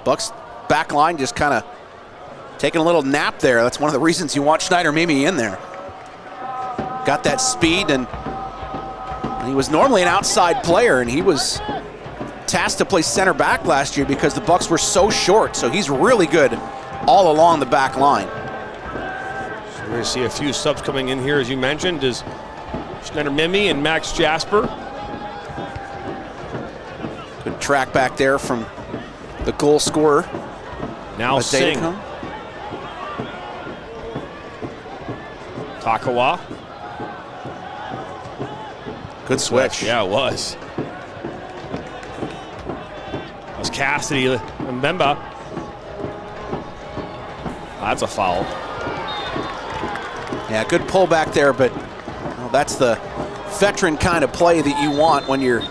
Bucks back line just kind of taking a little nap there. That's one of the reasons you want Schneider Mimi in there. Got that speed, and he was normally an outside player, and he was tasked to play center back last year because the Bucks were so short. So he's really good all along the back line. So we're going to see a few subs coming in here, as you mentioned, is Schneider Mimi and Max Jasper. Good track back there from the goal scorer. Now Singh. Takawa. Good switch. Yeah, it was. That was Cassidy and Mbemba. That's a foul. Yeah, good pullback there, but that's the veteran kind of play that you want when you're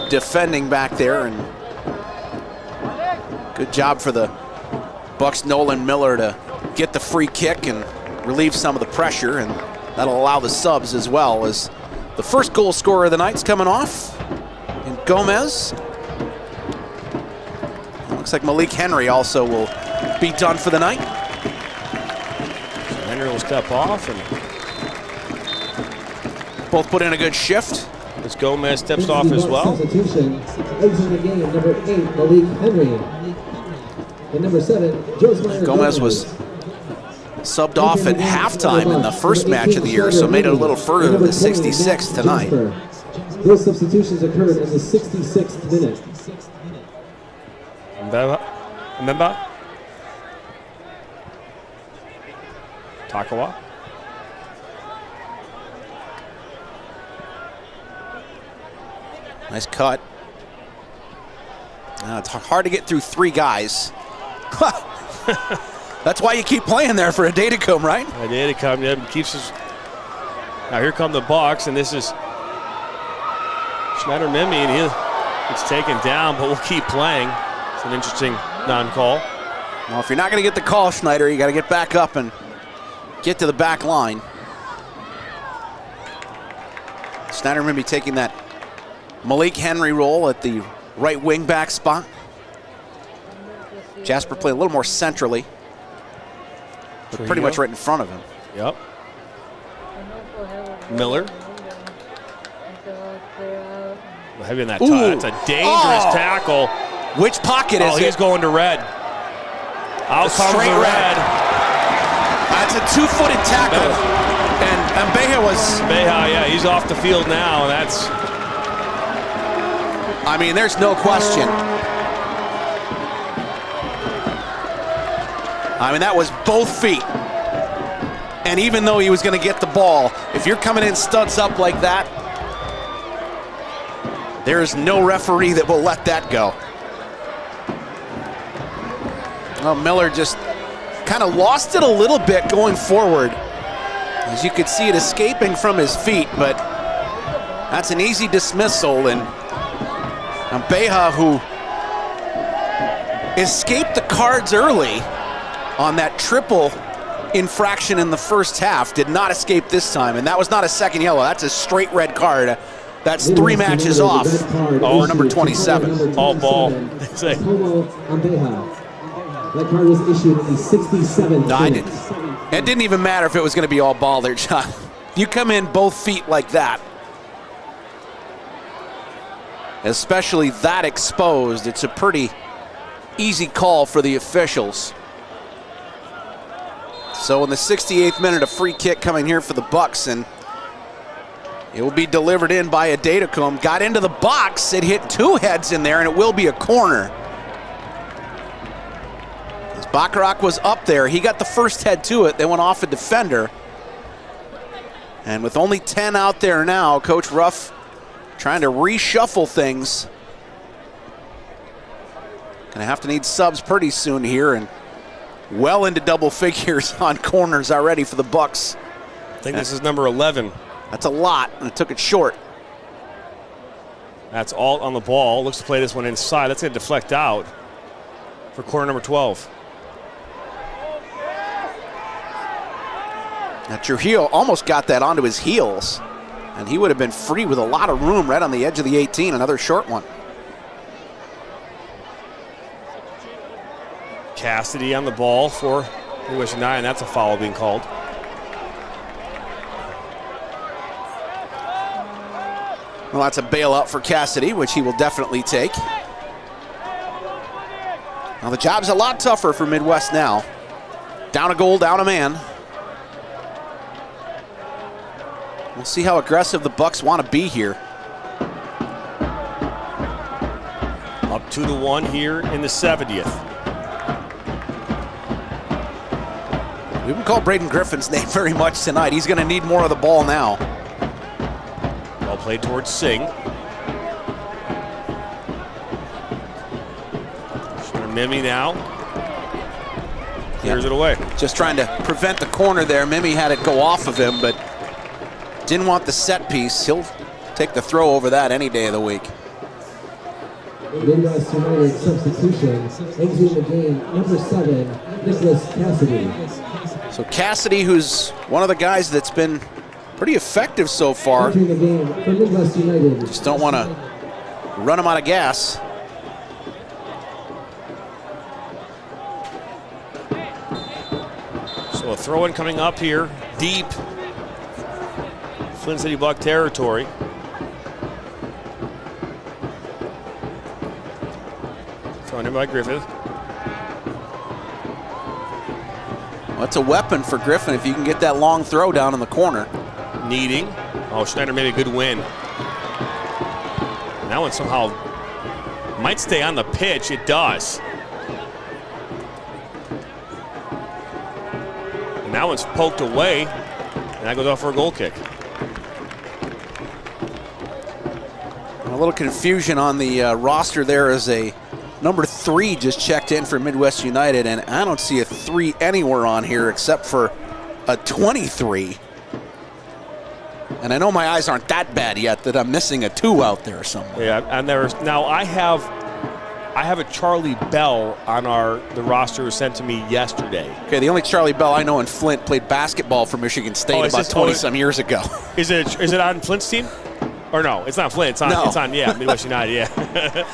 defending back there. And good job for the Bucks' Nolan Miller to get the free kick and relieve some of the pressure, and that'll allow the subs as well, as the first goal scorer of the night's coming off. And Gomez. Looks like Malik Henry also will be done for the night. So Henry will step off, and both put in a good shift. As Gomez steps off as well. Substitution, exiting the game, number 8, Malik Henry. And number 7, Joseph Gomez was subbed off at halftime in the first match of the year, so made it a little further than the 66th tonight. Those substitutions occurred in the 66th minute. Mbemba. Takawa. Nice cut. It's hard to get through 3 guys. That's why you keep playing there for a day to come, right? A day to come, yeah, keeps us. Now here come the Bucks, and this is Schneider Mimi, and he gets taken down, but we'll keep playing. It's an interesting non-call. Well, if you're not going to get the call, Schneider, you got to get back up and get to the back line. Schneider Mimi taking that Malik Henry role at the right wing back spot. Jasper played a little more centrally, but pretty much right in front of him. Yep. Miller. Heavy in that tie. That's a dangerous tackle. Which pocket is it? He's going to red. Out comes the red. That's a 2-footed tackle. And Beja was... Beja, yeah, he's off the field now. That's... I mean, there's no question. I mean, that was both feet. And even though he was going to get the ball, if you're coming in studs up like that, there is no referee that will let that go. Well, Miller just kind of lost it a little bit going forward. As you could see it escaping from his feet, but that's an easy dismissal. And Beja, who escaped the cards early on that triple infraction in the first half, did not escape this time. And that was not a second yellow. That's a straight red card. That's 3 matches off for number 27. All ball. That card was issued in the 67th minute. It didn't even matter if it was going to be all ball there, John. You come in both feet like that, especially that exposed, it's a pretty easy call for the officials. So in the 68th minute, a free kick coming here for the Bucks, and it will be delivered in by Adedocum. Got into the box, it hit 2 heads in there, and it will be a corner. As Bacharach was up there, he got the first head to it, then went off a defender. And with only 10 out there now, Coach Ruff trying to reshuffle things. Gonna have to need subs pretty soon here, and well into double figures on corners already for the Bucks. I think this is number 11. That's a lot, and it took it short. That's all on the ball. Looks to play this one inside. That's going to deflect out for corner number 12. Now Trujillo almost got that onto his heels, and he would have been free with a lot of room right on the edge of the 18. Another short one. Cassidy on the ball for English 9. That's a foul being called. Well, that's a bailout for Cassidy, which he will definitely take. Now the job's a lot tougher for Midwest now. Down a goal, down a man. We'll see how aggressive the Bucks want to be here. Up 2-1 here in the 70th. We haven't called Braden Griffin's name very much tonight. He's going to need more of the ball now. Ball played towards Singh. Mimi now. Clears it away. Just trying to prevent the corner there. Mimi had it go off of him, but didn't want the set piece. He'll take the throw over that any day of the week. Midwest United substitution, exiting the game, number 7, Nicholas Cassidy. So Cassidy, who's one of the guys that's been pretty effective so far. Entering the game for Midwest United. Just don't want to run him out of gas. So a throw-in coming up here, deep. Flint City Buck territory. Thrown in by Griffith. Well, that's a weapon for Griffin if you can get that long throw down in the corner. Needing. Oh, Schneider made a good win. And that one somehow might stay on the pitch. It does. And that one's poked away. And that goes off for a goal kick. A little confusion on the roster there as a number 3 just checked in for Midwest United, and I don't see a 3 anywhere on here except for a 23. And I know my eyes aren't that bad yet that I'm missing a 2 out there somewhere. Yeah, and there's now I have a Charlie Bell on the roster who sent to me yesterday. Okay, the only Charlie Bell I know in Flint played basketball for Michigan State about 20-some years ago. Is it on Flint's team? Or no, it's not Flint. It's on Midwest United. Yeah, I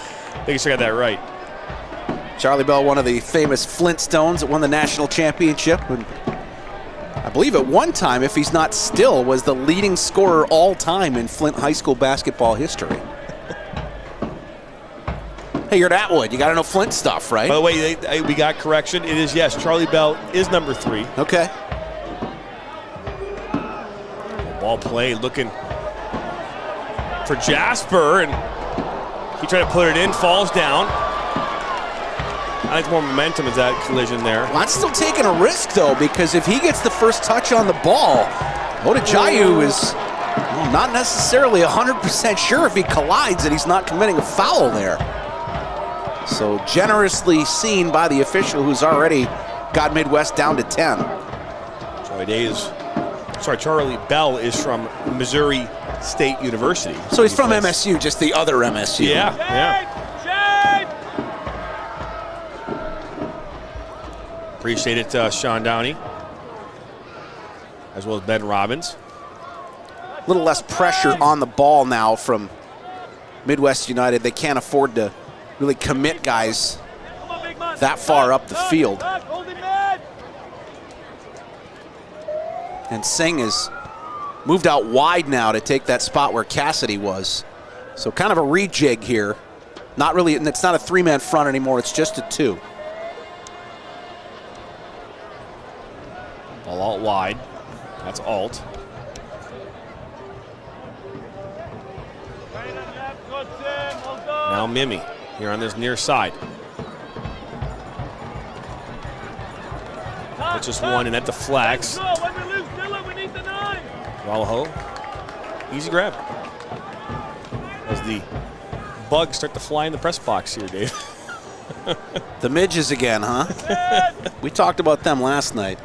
think you still got that right. Charlie Bell, one of the famous Flintstones that won the national championship. And I believe at one time, if he's not still, was the leading scorer all time in Flint high school basketball history. Hey, you're at Atwood. You got to know Flint stuff, right? By the way, we got correction. It is, yes, Charlie Bell is number 3. Okay. Ball play looking for Jasper, and he tried to put it in, falls down. I think more momentum is that collision there. Well, that's still taking a risk, though, because if he gets the first touch on the ball, Odajayu is not necessarily 100% sure if he collides that he's not committing a foul there. So generously seen by the official who's already got Midwest down to 10. Charlie Bell is from Missouri State University. So he's from MSU, just the other MSU. Yeah. Appreciate it, Sean Downey, as well as Ben Robbins. A little less pressure on the ball now from Midwest United. They can't afford to really commit guys that far up the field. And Singh has moved out wide now to take that spot where Cassidy was. So kind of a rejig here. Not really, and it's not a 3-man front anymore, it's just a 2. Ball out wide. That's Alt. Now Mimi here on this near side. It's just one and that deflects. Walho. Easy grab. As the bugs start to fly in the press box here, Dave. The midges again, huh? We talked about them last night.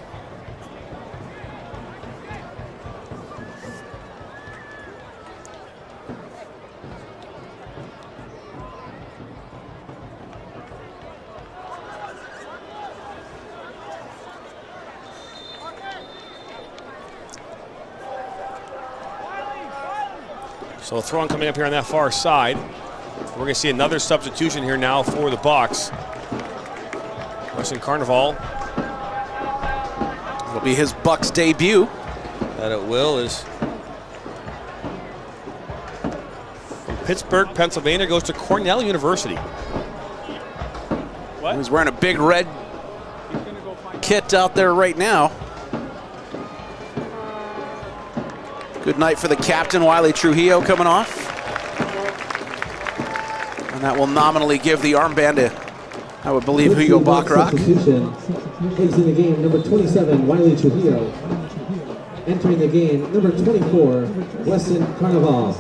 So a throw-in coming up here on that far side. We're going to see another substitution here now for the Bucks. Western Carnival. It'll be his Bucks debut. That it will is from Pittsburgh, Pennsylvania, goes to Cornell University. What? He's wearing a big red kit out there right now. Good night for the captain, Wiley Trujillo, coming off. And that will nominally give the armband to, I would believe, Hugo Bachrach. Exiting the game, number 27, Wiley Trujillo. Entering the game, number 24, Weston Carnival.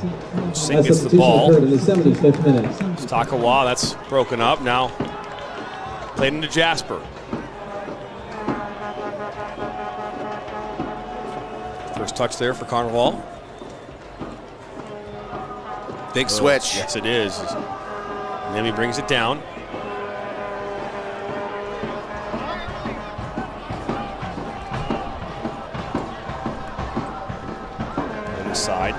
Singh gets the ball. Occurred in the 75th minute. It's Takawa, that's broken up now. Played into Jasper. First touch there for Carnival. Big switch. Yes, it is. And then he brings it down. Side.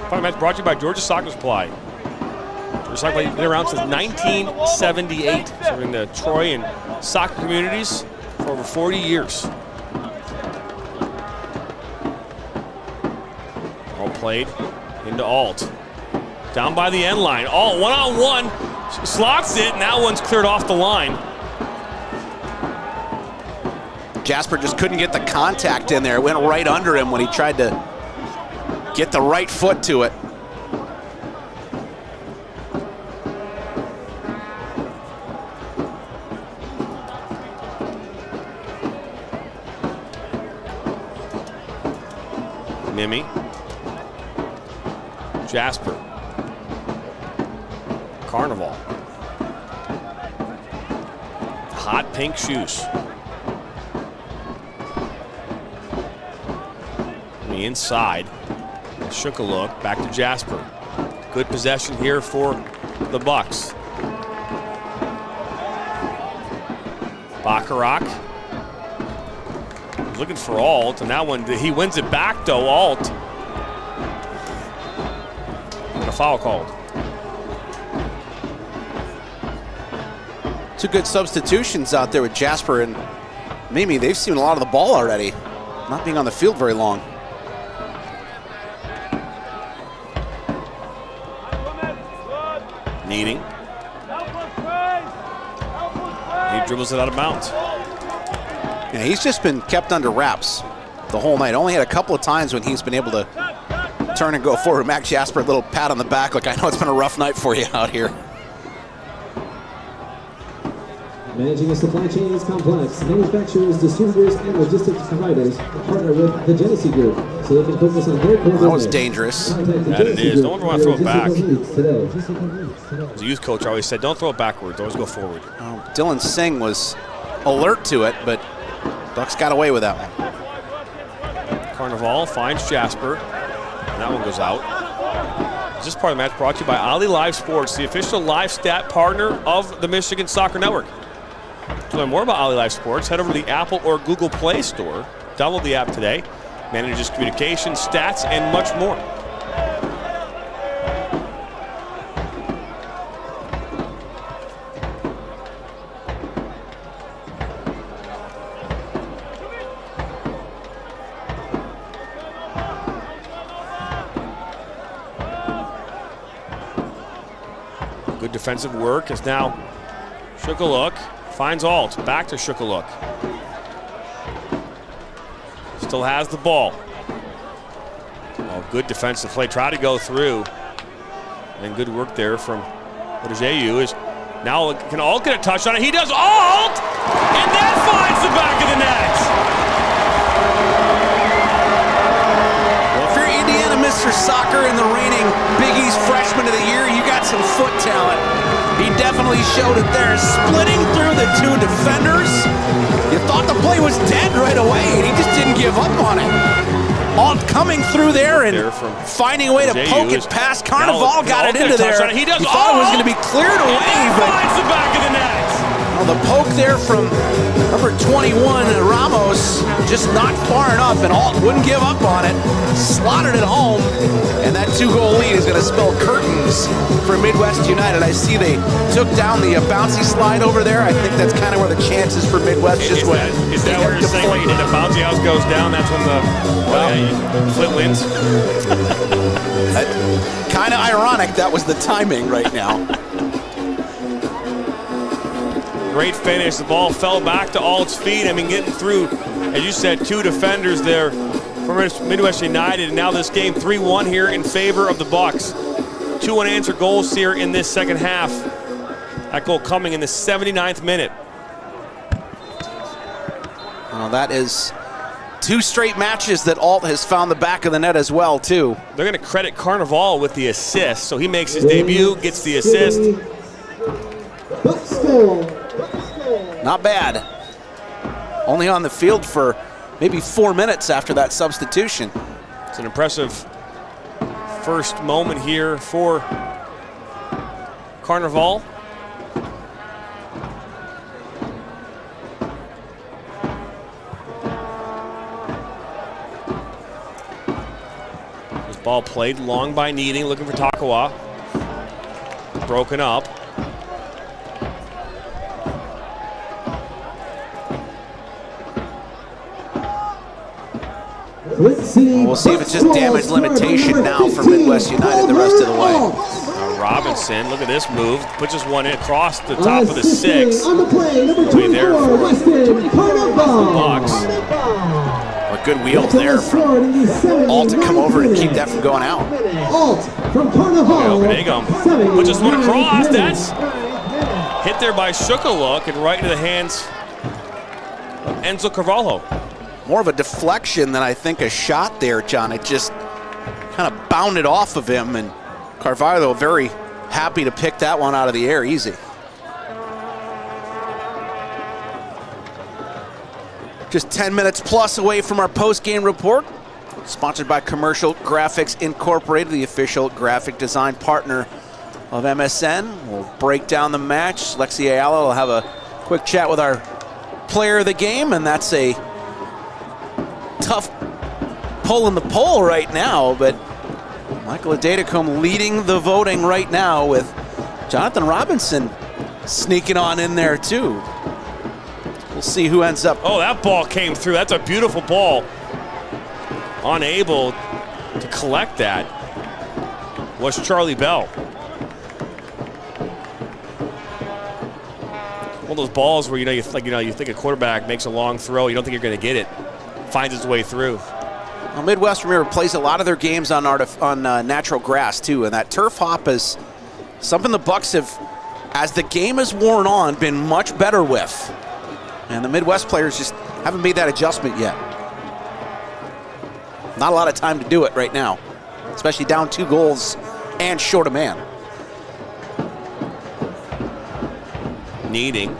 Final match brought to you by Georgia Soccer Supply. Georgia Soccer Supply has been around since 1978, serving the Troy and soccer communities for over 40 years. All played into Alt. Down by the end line. Alt one-on-one. Slots it, and that one's cleared off the line. Jasper just couldn't get the contact in there. It went right under him when he tried to get the right foot to it. Mimi. Jasper. Carnival. Hot pink shoes. The inside. Shook a look, back to Jasper. Good possession here for the Bucks. Bacharach. Looking for Alt, and that one, he wins it back though, Alt. And a foul called. Two good substitutions out there with Jasper and Mimi. They've seen a lot of the ball already, not being on the field very long. Needing. He dribbles it out of bounds. Yeah, he's just been kept under wraps the whole night. Only had a couple of times when he's been able to turn and go forward. Max Jasper, a little pat on the back, like, I know it's been a rough night for you out here. Managing a supply chain is complex. Manufacturers, distributors, and logistics providers partner with the Genesee Group so they can focus on their core business. That was dangerous. That it is. Don't want to throw it back. As a youth coach, I always said, don't throw it backwards. Always go forward. Dylan Singh was alert to it, but Bucks got away with that one. Carnival finds Jasper, and that one goes out. This part of the match brought to you by Ali Live Sports, the official live stat partner of the Michigan Soccer Network. To learn more about Ali Live Sports, head over to the Apple or Google Play Store. Download the app today. Manages communication, stats, and much more. Good defensive work is now Shukaluk. Finds Alt, back to Shukaluk. Still has the ball. Oh, good defensive play. Try to go through. And good work there from Odejeyu. Is now can Alt get a touch on it? He does. Alt! And that finds the back of the net. Well, if you're Indiana Mr. Soccer and the reigning Big East Freshman of the Year, you got some foot talent. He definitely showed it there, splitting through the two defenders. You thought the play was dead right away, and he just didn't give up on it. Alt coming through there and finding a way to poke it past Carnival, got it into there. He does. You thought it was going to be cleared away, but finds the back of the net. Well, the poke there from number 21, Ramos, just not far enough, and Alt wouldn't give up on it. Slotted it home, and that 2-goal lead is going to spell curtains for Midwest United. I see they took down the bouncy slide over there. I think that's kind of where the chances for Midwest just went. Is that where you're saying when the bouncy house goes down, that's when the Flint wins? Kind of ironic that was the timing right now. Great finish. The ball fell back to Alt's feet. I mean, getting through, as you said, two defenders there for Midwest United. And now this game 3-1 here in favor of the Bucks. Two unanswered goals here in this second half. That goal coming in the 79th minute. that is 2 straight matches that Alt has found the back of the net as well, too. They're going to credit Carnival with the assist. So he makes his debut, gets the assist. Not bad. Only on the field for maybe 4 minutes after that substitution. It's an impressive first moment here for Carnival. This ball played long by Needing, looking for Takawa. Broken up. We'll see if it's just damage limitation now for Midwest United the rest of the way. Robinson, look at this move. Pushes one in across the top of the 6. On the play, number Way there 24, for Weston Carnival. Bucks. A good wheel there from Alt to come over and keep that from going out. Alt from Carnival. Pushes one across. That's hit there by Shukaluk and right into the hands of Enzo Carvalho. More of a deflection than I think a shot there, John. It just kind of bounded off of him, and Carvalho very happy to pick that one out of the air easy. Just 10 minutes plus away from our post-game report. Sponsored by Commercial Graphics Incorporated, the official graphic design partner of MSN. We'll break down the match. Lexi Ayala will have a quick chat with our player of the game, and that's a tough pull in the poll right now, but Michael Adedecombe leading the voting right now with Jonathan Robinson sneaking on in there too. We'll see who ends up. Oh, that ball came through. That's a beautiful ball. Unable to collect that was Charlie Bell. One of those balls where you think a quarterback makes a long throw, you don't think you're going to get it. Finds its way through. Well, Midwest, remember, plays a lot of their games on natural grass too, and that turf hop is something the Bucks have, as the game has worn on, been much better with. And the Midwest players just haven't made that adjustment yet. Not a lot of time to do it right now, especially down 2 goals and short a man. Needing.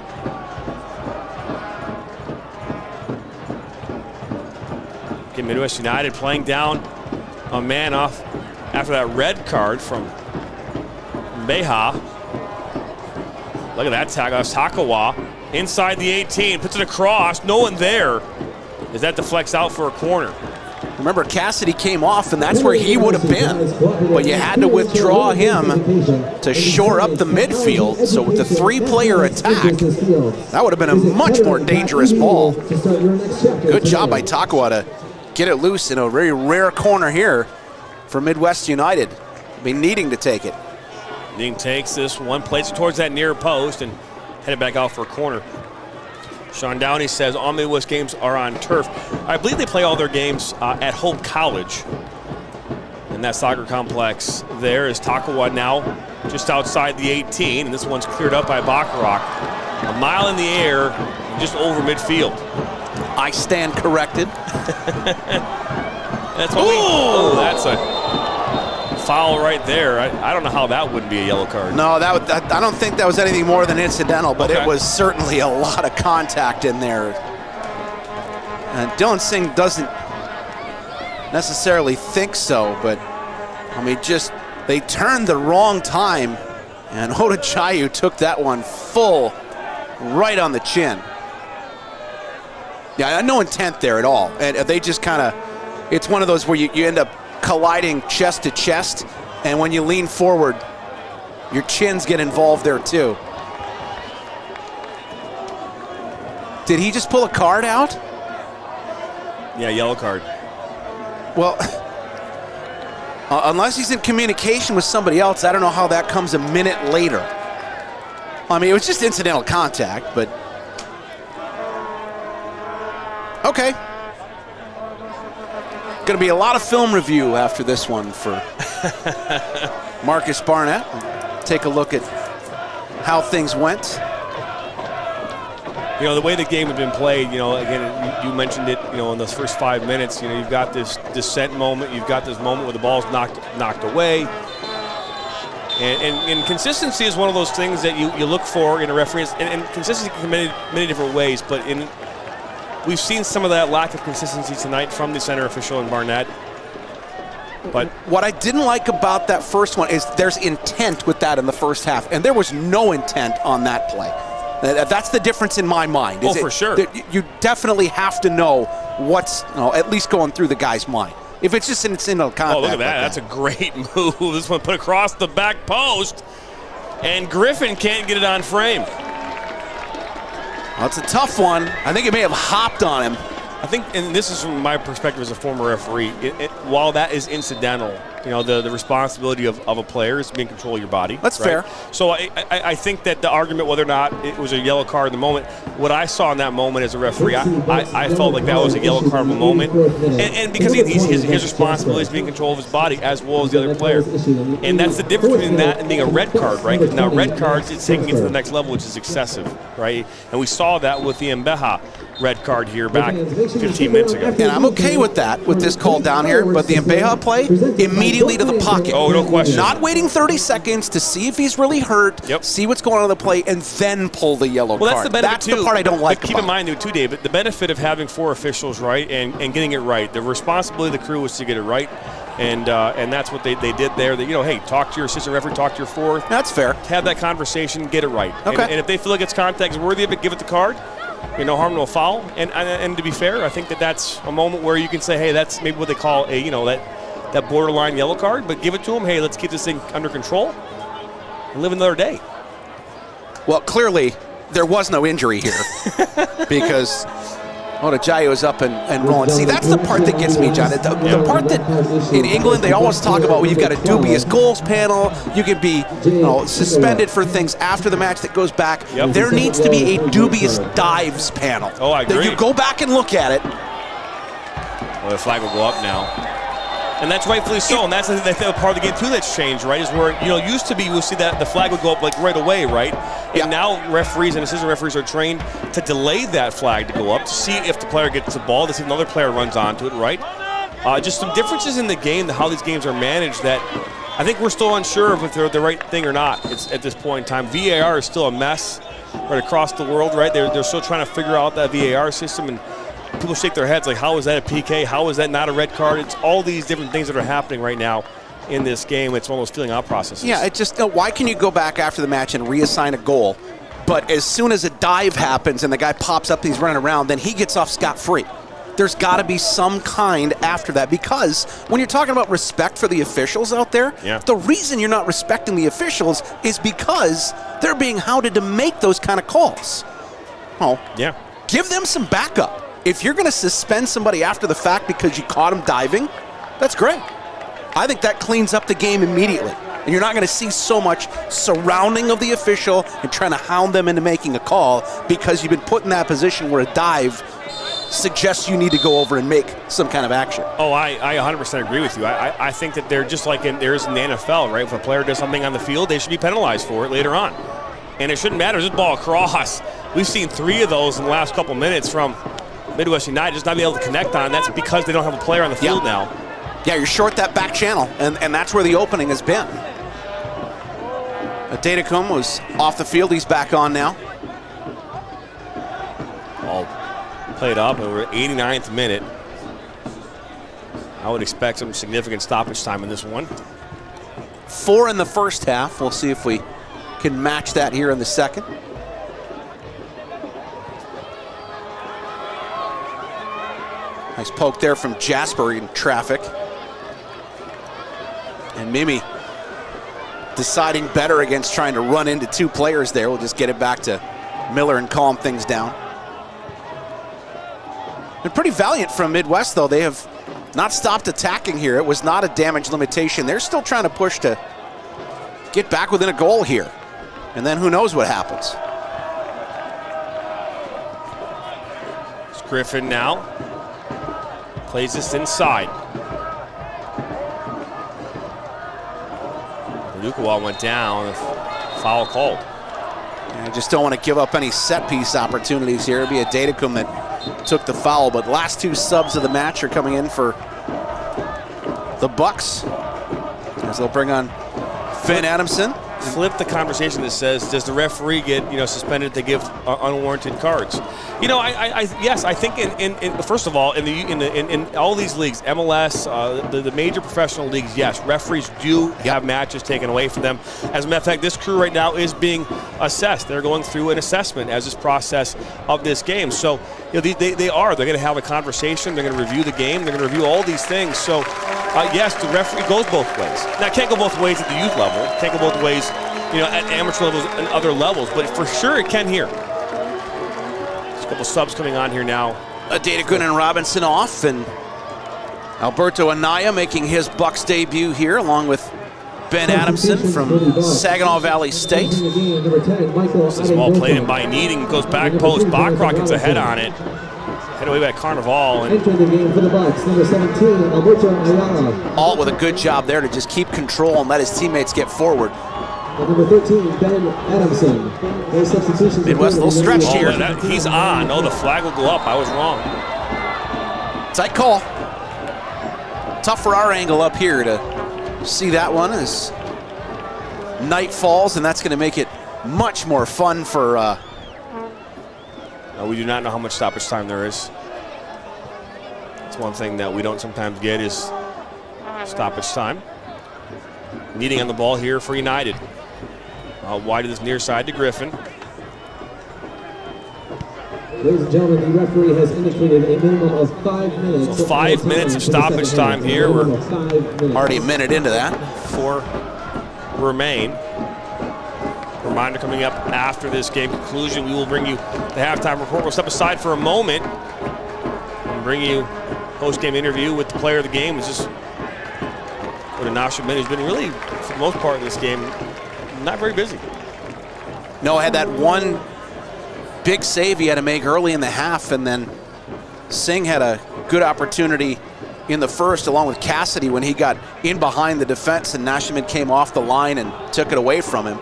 Midwest United playing down a man off after that red card from Beha. Look at that tag off Takawa inside the 18, puts it across, no one there as that deflects out for a corner. Remember, Cassidy came off, and that's where he would have been, but you had to withdraw him to shore up the midfield. So with the 3-player attack, that would have been a much more dangerous ball. Good job by Takawa to get it loose in a very rare corner here for Midwest United. Be needing to take it. Needing takes this one, plays it towards that near post, and headed back out for a corner. Sean Downey says all Midwest games are on turf. I believe they play all their games at Hope College. And that soccer complex there is Takawa now just outside the 18, and this one's cleared up by Bacharach. A mile in the air, just over midfield. I stand corrected. That's what that's a foul right there. I don't know how that wouldn't be a yellow card. No, I don't think that was anything more than incidental, but it was certainly a lot of contact in there. And Dylan Singh doesn't necessarily think so, but I mean, they turned the wrong time, and Oda Chayu took that one full right on the chin. Yeah, no intent there at all. And they just kind of, it's one of those where you end up colliding chest to chest, and when you lean forward, your chins get involved there too. Did he just pull a card out? Yeah, yellow card. Well, unless he's in communication with somebody else, I don't know how that comes a minute later. I mean, it was just incidental contact, but okay. Going to be a lot of film review after this one for Marcus Barnett. Take a look at how things went. You know, the way the game had been played, you know, again, you mentioned it, you know, in those first 5 minutes, you know, you've got this descent moment, you've got this moment where the ball's knocked away. And consistency is one of those things that you look for in a referee, and consistency can come many different ways, but we've seen some of that lack of consistency tonight from the center official in Barnett. But what I didn't like about that first one is there's intent with that in the first half, and there was no intent on that play. That's the difference in my mind. For sure. You definitely have to know what's at least going through the guy's mind. If it's just in single contact. Oh, look at that. That's a great move. This one put across the back post, and Griffin can't get it on frame. Well, it's a tough one. I think it may have hopped on him. I think, and this is from my perspective as a former referee, while that is incidental, you know, the responsibility of a player is to be in control of your body. That's right? fair. So I think that the argument whether or not it was a yellow card in the moment, what I saw in that moment as a referee, I felt like that was a yellow card of a moment. And because his responsibility is to be in control of his body as well as the other player. And that's the difference between that and being a red card, right? Because now red cards, it's taking it to the next level, which is excessive, right? And we saw that with the Mbeha red card here back 15 minutes ago. And I'm okay with that, with this call down here, but the Mbeha play, immediately to the pocket. Oh, no question. Not waiting 30 seconds to see if he's really hurt, see what's going on in the play, and then pull the yellow card. That's the benefit, That's the part I don't like. But keep in mind, too, David, the benefit of having 4 officials, right, and getting it right. The responsibility of the crew was to get it right. And that's what they did there. That, you know, hey, talk to your assistant referee, talk to your fourth. That's fair. Have that conversation, get it right. Okay. And if they feel like it's contact is worthy of it, give it the card. You know, harm no foul. And to be fair, I think that's a moment where you can say, hey, that's maybe what they call a, you know, that borderline yellow card, but give it to them. Hey, let's keep this thing under control and live another day. Well, clearly there was no injury here because Ajayi was up and rolling. See, that's the part that gets me, John. The part that in England they always talk about, well, you've got a dubious goals panel. You can be suspended for things after the match that goes back. Yep. There needs to be a dubious dives panel. Oh, I agree. That you go back and look at it. Well, the flag will go up now. And that's rightfully so, and that's the part of the game too that's changed, right? Is where, you know, used to be we'll see that the flag would go up like right away, right? And now referees and assistant referees are trained to delay that flag to go up to see if the player gets the ball, to see if another player runs onto it, right? Just some differences in the game, how these games are managed that I think we're still unsure of if they're the right thing or not. It's at this point in time. VAR is still a mess right across the world, right? They're still trying to figure out that VAR system, and people shake their heads like, how is that a PK? How is that not a red card? It's all these different things that are happening right now in this game. It's one of those feeling out processes. Yeah, it just, why can you go back after the match and reassign a goal, but as soon as a dive happens and the guy pops up and he's running around, then he gets off scot-free? There's got to be some kind after that, because when you're talking about respect for the officials out there, the reason you're not respecting the officials is because they're being hounded to make those kind of calls. Oh, yeah. Give them some backup. If you're going to suspend somebody after the fact because you caught him diving, that's great. I think that cleans up the game immediately. And you're not going to see so much surrounding of the official and trying to hound them into making a call because you've been put in that position where a dive suggests you need to go over and make some kind of action. Oh, I 100% agree with you. I think that they're just like there is in the NFL, right? If a player does something on the field, they should be penalized for it later on. And it shouldn't matter. Just ball across. We've seen 3 of those in the last couple minutes from Midwest United, just not being able to connect on. That's because they don't have a player on the field now. Yeah, you're short that back channel, and that's where the opening has been. Adedecum was off the field. He's back on now. All played up, and we're at 89th minute. I would expect some significant stoppage time in this one. 4 in the first half. We'll see if we can match that here in the second. Nice poke there from Jasper in traffic. And Mimi deciding better against trying to run into 2 players there. We'll just get it back to Miller and calm things down. Been pretty valiant from Midwest, though. They have not stopped attacking here. It was not a damage limitation. They're still trying to push to get back within a goal here. And then who knows what happens. It's Griffin now. Plays this inside. Paducah went down. Foul called. I just don't want to give up any set piece opportunities here. It'd be a Datacum that took the foul, but last two subs of the match are coming in for the Bucks, as they'll bring on Finn Adamson. Flip the conversation that says, does the referee get suspended if they give unwarranted cards? Yes, I think in first of all in all these leagues, MLS, the major professional leagues, yes, referees do have matches taken away from them. As a matter of fact, this crew right now is being assessed. They're going through an assessment as this process of this game. So they're going to have a conversation. They're going to review the game. They're going to review all these things. So yes, the referee goes both ways. Now, it can't go both ways at the youth level. It can't go both ways, at amateur levels and other levels, but for sure it can here. There's a couple subs coming on here now. Datacum and Robinson off, and Alberto Anaya making his Bucks debut here, along with Ben Adamson from Saginaw Valley State. This is ball played in by Needing, goes back post. Bacrock gets a head on it. Head away by Carnival. And entering the game for the Bucks, number 17, Alberto Ayala. Alt with a good job there to just keep control and let his teammates get forward. And number 13, Ben Adamson. Those substitutions. Midwest, a little stretched here. He's on. Oh, the flag will go up. I was wrong. Tight call. Tough for our angle up here to see that one as night falls, and that's going to make it much more fun for... we do not know how much stoppage time there is. That's one thing that we don't sometimes get is stoppage time. Needing on the ball here for United. Wide to this near side to Griffin. Ladies and gentlemen, the referee has indicated a minimum of 5 minutes. So 5 minutes of stoppage time here. We're already a minute into that. 4 remain. Reminder coming up after this game conclusion, we will bring you the halftime report. We'll step aside for a moment and bring you post-game interview with the player of the game. It's just what Anasha Min has been really, for the most part in this game, not very busy. No, had that one big save he had to make early in the half, and then Singh had a good opportunity in the first, along with Cassidy, when he got in behind the defense and Nashiman came off the line and took it away from him.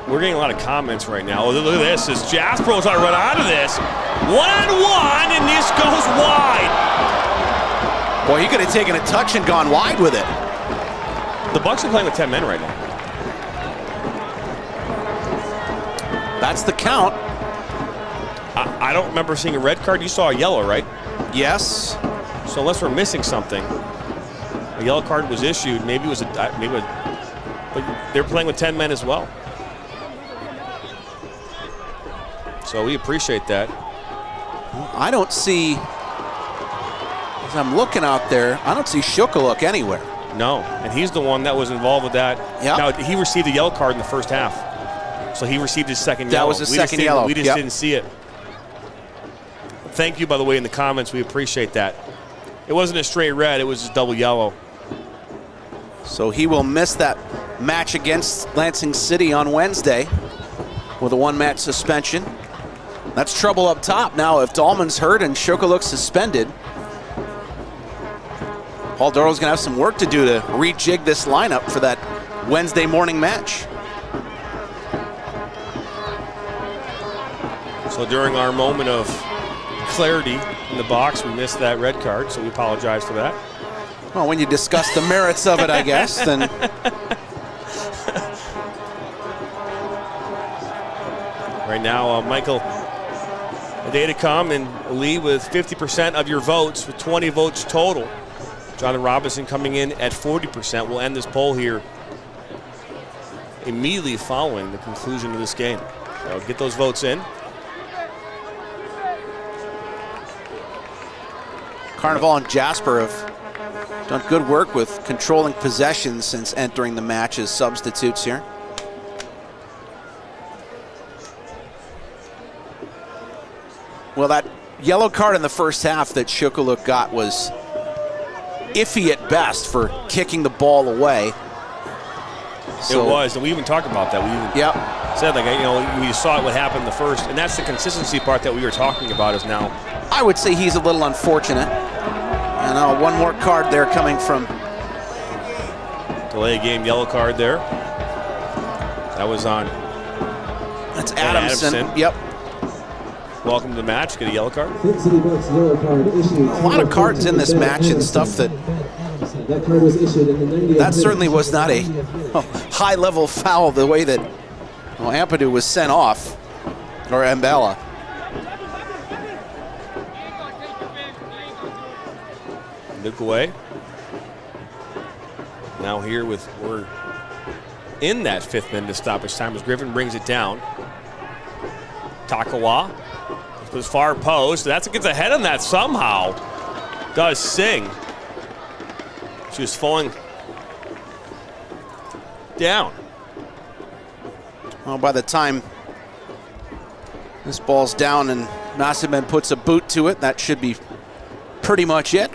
We're getting a lot of comments right now. Oh, look at this. As Jasper was trying to run out of this. One-on-one, and this goes wide. Boy, he could have taken a touch and gone wide with it. The Bucks are playing with 10 men right now. That's the count. I don't remember seeing a red card. You saw a yellow, right? Yes. So unless we're missing something, a yellow card was issued. Maybe it was but they're playing with 10 men as well. So we appreciate that. I don't see, as I'm looking out there, I don't see Shukaluk anywhere. No, and he's the one that was involved with that. Yep. Now, he received a yellow card in the first half. So he received his second yellow. That was his second yellow. We just didn't see it. Thank you, by the way, in the comments. We appreciate that. It wasn't a straight red. It was just double yellow. So he will miss that match against Lansing City on Wednesday with a one-match suspension. That's trouble up top now if Dahlman's hurt and Shukaluk's suspended. Paul Dorrell's going to have some work to do to rejig this lineup for that Wednesday morning match. So during our moment of clarity in the box, we missed that red card, so we apologize for that. Well, when you discuss the merits of it, I guess, then... Right now, Michael Datacum and Lee with 50% of your votes, with 20 votes total. Jonathan Robinson coming in at 40%. We'll end this poll here immediately following the conclusion of this game. So get those votes in. Carnival and Jasper have done good work with controlling possession since entering the match as substitutes here. Well, that yellow card in the first half that Shukaluk got was iffy at best for kicking the ball away. So, it was, and we even talked about that. We even said, like, you know, we saw what happened in the first, and that's the consistency part that we were talking about is now. I would say he's a little unfortunate. And one more card there coming from Delay game yellow card there. That was on. That's Adamson. Yep. Welcome to the match. Get a yellow card. Flint City Bucks yellow card issued. A lot of cards in this match and stuff that. That card was issued in the 90th. That certainly was not a high-level foul the way that Ampadu was sent off, or Mbella. Look away. Now here we're in that 5th minute of stoppage time as Griffin brings it down. Takawa was far post. That gets ahead on that somehow. Does Singh. She was falling down. Well, by the time this ball's down and Nasimen puts a boot to it, that should be pretty much it.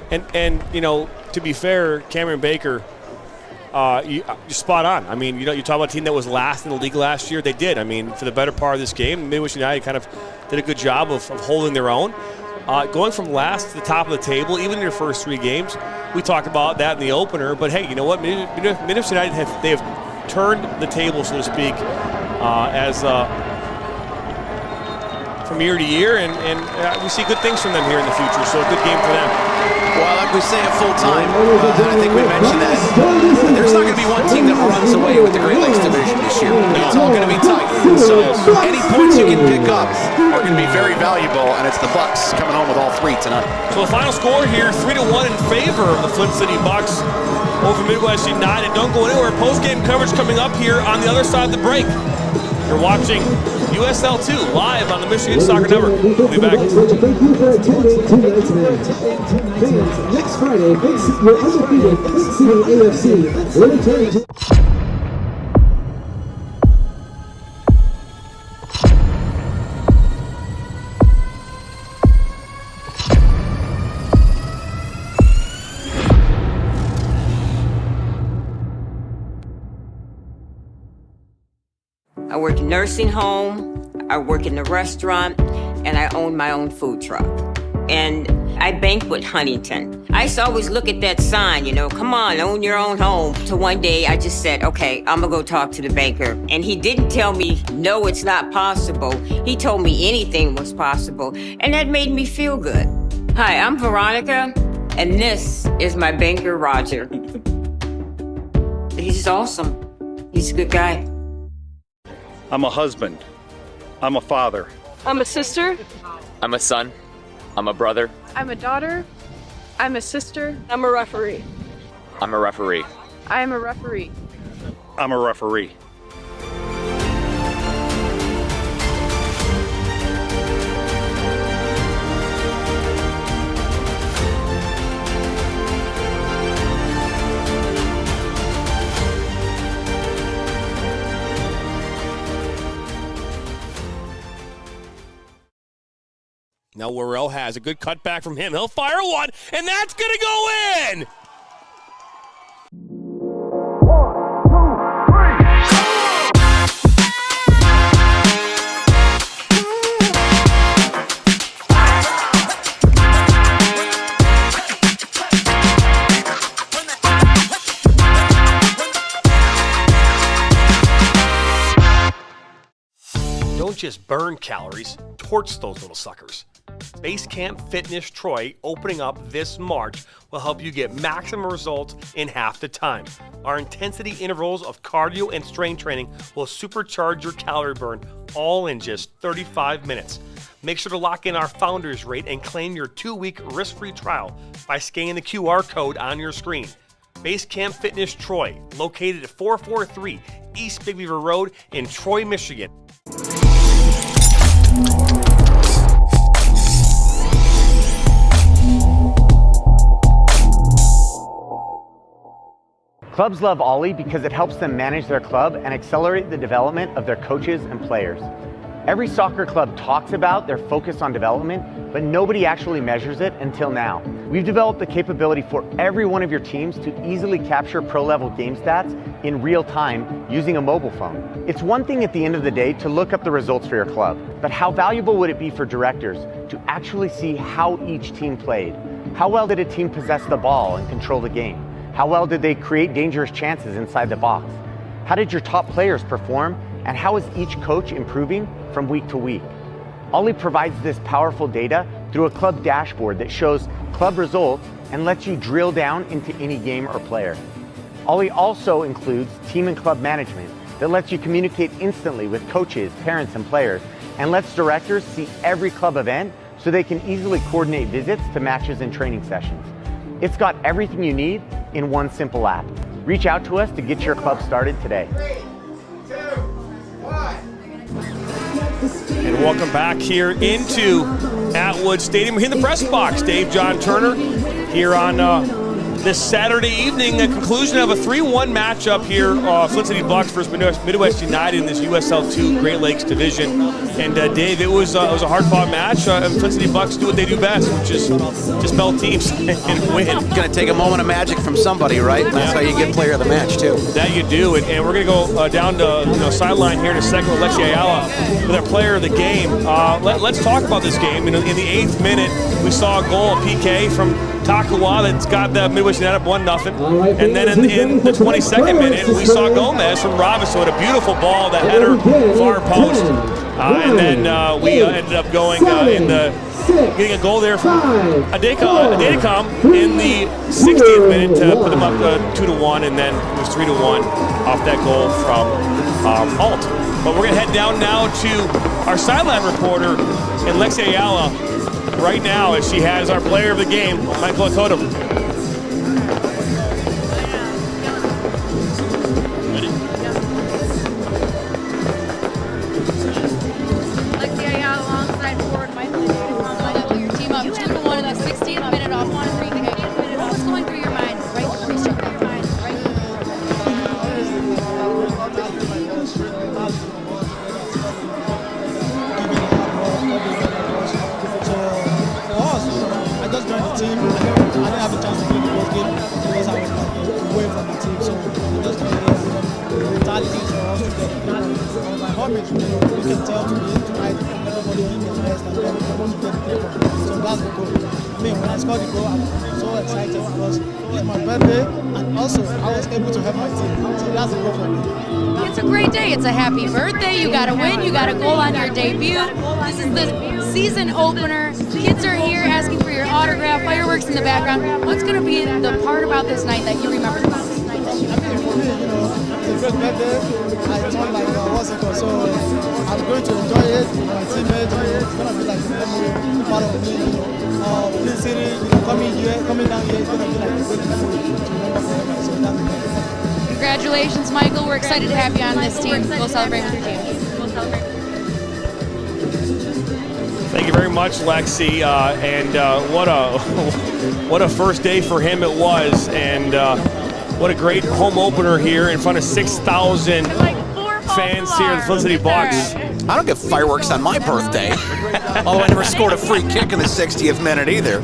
And you know, to be fair, Cameron Baker, you're spot on. I mean, you talk about a team that was last in the league last year. They did. I mean, for the better part of this game, Midwest United kind of did a good job of holding their own. Going from last to the top of the table, even in your first 3 games, we talked about that in the opener. But hey, you know what? Midwest United have turned the table, so to speak, from year to year, and we see good things from them here in the future. So a good game for them. Well, like we say at full time, and I think we mentioned that, there's not going to be one team that runs away with the Great Lakes Division this year. It's all going to be tight. So any points you can pick up are going to be very valuable, and it's the Bucks coming home with all 3 tonight. So the final score here, 3-1 in favor of the Flint City Bucks over Midwest United. Don't go anywhere. Post-game coverage coming up here on the other side of the break. You're watching USL 2 live on the Michigan Soccer Network. We'll be back. Thank you for attending tonight's match. Fans, next Friday, your undefeated Flint City AFC will return to... I work in nursing home, I work in the restaurant, and I own my own food truck. And I banquet Huntington. I used to always look at that sign, come on, own your own home. So one day I just said, okay, I'm gonna go talk to the banker. And he didn't tell me, no, it's not possible. He told me anything was possible. And that made me feel good. Hi, I'm Veronica, and this is my banker, Roger. He's awesome. He's a good guy. I'm a husband. I'm a father. I'm a sister. I'm a son. I'm a brother. I'm a daughter. I'm a sister. I'm a referee. I'm a referee. I am a referee. I'm a referee. Now Worrell has a good cutback from him. He'll fire one, and that's going to go in! Don't just burn calories, torch those little suckers. Base Camp Fitness Troy opening up this March will help you get maximum results in half the time. Our intensity intervals of cardio and strength training will supercharge your calorie burn all in just 35 minutes. Make sure to lock in our founders rate and claim your 2-week risk-free trial by scanning the QR code on your screen. Base Camp Fitness Troy, located at 443 East Big Beaver Road in Troy, Michigan. Clubs love Ollie because it helps them manage their club and accelerate the development of their coaches and players. Every soccer club talks about their focus on development, but nobody actually measures it until now. We've developed the capability for every one of your teams to easily capture pro-level game stats in real time using a mobile phone. It's one thing at the end of the day to look up the results for your club, but how valuable would it be for directors to actually see how each team played? How well did a team possess the ball and control the game? How well did they create dangerous chances inside the box? How did your top players perform? And how is each coach improving from week to week? Ollie provides this powerful data through a club dashboard that shows club results and lets you drill down into any game or player. Ollie also includes team and club management that lets you communicate instantly with coaches, parents, and players, and lets directors see every club event so they can easily coordinate visits to matches and training sessions. It's got everything you need in one simple app. Reach out to us to get your club started today. 3, 2, 1. And welcome back here into Atwood Stadium. We're in the press box. Dave John Turner here on this Saturday evening, a conclusion of a 3-1 matchup here. Flint City Bucks versus Midwest United in this USL2 Great Lakes Division. And Dave, it was a hard-fought match. And Flint City Bucks do what they do best, which is dispel teams and win. Going to take a moment of magic from somebody, right? That's how you get player of the match, too. That you do. And we're going to go down to sideline here in a second with Lexi Ayala with our player of the game. Let's talk about this game. In the 8th minute, we saw a goal, a PK from Takawa that's got the Midwest United up 1-0. And then in the 22nd minute, we saw Gomez from Robinson with a beautiful ball that header far post. And then we ended up going getting a goal there from Adekam in the 60th minute to put them up 2-1, and then it was 3-1 off that goal from Alt. But we're going to head down now to our sideline reporter and Lexi Ayala right now as she has our player of the game, Michael Akodum. Lexi Ayala alongside forward Michael Akodum. Your team up 2-1 in the 60th minute off 1-3. What was going through your mind right before you struck your mind? I just joined the team. I didn't have a chance to play the first game because I was away from the team. So I just joined the mentality for us to get it. I was like, hobby, you can tell to me tonight, everybody give me a best and then I want to get the play. So that's the goal. I mean, when I scored the goal, I was so excited because it's my birthday and also I was able to help my team. So that's the goal for me. It's a great day. It's a happy birthday. You got a win. You got a goal on your debut. This is the season opener. Kids are here asking for your autograph. Fireworks in the background. What's going to be the part about this night that you remember the most? I mean, for me, it's a great birthday. I turned like what's it called? So I'm going to enjoy it with my teammates. It's going to be like a memory part of me. Flint City, coming down here, it's going to be like a good memory to remember forever. So that's the thing. Congratulations, Michael. We're excited to have you on this team. Go celebrate with your team. Thank you very much, Lexi. And what a first day for him it was. And what a great home opener here in front of 6,000 fans here at the Flint City Bucks. I don't get fireworks on my birthday. Although I never scored a free kick in the 60th minute either.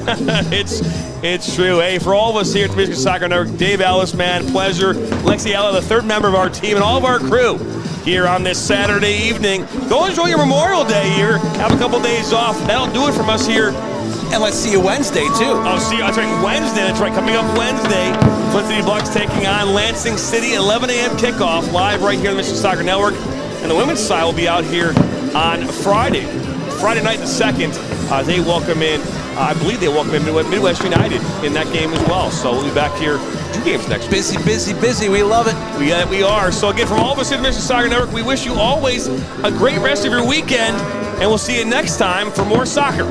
It's true. Hey, for all of us here at the Michigan Soccer Network, Dave Ellis, man, pleasure. Lexi Ayala, the third member of our team, and all of our crew here on this Saturday evening. Go enjoy your Memorial Day here. Have a couple days off. That'll do it from us here. And let's see you Wednesday, too. Oh, see you. That's right, Wednesday. That's right, coming up Wednesday. Flint City Bucks taking on Lansing City, 11 a.m. kickoff, live right here on the Michigan Soccer Network. And the women's side will be out here on Friday night the 2nd. They welcome in, I believe they welcome in Midwest United in that game as well. So we'll be back here 2 games next week. Busy. We love it. We are. So again, from all of us at the Michigan Soccer Network, we wish you always a great rest of your weekend. And we'll see you next time for more soccer.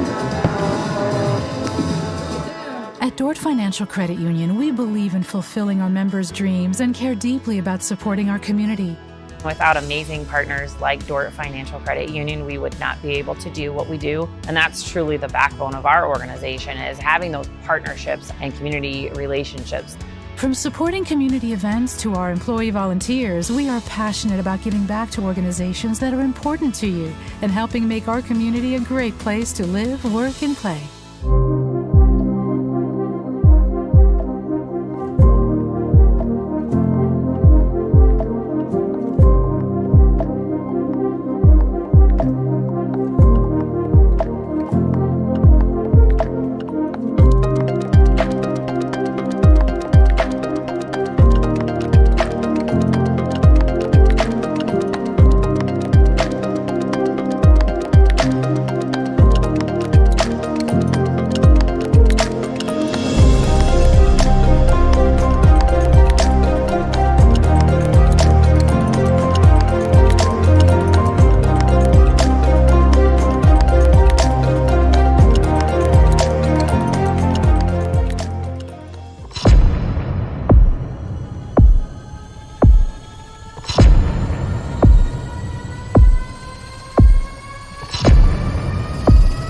At Dort Financial Credit Union, we believe in fulfilling our members' dreams and care deeply about supporting our community. Without amazing partners like Dort Financial Credit Union, we would not be able to do what we do. And that's truly the backbone of our organization, is having those partnerships and community relationships. From supporting community events to our employee volunteers, we are passionate about giving back to organizations that are important to you and helping make our community a great place to live, work, and play.